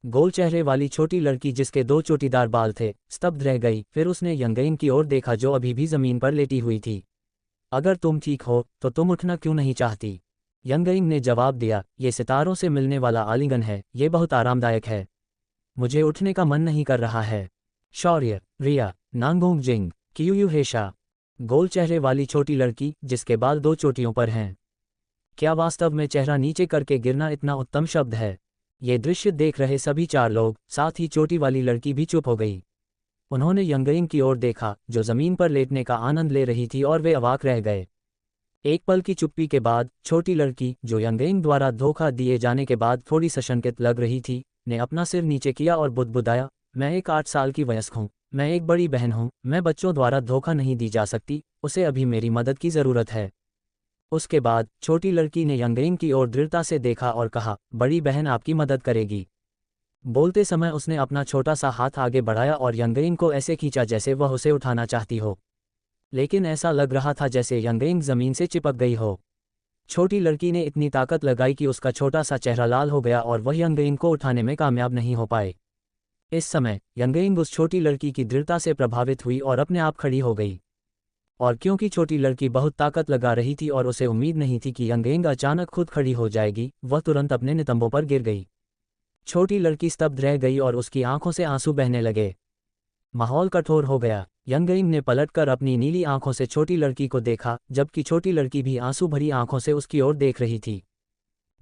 Speaker 1: गोल चेहरे वाली छोटी लड़की, जिसके दो चोटीदार बाल थे, स्तब्ध रह गई। फिर उसने यंगइंग की ओर देखा जो अभी भी जमीन पर लेटी हुई थी। अगर तुम ठीक हो तो तुम उठना क्यों नहीं चाहती? यंगइंग ने जवाब दिया, ये सितारों से मिलने वाला आलिंगन है, ये बहुत आरामदायक है। मुझे उठने का मन नहीं कर रहा है। शौर्य, रिया, नांगोंग जिंग, कियुयू हेशा। गोल चेहरे वाली छोटी लड़की जिसके बाल दो चोटियों पर हैं। क्या वास्तव में चेहरा नीचे करके गिरना इतना उत्तम शब्द है? ये दृश्य देख रहे सभी चार लोग, साथ ही चोटी वाली लड़की भी चुप हो गई। उन्होंने यंगइंग की ओर देखा जो जमीन पर लेटने का आनंद ले रही थी और वे अवाक रह गए। एक पल की चुप्पी के बाद छोटी लड़की, जो यंगइंग द्वारा धोखा दिए जाने के बाद थोड़ी सशंकित लग रही थी, ने अपना सिर नीचे किया और बुदबुदाया, मैं एक 8 साल की वयस्क हूँ, मैं एक बड़ी बहन हूँ, मैं बच्चों द्वारा धोखा नहीं दी जा सकती, उसे अभी मेरी मदद की ज़रूरत है। उसके बाद छोटी लड़की ने यंगइंग की ओर दृढ़ता से देखा और कहा, बड़ी बहन आपकी मदद करेगी। बोलते समय उसने अपना छोटा सा हाथ आगे बढ़ाया और यंगइंग को ऐसे खींचा जैसे वह उसे उठाना चाहती हो, लेकिन ऐसा लग रहा था जैसे यंगइंग जमीन से चिपक गई हो। छोटी लड़की ने इतनी ताकत लगाई कि उसका छोटा सा चेहरा लाल हो गया और वह यंगइंग को उठाने में कामयाब नहीं हो पाए। इस समय यंगइंग उस छोटी लड़की की दृढ़ता से प्रभावित हुई और अपने आप खड़ी हो गई। और क्योंकि छोटी लड़की बहुत ताकत लगा रही थी और उसे उम्मीद नहीं थी कि यंगइंग अचानक खुद खड़ी हो जाएगी, वह तुरंत अपने नितंबों पर गिर गई। छोटी लड़की स्तब्ध रह गई और उसकी आंखों से आंसू बहने लगे। माहौल कठोर हो गया। यंगइंग ने पलटकर अपनी नीली आंखों से छोटी लड़की को देखा, जबकि छोटी लड़की भी आंसू भरी आंखों से उसकी ओर देख रही थी।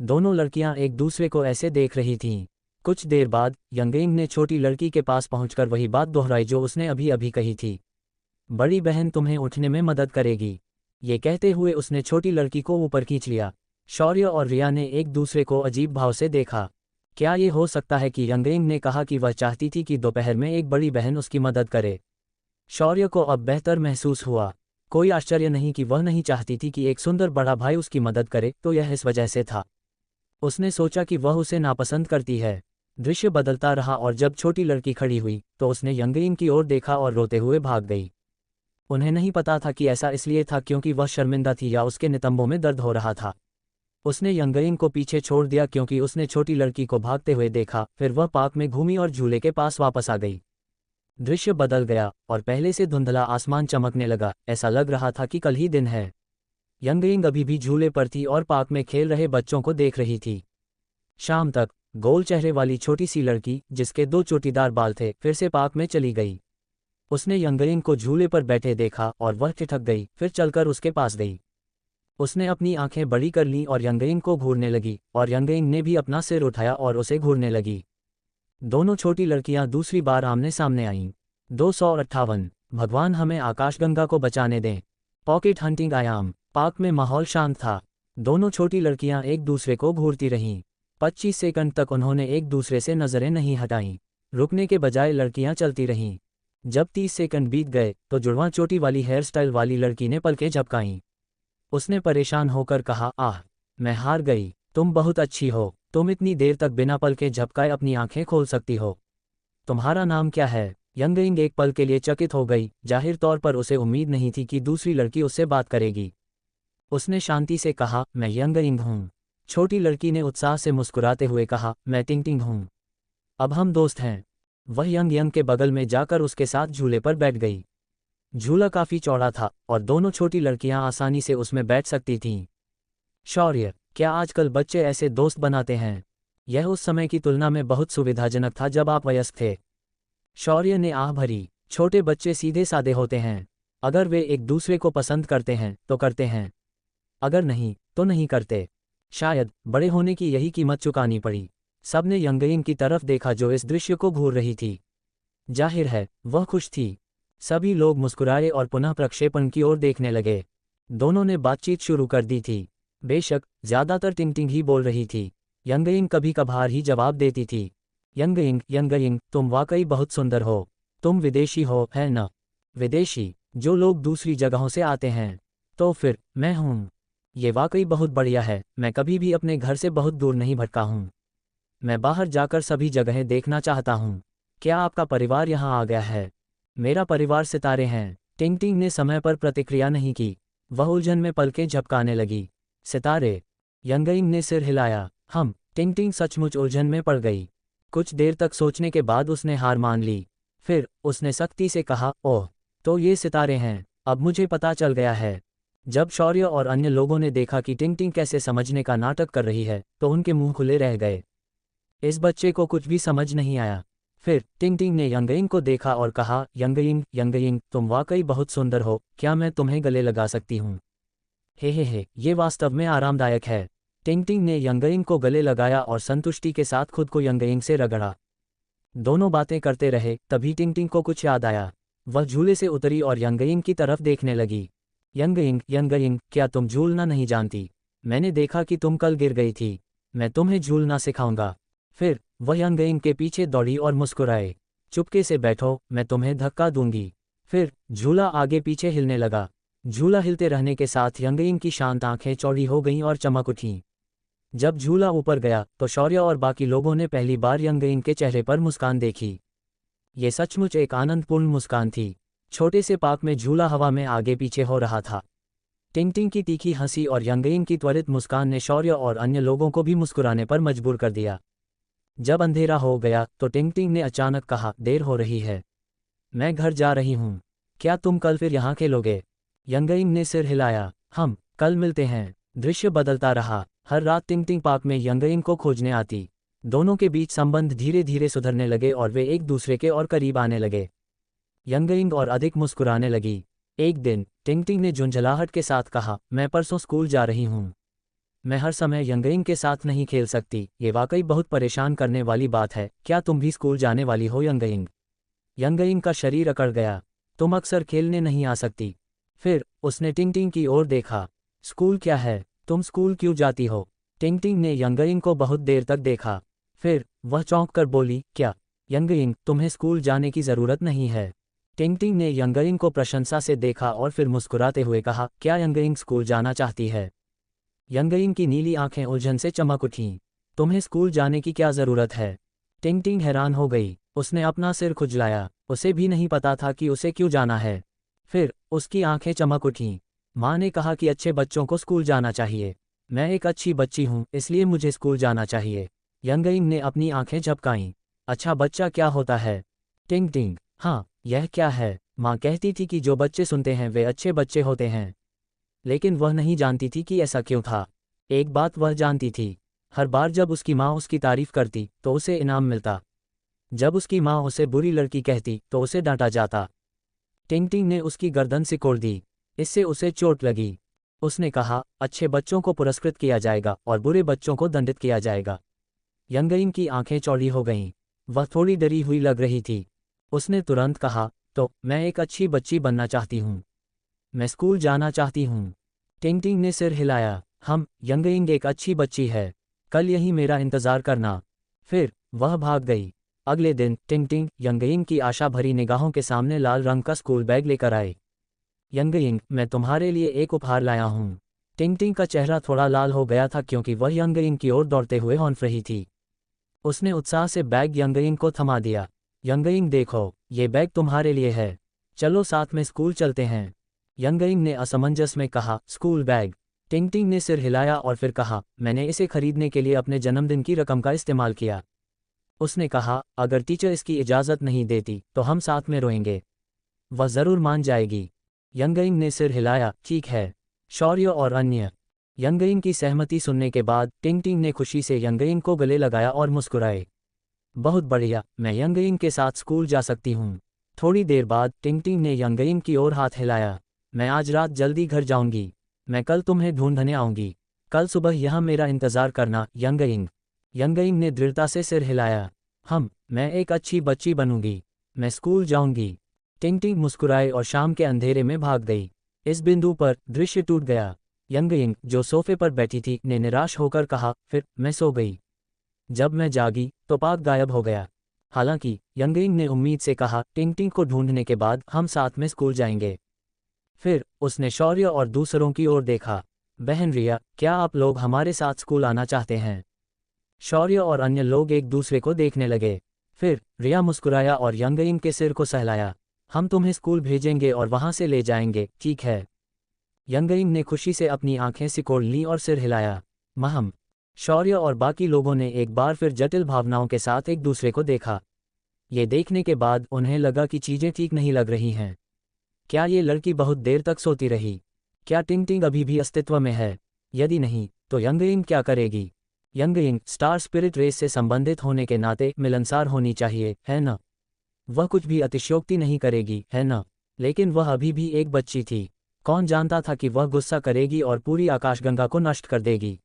Speaker 1: दोनों लड़कियां एक दूसरे को ऐसे देख रही थीं। कुछ देर बाद यंगइंग ने छोटी लड़की के पास पहुंचकर वही बात दोहराई जो उसने अभी अभी कही थी, बड़ी बहन तुम्हें उठने में मदद करेगी। ये कहते हुए उसने छोटी लड़की को ऊपर खींच लिया। शौर्य और रिया ने एक दूसरे को अजीब भाव से देखा। क्या ये हो सकता है कि यंगइंग ने कहा कि वह चाहती थी कि दोपहर में एक बड़ी बहन उसकी मदद करे? शौर्य को अब बेहतर महसूस हुआ। कोई आश्चर्य नहीं कि वह नहीं चाहती थी कि एक सुंदर बड़ा भाई उसकी मदद करे, तो यह इस वजह से था। उसने सोचा कि वह उसे नापसंद करती है। दृश्य बदलता रहा और जब छोटी लड़की खड़ी हुई तो उसने यंगइंग की ओर देखा और रोते हुए भाग गई। उन्हें नहीं पता था कि ऐसा इसलिए था क्योंकि वह शर्मिंदा थी या उसके नितंबों में दर्द हो रहा था। उसने यंगइंग को पीछे छोड़ दिया क्योंकि उसने छोटी लड़की को भागते हुए देखा। फिर वह पार्क में घूमी और झूले के पास वापस आ गई। दृश्य बदल गया और पहले से धुंधला आसमान चमकने लगा। ऐसा लग रहा था कि कल ही दिन है। यंगइंग अभी भी झूले पर थी और पार्क में खेल रहे बच्चों को देख रही थी। शाम तक गोल चेहरे वाली छोटी सी लड़की, जिसके दो चोटीदार बाल थे, फिर से पार्क में चली गई। उसने यंगइंग को झूले पर बैठे देखा और वह ठिठक गई। फिर चलकर उसके पास गई। उसने अपनी आंखें बड़ी कर लीं और यंगइंग को घूरने लगी, और यंगइंग ने भी अपना सिर उठाया और उसे घूरने लगी। दोनों छोटी लड़कियां दूसरी बार आमने सामने आईं। 258। भगवान हमें आकाशगंगा को बचाने दें। पॉकेट हंटिंग आयाम। पार्क में माहौल शांत था। दोनों छोटी लड़कियां एक दूसरे को घूरती रहीं। 25 सेकंड तक उन्होंने एक दूसरे से नजरें नहीं हटाईं। रुकने के बजाय लड़कियां चलती रहीं। जब 30 सेकंड बीत गए तो जुड़वां चोटी वाली हेयर स्टाइल वाली लड़की ने पलकें झपकाईं। उसने परेशान होकर कहा, आह, मैं हार गई। तुम बहुत अच्छी हो। तुम इतनी देर तक बिना पलकें झपकाए अपनी आंखें खोल सकती हो। तुम्हारा नाम क्या है? यंगइंग एक पल के लिए चकित हो गई। जाहिर तौर पर उसे उम्मीद नहीं थी कि दूसरी लड़की उससे बात करेगी। उसने शांति से कहा, मैं यंगइंग हूँ। छोटी लड़की ने उत्साह से मुस्कुराते हुए कहा, मैं टिंगटिंग हूँ। अब हम दोस्त हैं। वह यंग के बगल में जाकर उसके साथ झूले पर बैठ गई। झूला काफी चौड़ा था और दोनों छोटी लड़कियां आसानी से उसमें बैठ सकती थीं। शौर्य, क्या आजकल बच्चे ऐसे दोस्त बनाते हैं? यह उस समय की तुलना में बहुत सुविधाजनक था जब आप वयस्क थे। शौर्य ने आह भरी। छोटे बच्चे सीधे सादे होते हैं। अगर वे एक दूसरे को पसंद करते हैं तो करते हैं, अगर नहीं तो नहीं करते। शायद बड़े होने की यही कीमत चुकानी पड़ी। सबने यंगयिंग की तरफ देखा जो इस दृश्य को घूर रही थी। जाहिर है वह खुश थी। सभी लोग मुस्कुराए और पुनः प्रक्षेपण की ओर देखने लगे। दोनों ने बातचीत शुरू कर दी थी। बेशक ज्यादातर टिंगटिंग ही बोल रही थी। यंगयिंग कभी कभार ही जवाब देती थी। यंगयिंग, यंगयिंग, तुम वाकई बहुत सुंदर हो। तुम विदेशी हो, है न? विदेशी? जो लोग दूसरी जगहों से आते हैं। तो फिर मैं हूँ। ये वाकई बहुत बढ़िया है। मैं कभी भी अपने घर से बहुत दूर नहीं भटका हूँ। मैं बाहर जाकर सभी जगहें देखना चाहता हूँ। क्या आपका परिवार यहाँ आ गया है? मेरा परिवार सितारे हैं। टिंगटिंग ने समय पर प्रतिक्रिया नहीं की। वह उलझन में पलकें झपकाने लगी। सितारे? यंगयिंग ने सिर हिलाया। हम। टिंगटिंग सचमुच उलझन में पड़ गई। कुछ देर तक सोचने के बाद उसने हार मान ली। फिर उसने सख्ती से कहा, ओह, तो ये सितारे हैं। अब मुझे पता चल गया है। जब शौर्य और अन्य लोगों ने देखा कि टिंगटिंग कैसे समझने का नाटक कर रही है तो उनके मुंह खुले रह गए। इस बच्चे को कुछ भी समझ नहीं आया। फिर टिंगटिंग ने यंगयिंग को देखा और कहा, यंगयिंग, यंगयिंग, तुम वाकई बहुत सुंदर हो। क्या मैं तुम्हें गले लगा सकती हूँ? हे, ये वास्तव में आरामदायक है। टिंगटिंग ने यंगयिंग को गले लगाया और संतुष्टि के साथ खुद को यंगयिंग से रगड़ा। दोनों बातें करते रहे। तभी टिंगटिंग को कुछ याद आया। वह झूले से उतरी और यंगयिंग की तरफ देखने लगी। यंगयिंग, यंगयिंग, क्या तुम झूलना नहीं जानती? मैंने देखा कि तुम कल गिर गई थी। मैं तुम्हें झूलना सिखाऊंगा। फिर वह यंगयिंग के पीछे दौड़ी और मुस्कुराए। चुपके से बैठो, मैं तुम्हें धक्का दूंगी। फिर झूला आगे पीछे हिलने लगा। झूला हिलते रहने के साथ यंगयिंग की शांत आंखें चौड़ी हो गईं और चमक उठीं। जब झूला ऊपर गया तो शौर्य और बाकी लोगों ने पहली बार यंगयिंग के चेहरे पर मुस्कान देखी। ये सचमुच एक आनंदपूर्ण मुस्कान थी। छोटे से पार्क में झूला हवा में आगे पीछे हो रहा था। टिंगटिंग की तीखी हंसी और यंगयिंग की त्वरित मुस्कान ने शौर्य और अन्य लोगों को भी मुस्कुराने पर मजबूर कर दिया। जब अंधेरा हो गया तो टिंगटिंग ने अचानक कहा, देर हो रही है। मैं घर जा रही हूँ। क्या तुम कल फिर यहाँ खेलोगे? यंगयिंग ने सिर हिलाया। हम कल मिलते हैं। दृश्य बदलता रहा। हर रात टिंगटिंग पार्क में यंगयिंग को खोजने आती। दोनों के बीच संबंध धीरे धीरे सुधरने लगे और वे एक दूसरे के और करीब आने लगे। यंगयिंग और अधिक मुस्कुराने लगी। एक दिन टिंगटिंग ने झुंझलाहट के साथ कहा, मैं परसों स्कूल जा रही हूँ। मैं हर समय यंगयिंग के साथ नहीं खेल सकती। ये वाकई बहुत परेशान करने वाली बात है। क्या तुम भी स्कूल जाने वाली हो यंगयिंग? यंगयिंग का शरीर अकड़ गया। तुम अक्सर खेलने नहीं आ सकती। फिर उसने टिंगटिंग की ओर देखा। स्कूल क्या है? तुम स्कूल क्यों जाती हो? टिंगटिंग ने यंगयिंग को बहुत देर तक देखा। फिर वह चौंक कर बोली, क्या? यंगयिंग, तुम्हें स्कूल जाने की ज़रूरत नहीं है। टिंगटिंग ने यंगयिंग को प्रशंसा से देखा और फिर मुस्कुराते हुए कहा, क्या यंगयिंग स्कूल जाना चाहती है? यंगयिंग की नीली आंखें उलझन से चमक उठीं। तुम्हें स्कूल जाने की क्या ज़रूरत है? टिंगटिंग हैरान हो गई। उसने अपना सिर खुजलाया। उसे भी नहीं पता था कि उसे क्यों जाना है। फिर उसकी आंखें चमक उठीं। माँ ने कहा कि अच्छे बच्चों को स्कूल जाना चाहिए। मैं एक अच्छी बच्ची हूँ, इसलिए मुझे स्कूल जाना चाहिए। यंगयिंग ने अपनी आंखें झपकाईं। अच्छा बच्चा क्या होता है? टिंगटिंग, हाँ, यह क्या है? माँ कहती थी कि जो बच्चे सुनते हैं वे अच्छे बच्चे होते हैं। लेकिन वह नहीं जानती थी कि ऐसा क्यों था। एक बात वह जानती थी, हर बार जब उसकी माँ उसकी तारीफ करती तो उसे इनाम मिलता। जब उसकी माँ उसे बुरी लड़की कहती तो उसे डांटा जाता। टिंगटिंग ने उसकी गर्दन सिकोड़ दी। इससे उसे चोट लगी। उसने कहा, अच्छे बच्चों को पुरस्कृत किया जाएगा और बुरे बच्चों को दंडित किया जाएगा। यंगयिंग की आंखें चौड़ी हो गईं। वह थोड़ी डरी हुई लग रही थी। उसने तुरंत कहा, तो मैं एक अच्छी बच्ची बनना चाहती हूँ। मैं स्कूल जाना चाहती हूँ। टिंगटिंग ने सिर हिलाया। हम, यंगयिंग एक अच्छी बच्ची है। कल यही मेरा इंतज़ार करना। फिर वह भाग गई। अगले दिन टिंगटिंग यंगयिंग की आशा भरी निगाहों के सामने लाल रंग का स्कूल बैग लेकर आई। यंगयिंग, मैं तुम्हारे लिए एक उपहार लाया हूँ। टिंगटिंग का चेहरा थोड़ा लाल हो गया था क्योंकि वह यंगयिंग की ओर दौड़ते हुए हौंफ रही थी। उसने उत्साह से बैग यंगयिंग को थमा दिया। यंगयिंग देखो, ये बैग तुम्हारे लिए है। चलो साथ में स्कूल चलते हैं। यंगयिंग ने असमंजस में कहा, स्कूल बैग? टिंगटिंग ने सिर हिलाया और फिर कहा, मैंने इसे खरीदने के लिए अपने जन्मदिन की रकम का इस्तेमाल किया। उसने कहा, अगर टीचर इसकी इजाज़त नहीं देती तो हम साथ में रोएंगे। वह ज़रूर मान जाएगी। यंगयिंग ने सिर हिलाया, ठीक है। शौर्य और अन्य। यंगयिंग की सहमति सुनने के बाद टिंगटिंग ने खुशी से यंगयिंग को गले लगाया और मुस्कुराए। बहुत बढ़िया, मैं यंगइंग के साथ स्कूल जा सकती हूँ। थोड़ी देर बाद टिंगटिंग ने यंगइंग की ओर हाथ हिलाया। मैं आज रात जल्दी घर जाऊंगी। मैं कल तुम्हें ढूंढने आऊंगी। कल सुबह यहाँ मेरा इंतज़ार करना, यंगइंग। यंगइंग ने दृढ़ता से सिर हिलाया। मैं एक अच्छी बच्ची बनूंगी। मैं स्कूल जाऊंगी। टिंगटिंग मुस्कुराए और शाम के अंधेरे में भाग गई। इस बिंदु पर दृश्य टूट गया। यंगइंग, जो सोफे पर बैठी थी, ने निराश होकर कहा, फिर मैं सो गई। जब मैं जागी तो पाक गायब हो गया। हालांकि यंगइंग ने उम्मीद से कहा, टिंगटिंग को ढूंढने के बाद हम साथ में स्कूल जाएंगे। फिर उसने शौर्य और दूसरों की ओर देखा। बहन रिया, क्या आप लोग हमारे साथ स्कूल आना चाहते हैं? शौर्य और अन्य लोग एक दूसरे को देखने लगे। फिर रिया मुस्कुराया और यंगइंग के सिर को सहलाया। हम तुम्हें स्कूल भेजेंगे और वहां से ले जाएंगे, ठीक है? यंगइंग ने खुशी से अपनी आंखें सिकोड़ लीं और सिर हिलाया। महम। शौर्य और बाकी लोगों ने एक बार फिर जटिल भावनाओं के साथ एक दूसरे को देखा। ये देखने के बाद उन्हें लगा कि चीजें ठीक नहीं लग रही हैं। क्या ये लड़की बहुत देर तक सोती रही? क्या टिंगटिंग अभी भी अस्तित्व में है? यदि नहीं, तो यंगइंग क्या करेगी? यंगइंग स्टार स्पिरिट रेस से संबंधित होने के नाते मिलनसार होनी चाहिए, है न? वह कुछ भी अतिशयोक्ति नहीं करेगी, है न? लेकिन वह अभी भी एक बच्ची थी। कौन जानता था कि वह गुस्सा करेगी और पूरी आकाशगंगा को नष्ट कर देगी?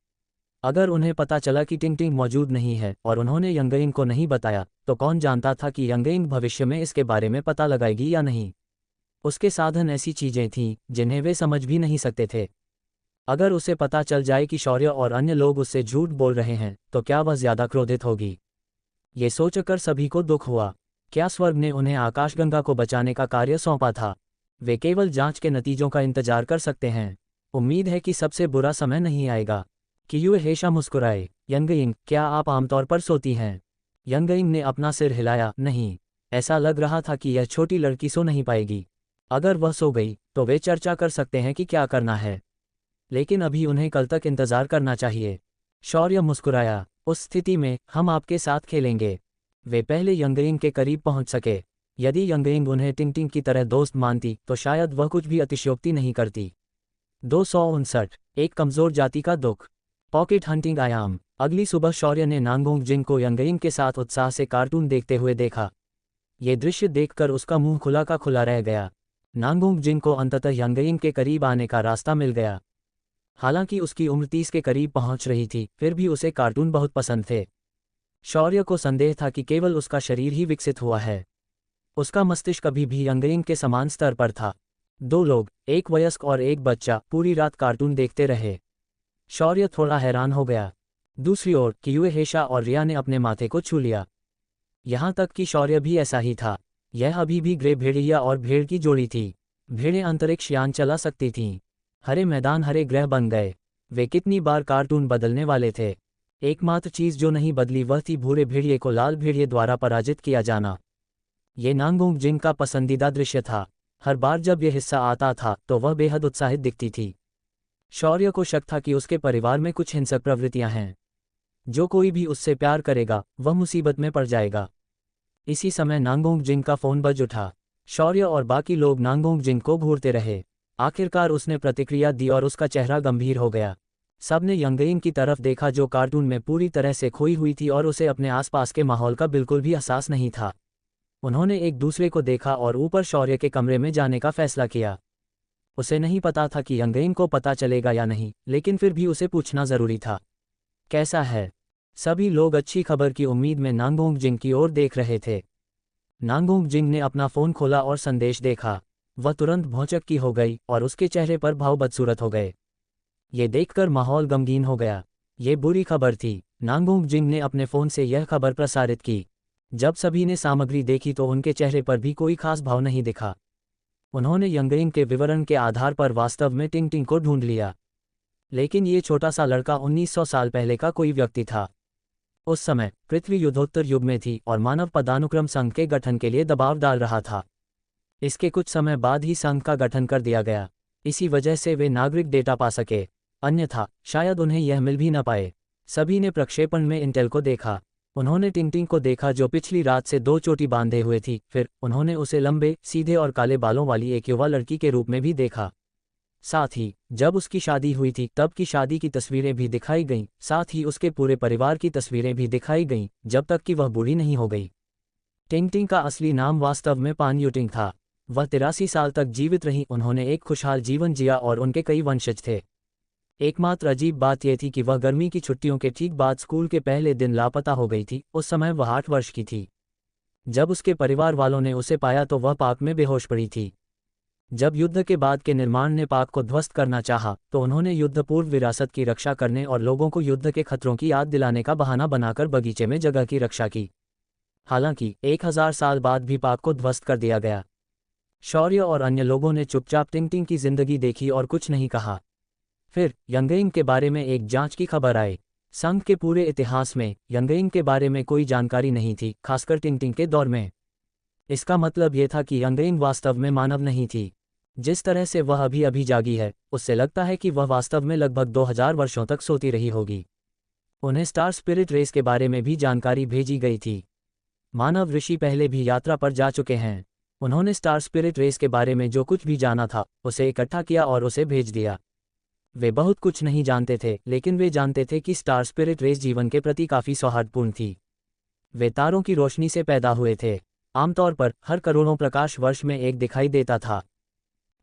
Speaker 1: अगर उन्हें पता चला कि टिंगटिंग मौजूद नहीं है और उन्होंने यंगइंग को नहीं बताया, तो कौन जानता था कि यंगइंग भविष्य में इसके बारे में पता लगाएगी या नहीं? उसके साधन ऐसी चीजें थीं जिन्हें वे समझ भी नहीं सकते थे। अगर उसे पता चल जाए कि शौर्य और अन्य लोग उससे झूठ बोल रहे हैं, तो क्या वह ज्यादा क्रोधित होगी? ये सोचकर सभी को दुख हुआ। क्या स्वर्ग ने उन्हें आकाशगंगा को बचाने का कार्य सौंपा था? वे केवल जांच के नतीजों का इंतजार कर सकते हैं। उम्मीद है कि सबसे बुरा समय नहीं आएगा। कियूए हेशा मुस्कुराए। यंगइंग, क्या आप आमतौर पर सोती हैं? यंगइंग ने अपना सिर हिलाया, नहीं। ऐसा लग रहा था कि यह छोटी लड़की सो नहीं पाएगी। अगर वह सो गई तो वे चर्चा कर सकते हैं कि क्या करना है, लेकिन अभी उन्हें कल तक इंतजार करना चाहिए। शौर्य मुस्कुराया। उस स्थिति में हम आपके साथ खेलेंगे। वे पहले यंगइंग के करीब पहुंच सके। यदि यंगइंग उन्हें टिंगटिंग की तरह दोस्त मानती तो शायद वह कुछ भी अतिशयोक्ति नहीं करती। 259 एक कमजोर जाति का दुख। पॉकेट हंटिंग आयाम। अगली सुबह शौर्य ने नांगोंग जिंग को यंगइंग के साथ उत्साह से कार्टून देखते हुए देखा। ये दृश्य देखकर उसका मुंह खुला का खुला रह गया। नांगोंग जिंग को अंततः यंगइंग के करीब आने का रास्ता मिल गया। हालांकि उसकी उम्र 30 के करीब पहुंच रही थी, फिर भी उसे कार्टून बहुत पसंद थे। शौर्य को संदेह था कि केवल उसका शरीर ही विकसित हुआ है। उसका मस्तिष्क अभी भी यंगइंग के समान स्तर पर था। दो लोग, एक वयस्क और एक बच्चा, पूरी रात कार्टून देखते रहे। शौर्य थोड़ा हैरान हो गया। दूसरी ओर कियूए हेशा और रिया ने अपने माथे को छू लिया। यहाँ तक कि शौर्य भी ऐसा ही था। यह अभी भी ग्रे भेड़िया और भेड़ की जोड़ी थी। भेड़ें अंतरिक्ष यान चला सकती थीं। हरे मैदान हरे ग्रह बन गए। वे कितनी बार कार्टून बदलने वाले थे। एकमात्र चीज जो नहीं बदली वह थी भूरे भेड़िए को लाल भेड़िए द्वारा पराजित किया जाना। ये नांगोंग जिंग का पसंदीदा दृश्य था। हर बार जब यह हिस्सा आता था तो वह बेहद उत्साहित दिखती थी। शौर्य को शक था कि उसके परिवार में कुछ हिंसक प्रवृत्तियां हैं। जो कोई भी उससे प्यार करेगा वह मुसीबत में पड़ जाएगा। इसी समय नांगोंग जिंग का फोन बज उठा। शौर्य और बाकी लोग नांगोंग जिंग को घूरते रहे। आखिरकार उसने प्रतिक्रिया दी और उसका चेहरा गंभीर हो गया। सबने यंगइंग की तरफ देखा जो कार्टून में पूरी तरह से खोई हुई थी और उसे अपने आसपास के माहौल का बिल्कुल भी एहसास नहीं था। उन्होंने एक दूसरे को देखा और ऊपर शौर्य के कमरे में जाने का फैसला किया। उसे नहीं पता था कि यंगइंग को पता चलेगा या नहीं, लेकिन फिर भी उसे पूछना जरूरी था। कैसा है? सभी लोग अच्छी खबर की उम्मीद में नांगोंग जिंग की ओर देख रहे थे। नांगोंग जिंग ने अपना फोन खोला और संदेश देखा। वह तुरंत भौचक्की हो गई और उसके चेहरे पर भाव बदसूरत हो गए। ये देखकर माहौल गमगीन हो गया। ये बुरी खबर थी। नांगोंग जिंग ने अपने फोन से यह खबर प्रसारित की। जब सभी ने सामग्री देखी तो उनके चेहरे पर भी कोई खास भाव नहीं दिखा। उन्होंने यंगइंग के विवरण के आधार पर वास्तव में टिंगटिंग को ढूंढ लिया। लेकिन ये छोटा सा लड़का 1900 साल पहले का कोई व्यक्ति था। उस समय पृथ्वी युद्धोत्तर युग में थी और मानव पदानुक्रम संघ के गठन के लिए दबाव डाल रहा था। इसके कुछ समय बाद ही संघ का गठन कर दिया गया। इसी वजह से वे नागरिक डेटा पा सके, अन्यथा शायद उन्हें यह मिल भी न पाए। सभी ने प्रक्षेपण में इंटेल को देखा। उन्होंने टिंगटिंग को देखा जो पिछली रात से 2 चोटी बांधे हुए थी। फिर उन्होंने उसे लंबे, सीधे और काले बालों वाली एक युवा लड़की के रूप में भी देखा। साथ ही जब उसकी शादी हुई थी तब की शादी की तस्वीरें भी दिखाई गईं, साथ ही उसके पूरे परिवार की तस्वीरें भी दिखाई गईं, जब तक कि वह बूढ़ी नहीं हो गई। टिंगटिंग का असली नाम वास्तव में पान यूटिंग था। वह 83 साल तक जीवित रहीं। उन्होंने एक खुशहाल जीवन जिया और उनके कई वंशज थे। एकमात्र अजीब बात यह थी कि वह गर्मी की छुट्टियों के ठीक बाद स्कूल के पहले दिन लापता हो गई थी। उस समय वह 8 वर्ष की थी। जब उसके परिवार वालों ने उसे पाया तो वह पाक में बेहोश पड़ी थी। जब युद्ध के बाद के निर्माण ने पाक को ध्वस्त करना चाहा, तो उन्होंने युद्धपूर्व विरासत की रक्षा करने और लोगों को युद्ध के खतरों की याद दिलाने का बहाना बनाकर बगीचे में जगह की रक्षा की। हालांकि 1000 साल बाद भी पाक को ध्वस्त कर दिया गया। शौर्य और अन्य लोगों ने चुपचाप टिंगटिंग की जिंदगी देखी और कुछ नहीं कहा। फिर यंगइंग के बारे में एक जांच की खबर आई। संघ के पूरे इतिहास में यंगइंग के बारे में कोई जानकारी नहीं थी, खासकर टिंगटिंग के दौर में। इसका मतलब यह था कि यंगइंग वास्तव में मानव नहीं थी। जिस तरह से वह अभी अभी जागी है, उससे लगता है कि वह वास्तव में लगभग 2000 वर्षों तक सोती रही होगी। उन्हें स्टार स्पिरिट रेस के बारे में भी जानकारी भेजी गई थी। मानव ऋषि पहले भी यात्रा पर जा चुके हैं। उन्होंने स्टार स्पिरिट रेस के बारे में जो कुछ भी जाना था उसे इकट्ठा किया और उसे भेज दिया। वे बहुत कुछ नहीं जानते थे, लेकिन वे जानते थे कि स्टार स्पिरिट रेस जीवन के प्रति काफ़ी सौहार्दपूर्ण थी। वे तारों की रोशनी से पैदा हुए थे। आमतौर पर हर करोड़ों प्रकाश वर्ष में एक दिखाई देता था।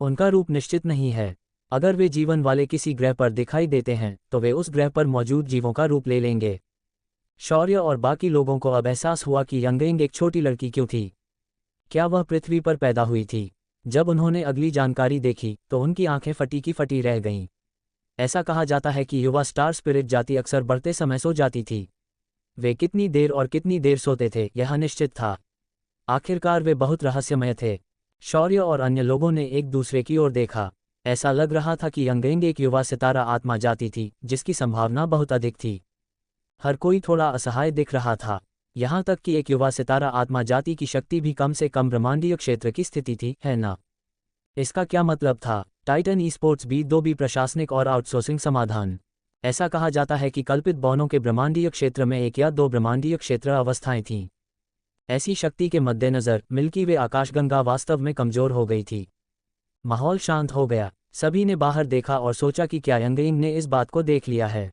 Speaker 1: उनका रूप निश्चित नहीं है। अगर वे जीवन वाले किसी ग्रह पर दिखाई देते हैं तो वे उस ग्रह पर मौजूद जीवों का रूप ले लेंगे। शौर्य और बाकी लोगों को अब एहसास हुआ कि यंगइंग एक छोटी लड़की क्यों थी। क्या वह पृथ्वी पर पैदा हुई थी? जब उन्होंने अगली जानकारी देखी तो उनकी आंखें फटी की फटी रह गईं। ऐसा कहा जाता है कि युवा स्टार स्पिरिट जाति अक्सर बढ़ते समय सो जाती थी। वे कितनी देर और कितनी देर सोते थे यह अनिश्चित था। आखिरकार वे बहुत रहस्यमय थे। शौर्य और अन्य लोगों ने एक दूसरे की ओर देखा। ऐसा लग रहा था कि यंगइंग एक युवा सितारा आत्मा जाती थी जिसकी संभावना बहुत अधिक थी। हर कोई थोड़ा असहाय दिख रहा था, यहाँ तक कि एक युवा सितारा आत्मा जाति की शक्ति भी कम से कम ब्रह्मांडीय क्षेत्र की स्थिति थी, है ना? इसका क्या मतलब था? टाइटन ई-स्पोर्ट्स B2B प्रशासनिक और आउटसोर्सिंग समाधान। ऐसा कहा जाता है कि कल्पित बौनों के ब्रह्मांडीय क्षेत्र में 1 या 2 ब्रह्मांडीय क्षेत्र अवस्थाएं थीं। ऐसी शक्ति के मद्देनज़र मिल्की वे आकाशगंगा वास्तव में कमज़ोर हो गई थी। माहौल शांत हो गया। सभी ने बाहर देखा और सोचा कि क्या यंगइंग ने इस बात को देख लिया है।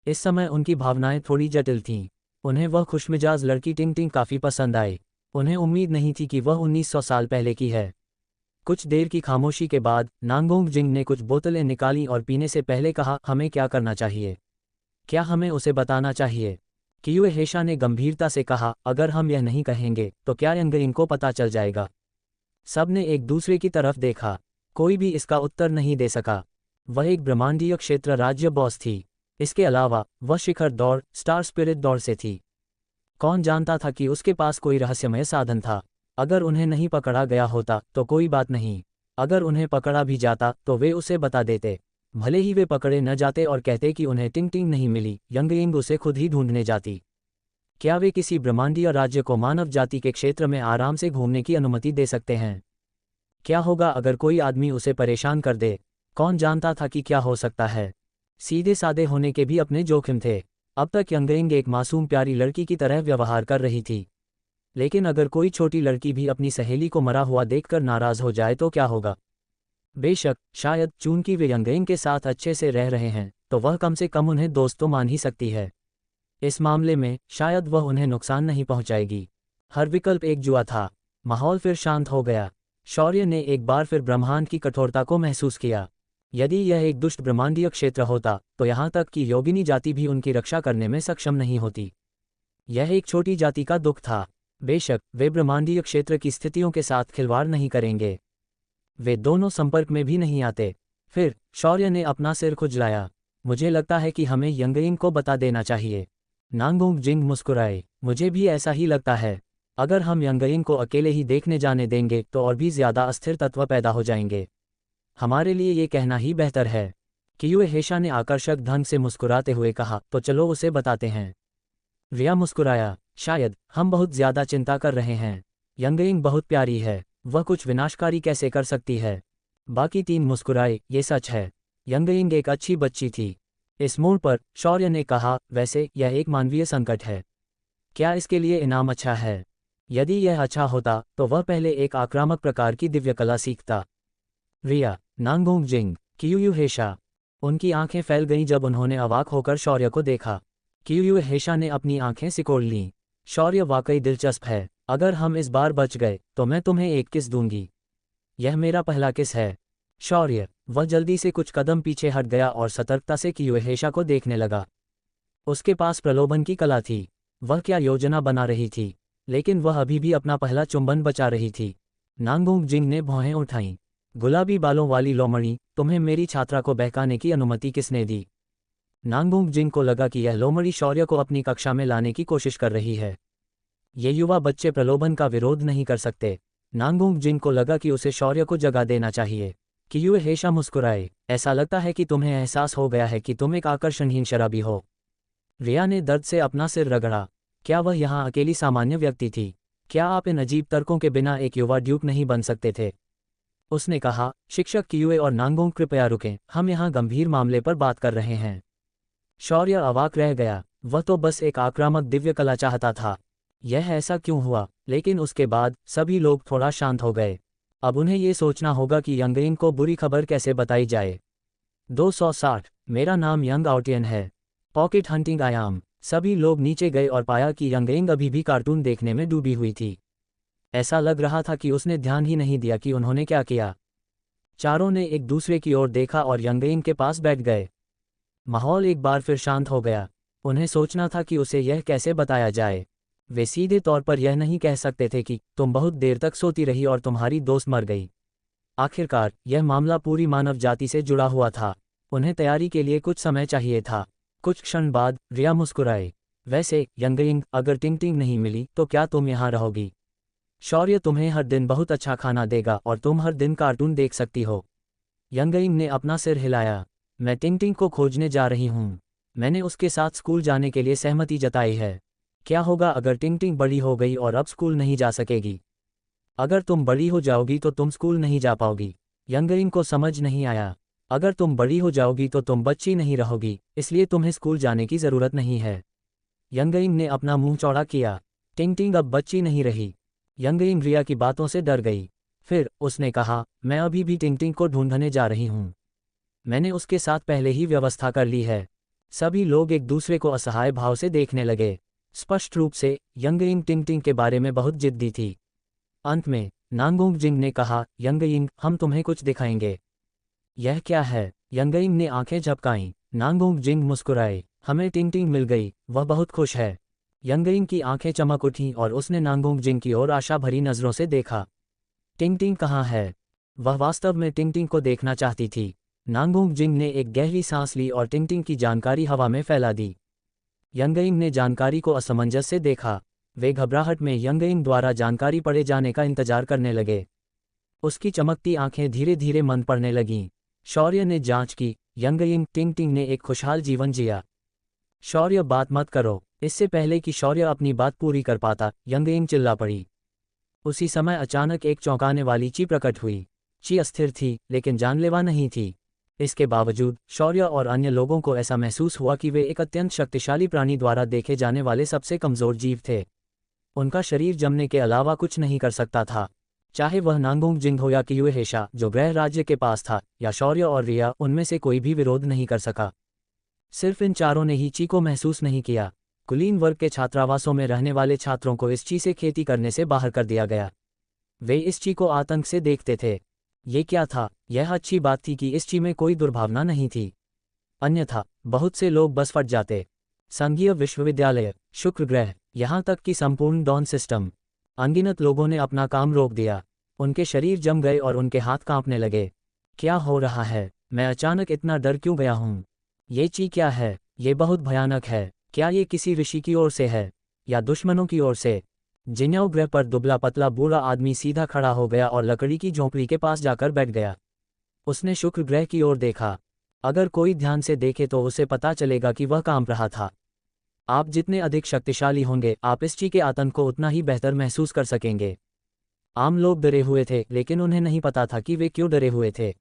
Speaker 1: इस समय उनकी भावनाएं थोड़ी जटिल थीं। उन्हें वह खुशमिजाज लड़की टिंगटिंग काफ़ी पसंद आई। उन्हें उम्मीद नहीं थी कि वह 1900 साल पहले की है। कुछ देर की खामोशी के बाद नांगोंग जिंग ने कुछ बोतलें निकालीं और पीने से पहले कहा, हमें क्या करना चाहिए? क्या हमें उसे बताना चाहिए? कियुए हेशा ने गंभीरता से कहा, अगर हम यह नहीं कहेंगे तो क्या यंगइंग को पता चल जाएगा? सब ने एक दूसरे की तरफ देखा। कोई भी इसका उत्तर नहीं दे सका। वह एक ब्रह्मांडीय क्षेत्र राज्य बॉस थी। इसके अलावा वह शिखर दौड़, स्टार स्पिरिट दौड़ से थी। कौन जानता था कि उसके पास कोई रहस्यमय साधन था? अगर उन्हें नहीं पकड़ा गया होता तो कोई बात नहीं। अगर उन्हें पकड़ा भी जाता तो वे उसे बता देते। भले ही वे पकड़े न जाते और कहते कि उन्हें टिंगटिंग नहीं मिली, यंगइंग उसे खुद ही ढूंढने जाती। क्या वे किसी ब्रह्मांडीय राज्य को मानव जाति के क्षेत्र में आराम से घूमने की अनुमति दे सकते हैं? क्या होगा अगर कोई आदमी उसे परेशान कर दे? कौन जानता था कि क्या हो सकता है? सीधे सादे होने के भी अपने जोखिम थे। अब तक यंगइंग एक मासूम प्यारी लड़की की तरह व्यवहार कर रही थी। लेकिन अगर कोई छोटी लड़की भी अपनी सहेली को मरा हुआ देखकर नाराज हो जाए तो क्या होगा? बेशक, शायद चूंकि वे यंगइंग के साथ अच्छे से रह रहे हैं तो वह कम से कम उन्हें दोस्त तो मान ही सकती है। इस मामले में शायद वह उन्हें नुकसान नहीं पहुंचाएगी। हर विकल्प एक जुआ था। माहौल फिर शांत हो गया। शौर्य ने एक बार फिर ब्रह्मांड की कठोरता को महसूस किया। यदि यह एक दुष्ट ब्रह्मांडीय क्षेत्र होता तो यहाँ तक कि योगिनी जाति भी उनकी रक्षा करने में सक्षम नहीं होती। यह एक छोटी जाति का दुख था। बेशक, वे ब्रह्मांडीय क्षेत्र की स्थितियों के साथ खिलवाड़ नहीं करेंगे। वे दोनों संपर्क में भी नहीं आते। फिर शौर्य ने अपना सिर खुजलाया। मुझे लगता है कि हमें यंगइंग को बता देना चाहिए। नांगोंग जिंग मुस्कुराए। मुझे भी ऐसा ही लगता है। अगर हम यंगइंग को अकेले ही देखने जाने देंगे तो और भी ज़्यादा अस्थिर तत्व पैदा हो जाएंगे। हमारे लिए ये कहना ही बेहतर है। कियुए हेशा ने आकर्षक ढंग से मुस्कुराते हुए कहा, तो चलो उसे बताते हैं। रिया मुस्कुराया। शायद हम बहुत ज़्यादा चिंता कर रहे हैं। यंगइंग बहुत प्यारी है। वह कुछ विनाशकारी कैसे कर सकती है? बाकी 3 मुस्कुराए। ये सच है। यंगइंग एक अच्छी बच्ची थी। इस मोड़ पर शौर्य ने कहा, वैसे यह एक मानवीय संकट है। क्या इसके लिए इनाम अच्छा है? यदि यह अच्छा होता तो वह पहले एक आक्रामक प्रकार की दिव्य कला सीखता। रिया, नांगोंग जिंग, कियूयू हेशा। उनकी आंखें फैल गईं जब उन्होंने अवाक होकर शौर्य को देखा। कियूयू हेशा ने अपनी आंखें सिकोड़ लीं। शौर्य वाकई दिलचस्प है, अगर हम इस बार बच गए तो मैं तुम्हें एक किस दूंगी। यह मेरा पहला किस है। शौर्य, वह जल्दी से कुछ कदम पीछे हट गया और सतर्कता से कियूयू हेशा को देखने लगा। उसके पास प्रलोभन की कला थी। वह क्या योजना बना रही थी, लेकिन वह अभी भी अपना पहला चुंबन बचा रही थी। नांगोंग जिंग ने भौहें उठाईं। गुलाबी बालों वाली लोमड़ी, तुम्हें मेरी छात्रा को बहकाने की अनुमति किसने दी। नांगोंग जिंग को लगा कि यह लोमड़ी शौर्य को अपनी कक्षा में लाने की कोशिश कर रही है। ये युवा बच्चे प्रलोभन का विरोध नहीं कर सकते। नांगोंग जिंग को लगा कि उसे शौर्य को जगह देना चाहिए। कियूयू हेशा मुस्कुराए, ऐसा लगता है कि तुम्हें एहसास हो गया है कि तुम एक आकर्षणहीन शराबी हो। रिया ने दर्द से अपना सिर रगड़ा। क्या वह यहाँ अकेली सामान्य व्यक्ति थी? क्या आप इन अजीब तर्कों के बिना एक युवा ड्यूक नहीं बन सकते थे? उसने कहा, शिक्षक कियूए और नांगोंग कृपया रुकें, हम यहाँ गंभीर मामले पर बात कर रहे हैं। शौर्य अवाक रह गया, वह तो बस एक आक्रामक दिव्य कला चाहता था। यह ऐसा क्यों हुआ? लेकिन उसके बाद सभी लोग थोड़ा शांत हो गए। अब उन्हें ये सोचना होगा कि यंगइंग को बुरी खबर कैसे बताई जाए। 260, मेरा नाम यंग आउटियन है। पॉकेट हंटिंग आयाम। सभी लोग नीचे गए और पाया कि यंगइंग अभी भी कार्टून देखने में डूबी हुई थी। ऐसा लग रहा था कि उसने ध्यान ही नहीं दिया कि उन्होंने क्या किया। चारों ने एक दूसरे की ओर देखा और यंगइंग के पास बैठ गए। माहौल एक बार फिर शांत हो गया। उन्हें सोचना था कि उसे यह कैसे बताया जाए। वे सीधे तौर पर यह नहीं कह सकते थे कि तुम बहुत देर तक सोती रही और तुम्हारी दोस्त मर गई। आखिरकार यह मामला पूरी मानव जाति से जुड़ा हुआ था। उन्हें तैयारी के लिए कुछ समय चाहिए था। कुछ क्षण बाद रिया मुस्कुराए। वैसे यंगइंग, अगर टिंग नहीं मिली तो क्या तुम यहाँ रहोगी? शौर्य तुम्हें हर दिन बहुत अच्छा खाना देगा और तुम हर दिन कार्टून देख सकती हो। यंगइंग ने अपना सिर हिलाया। मैं टिंग को खोजने जा रही हूँ। मैंने उसके साथ स्कूल जाने के लिए सहमति जताई है। क्या होगा अगर टिंग बड़ी हो गई और अब स्कूल नहीं जा सकेगी? अगर तुम बड़ी हो जाओगी तो तुम स्कूल नहीं जा पाओगी। यंगइंग को समझ नहीं आया। अगर तुम बड़ी हो जाओगी तो तुम बच्ची नहीं रहोगी, इसलिए तुम्हें स्कूल जाने की ज़रूरत नहीं है। यंगइंग ने अपना मुंह चौड़ा किया। टिंग अब बच्ची नहीं रही। यंगइंग रिया की बातों से डर गई। फिर उसने कहा, मैं अभी भी टिंग को ढूंढने जा रही हूँ। मैंने उसके साथ पहले ही व्यवस्था कर ली है। सभी लोग एक दूसरे को असहाय भाव से देखने लगे। स्पष्ट रूप से यंगइंग टिंग के बारे में बहुत जिद्दी थी। अंत में नांगोंग जिंग ने कहा, यंगइंग, हम तुम्हें कुछ दिखाएंगे। यह क्या है? यंगइंग ने आंखें झपकाईं। नांगोंग जिंग मुस्कुराए। हमें टिंग मिल गई, वह बहुत खुश है। यंगइंग की आंखें चमक उठीं और उसने नांगोंग जिंग की ओर आशा भरी नज़रों से देखा। टिंग कहाँ है? वह वास्तव में टिंग को देखना चाहती थी। नांगोंग जिंग ने एक गहरी सांस ली और टिंग की जानकारी हवा में फैला दी। यंगइंग ने जानकारी को असमंजस से देखा। वे घबराहट में यंगइंग द्वारा जानकारी पढ़े जाने का इंतजार करने लगे। उसकी चमकती आंखें धीरे धीरे मंद पड़ने लगीं। शौर्य ने जांच की। यंगइंग, टिंग ने एक खुशहाल जीवन जिया। शौर्य, बात मत करो। इससे पहले कि शौर्य अपनी बात पूरी कर पाता, यंगइंग चिल्ला पड़ी। उसी समय अचानक एक चौंकाने वाली ची प्रकट हुई। ची अस्थिर थी, लेकिन जानलेवा नहीं थी। इसके बावजूद शौर्य और अन्य लोगों को ऐसा महसूस हुआ कि वे एक अत्यंत शक्तिशाली प्राणी द्वारा देखे जाने वाले सबसे कमज़ोर जीव थे। उनका शरीर जमने के अलावा कुछ नहीं कर सकता था। चाहे वह नांगोंग जिंग हो या कियूए हेशा, जो ग्रह राज्य के पास था, या शौर्य और रिया, उनमें से कोई भी विरोध नहीं कर सका। सिर्फ इन चारों ने ही ची को महसूस नहीं किया। कुलीन वर्ग के छात्रावासों में रहने वाले छात्रों को इस ची से खेती करने से बाहर कर दिया गया। वे इस ची को आतंक से देखते थे। ये क्या था? यह अच्छी बात थी कि इस ची में कोई दुर्भावना नहीं थी। अन्यथा बहुत से लोग बस फट जाते। संघीय विश्वविद्यालय, शुक्र ग्रह, यहाँ तक कि संपूर्ण डॉन सिस्टम। अनगिनत लोगों ने अपना काम रोक दिया। उनके शरीर जम गए और उनके हाथ कांपने लगे। क्या हो रहा है? मैं अचानक इतना डर क्यों गया हूँ? ये ची क्या है? ये बहुत भयानक है। क्या ये किसी ऋषि की ओर से है या दुश्मनों की ओर से? जिन्याओ ग्रह पर दुबला पतला बूढ़ा आदमी सीधा खड़ा हो गया और लकड़ी की झोंपड़ी के पास जाकर बैठ गया। उसने शुक्र ग्रह की ओर देखा। अगर कोई ध्यान से देखे तो उसे पता चलेगा कि वह कांप रहा था। आप जितने अधिक शक्तिशाली होंगे, आप इस ची के आतंक को उतना ही बेहतर महसूस कर सकेंगे। आम लोग डरे हुए थे, लेकिन उन्हें नहीं पता था कि वे क्यों डरे हुए थे।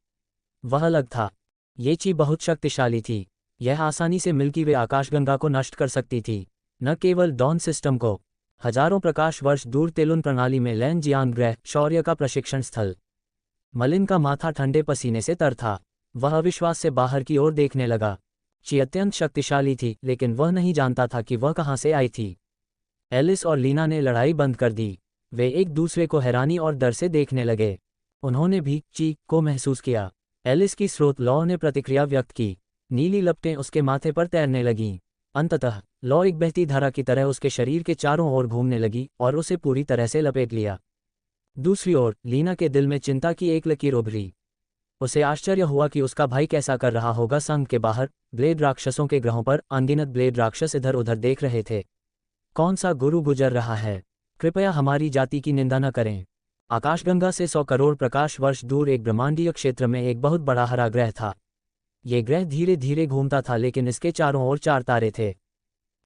Speaker 1: वह अलग था। ये ची बहुत शक्तिशाली थी। यह आसानी से मिल्की वे आकाशगंगा को नष्ट कर सकती थी, न केवल डॉन सिस्टम को। हजारों प्रकाश वर्ष दूर तेलुन प्रणाली में लैन जियांग ग्रह, शौर्य का प्रशिक्षण स्थल। मलिन का माथा ठंडे पसीने से तर था। वह अविश्वास से बाहर की ओर देखने लगा। ची अत्यंत शक्तिशाली थी, लेकिन वह नहीं जानता था कि वह कहाँ से आई थी। एलिस और लीना ने लड़ाई बंद कर दी। वे एक दूसरे को हैरानी और डर से देखने लगे। उन्होंने भी ची को महसूस किया। एलिस की स्रोत लॉ ने प्रतिक्रिया व्यक्त की। नीली लपटें उसके माथे पर तैरने लगीं। अंततः लॉ एक बहती धारा की तरह उसके शरीर के चारों ओर घूमने लगी और उसे पूरी तरह से लपेट लिया। दूसरी ओर लीना के दिल में चिंता की एक लकीर उभरी। उसे आश्चर्य हुआ कि उसका भाई कैसा कर रहा होगा। संघ के बाहर ब्लेड राक्षसों के ग्रहों पर अनगिनत ब्लेड राक्षस इधर उधर देख रहे थे। कौन सा गुरु गुजर रहा है? कृपया हमारी जाति की निंदा न करें। आकाशगंगा से 100 करोड़ प्रकाश वर्ष दूर एक ब्रह्मांडीय क्षेत्र में एक बहुत बड़ा हरा ग्रह था। ये ग्रह धीरे धीरे घूमता था, लेकिन इसके चारों ओर 4 तारे थे।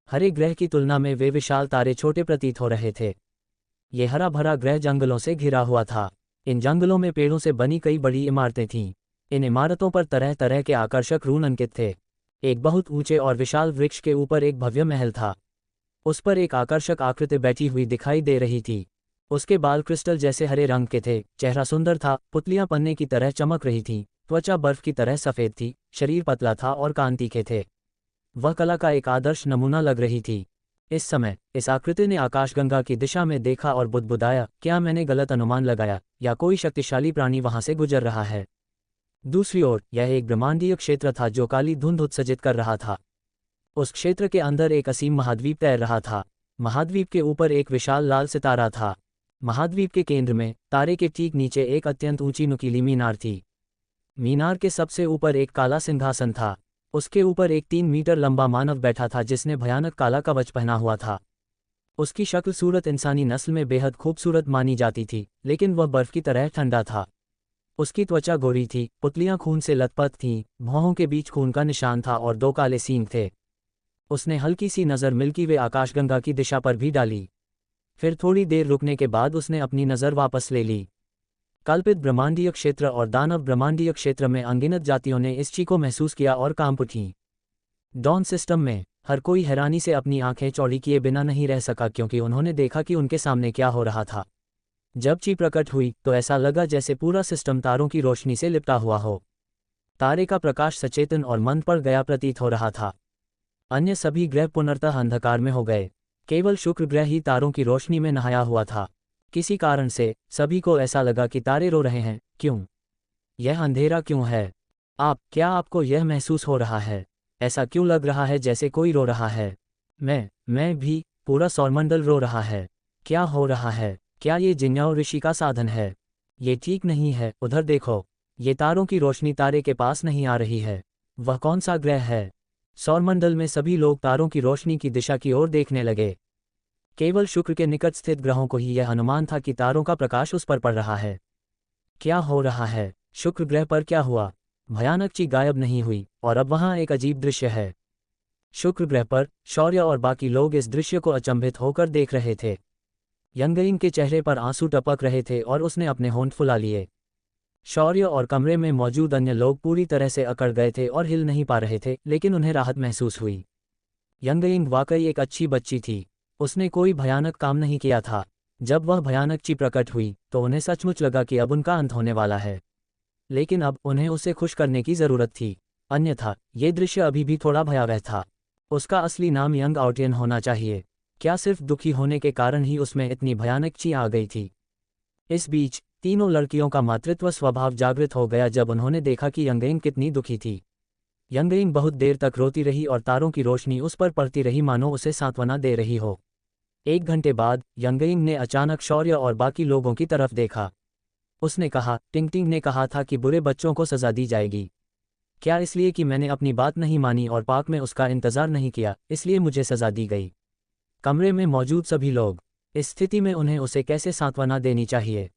Speaker 1: हरे ग्रह की तुलना में वे विशाल तारे छोटे प्रतीत हो रहे थे। ये हरा भरा ग्रह जंगलों से घिरा हुआ था। इन जंगलों में पेड़ों से बनी कई बड़ी इमारतें थीं। इन इमारतों पर तरह तरह के आकर्षक रून अंकित थे। एक बहुत ऊंचे और विशाल वृक्ष के ऊपर एक भव्य महल था। उस पर एक आकर्षक आकृति बैठी हुई दिखाई दे रही थी। उसके बाल क्रिस्टल जैसे हरे रंग के थे। चेहरा सुंदर था, पुतलियां पन्ने की तरह चमक रही थीं। त्वचा बर्फ की तरह सफ़ेद थी, शरीर पतला था और कान तीखे थे। वह कला का एक आदर्श नमूना लग रही थी। इस समय इस आकृति ने आकाशगंगा की दिशा में देखा और बुदबुदाया, क्या मैंने गलत अनुमान लगाया, या कोई शक्तिशाली प्राणी वहां से गुजर रहा है? दूसरी ओर यह एक ब्रह्मांडीय क्षेत्र था जो काली धुंध उत्सर्जित कर रहा था। उस क्षेत्र के अंदर एक असीम महाद्वीप तैर रहा था। महाद्वीप के ऊपर एक विशाल लाल सितारा था। महाद्वीप के केंद्र में तारे के ठीक नीचे एक अत्यंत ऊंची नुकीली मीनार थी। मीनार के सबसे ऊपर एक काला सिंहासन था। उसके ऊपर एक 3 मीटर लंबा मानव बैठा था जिसने भयानक काला कवच पहना हुआ था। उसकी शक्ल सूरत इंसानी नस्ल में बेहद खूबसूरत मानी जाती थी, लेकिन वह बर्फ की तरह ठंडा था। उसकी त्वचा गोरी थी, पुतलियां खून से लथपथ थीं, भौहों के बीच खून का निशान था और 2 काले सींग थे। उसने हल्की सी नज़र मिल्की वे आकाशगंगा की दिशा पर भी डाली। फिर थोड़ी देर रुकने के बाद उसने अपनी नज़र वापस ले ली। कल्पित ब्रह्मांडीय क्षेत्र और दानव ब्रह्मांडीय क्षेत्र में अनगिनत जातियों ने इस ची को महसूस किया और कांप उठीं। डॉन सिस्टम में हर कोई हैरानी से अपनी आंखें चौड़ी किए बिना नहीं रह सका, क्योंकि उन्होंने देखा कि उनके सामने क्या हो रहा था। जब ची प्रकट हुई तो ऐसा लगा जैसे पूरा सिस्टम तारों की रोशनी से लिपटा हुआ हो। तारे का प्रकाश सचेतन और मंद पड़ गया प्रतीत हो रहा था। अन्य सभी ग्रह पूर्णतः अंधकार में हो गए। केवल शुक्र ग्रह ही तारों की रोशनी में नहाया हुआ था। किसी कारण से सभी को ऐसा लगा कि तारे रो रहे हैं। क्यों? यह अंधेरा क्यों है? क्या आपको यह महसूस हो रहा है? ऐसा क्यों लग रहा है जैसे कोई रो रहा है? मैं भी। पूरा सौरमंडल रो रहा है। क्या हो रहा है? क्या ये जिन्याओ ऋषि का साधन है? ये ठीक नहीं है। उधर देखो, ये तारों की रोशनी तारे के पास नहीं आ रही है। वह कौन सा ग्रह है? सौरमंडल में सभी लोग तारों की रोशनी की दिशा की ओर देखने लगे। केवल शुक्र के निकट स्थित ग्रहों को ही यह अनुमान था कि तारों का प्रकाश उस पर पड़ रहा है। क्या हो रहा है? शुक्र ग्रह पर क्या हुआ? भयानक ची गायब नहीं हुई और अब वहां एक अजीब दृश्य है। शुक्र ग्रह पर शौर्य और बाकी लोग इस दृश्य को अचंभित होकर देख रहे थे। यंगइन के चेहरे पर आंसू टपक रहे थे और उसने अपने होंठ फुला लिए। शौर्य और कमरे में मौजूद अन्य लोग पूरी तरह से अकड़ गए थे और हिल नहीं पा रहे थे, लेकिन उन्हें राहत महसूस हुई। यंगइन वाकई एक अच्छी बच्ची थी। उसने कोई भयानक काम नहीं किया था। जब वह भयानक ची प्रकट हुई तो उन्हें सचमुच लगा कि अब उनका अंत होने वाला है, लेकिन अब उन्हें उसे खुश करने की जरूरत थी। अन्यथा ये दृश्य अभी भी थोड़ा भयावह था। उसका असली नाम यंग आउटियन होना चाहिए। क्या सिर्फ दुखी होने के कारण ही उसमें इतनी भयानक ची आ गई थी? इस बीच तीनों लड़कियों का मातृत्व स्वभाव जागृत हो गया जब उन्होंने देखा कि यंगइन कितनी दुखी थी। यंगइन बहुत देर तक रोती रही और तारों की रोशनी उस पर पड़ती रही मानो उसे सांत्वना दे रही हो। 1 घंटे बाद यंगइन ने अचानक शौर्य और बाकी लोगों की तरफ देखा। उसने कहा, टिंगटिंग ने कहा था कि बुरे बच्चों को सजा दी जाएगी। क्या इसलिए कि मैंने अपनी बात नहीं मानी और पार्क में उसका इंतजार नहीं किया, इसलिए मुझे सजा दी गई? कमरे में मौजूद सभी लोग इस स्थिति में उन्हें उसे कैसे सांत्वना देनी चाहिए?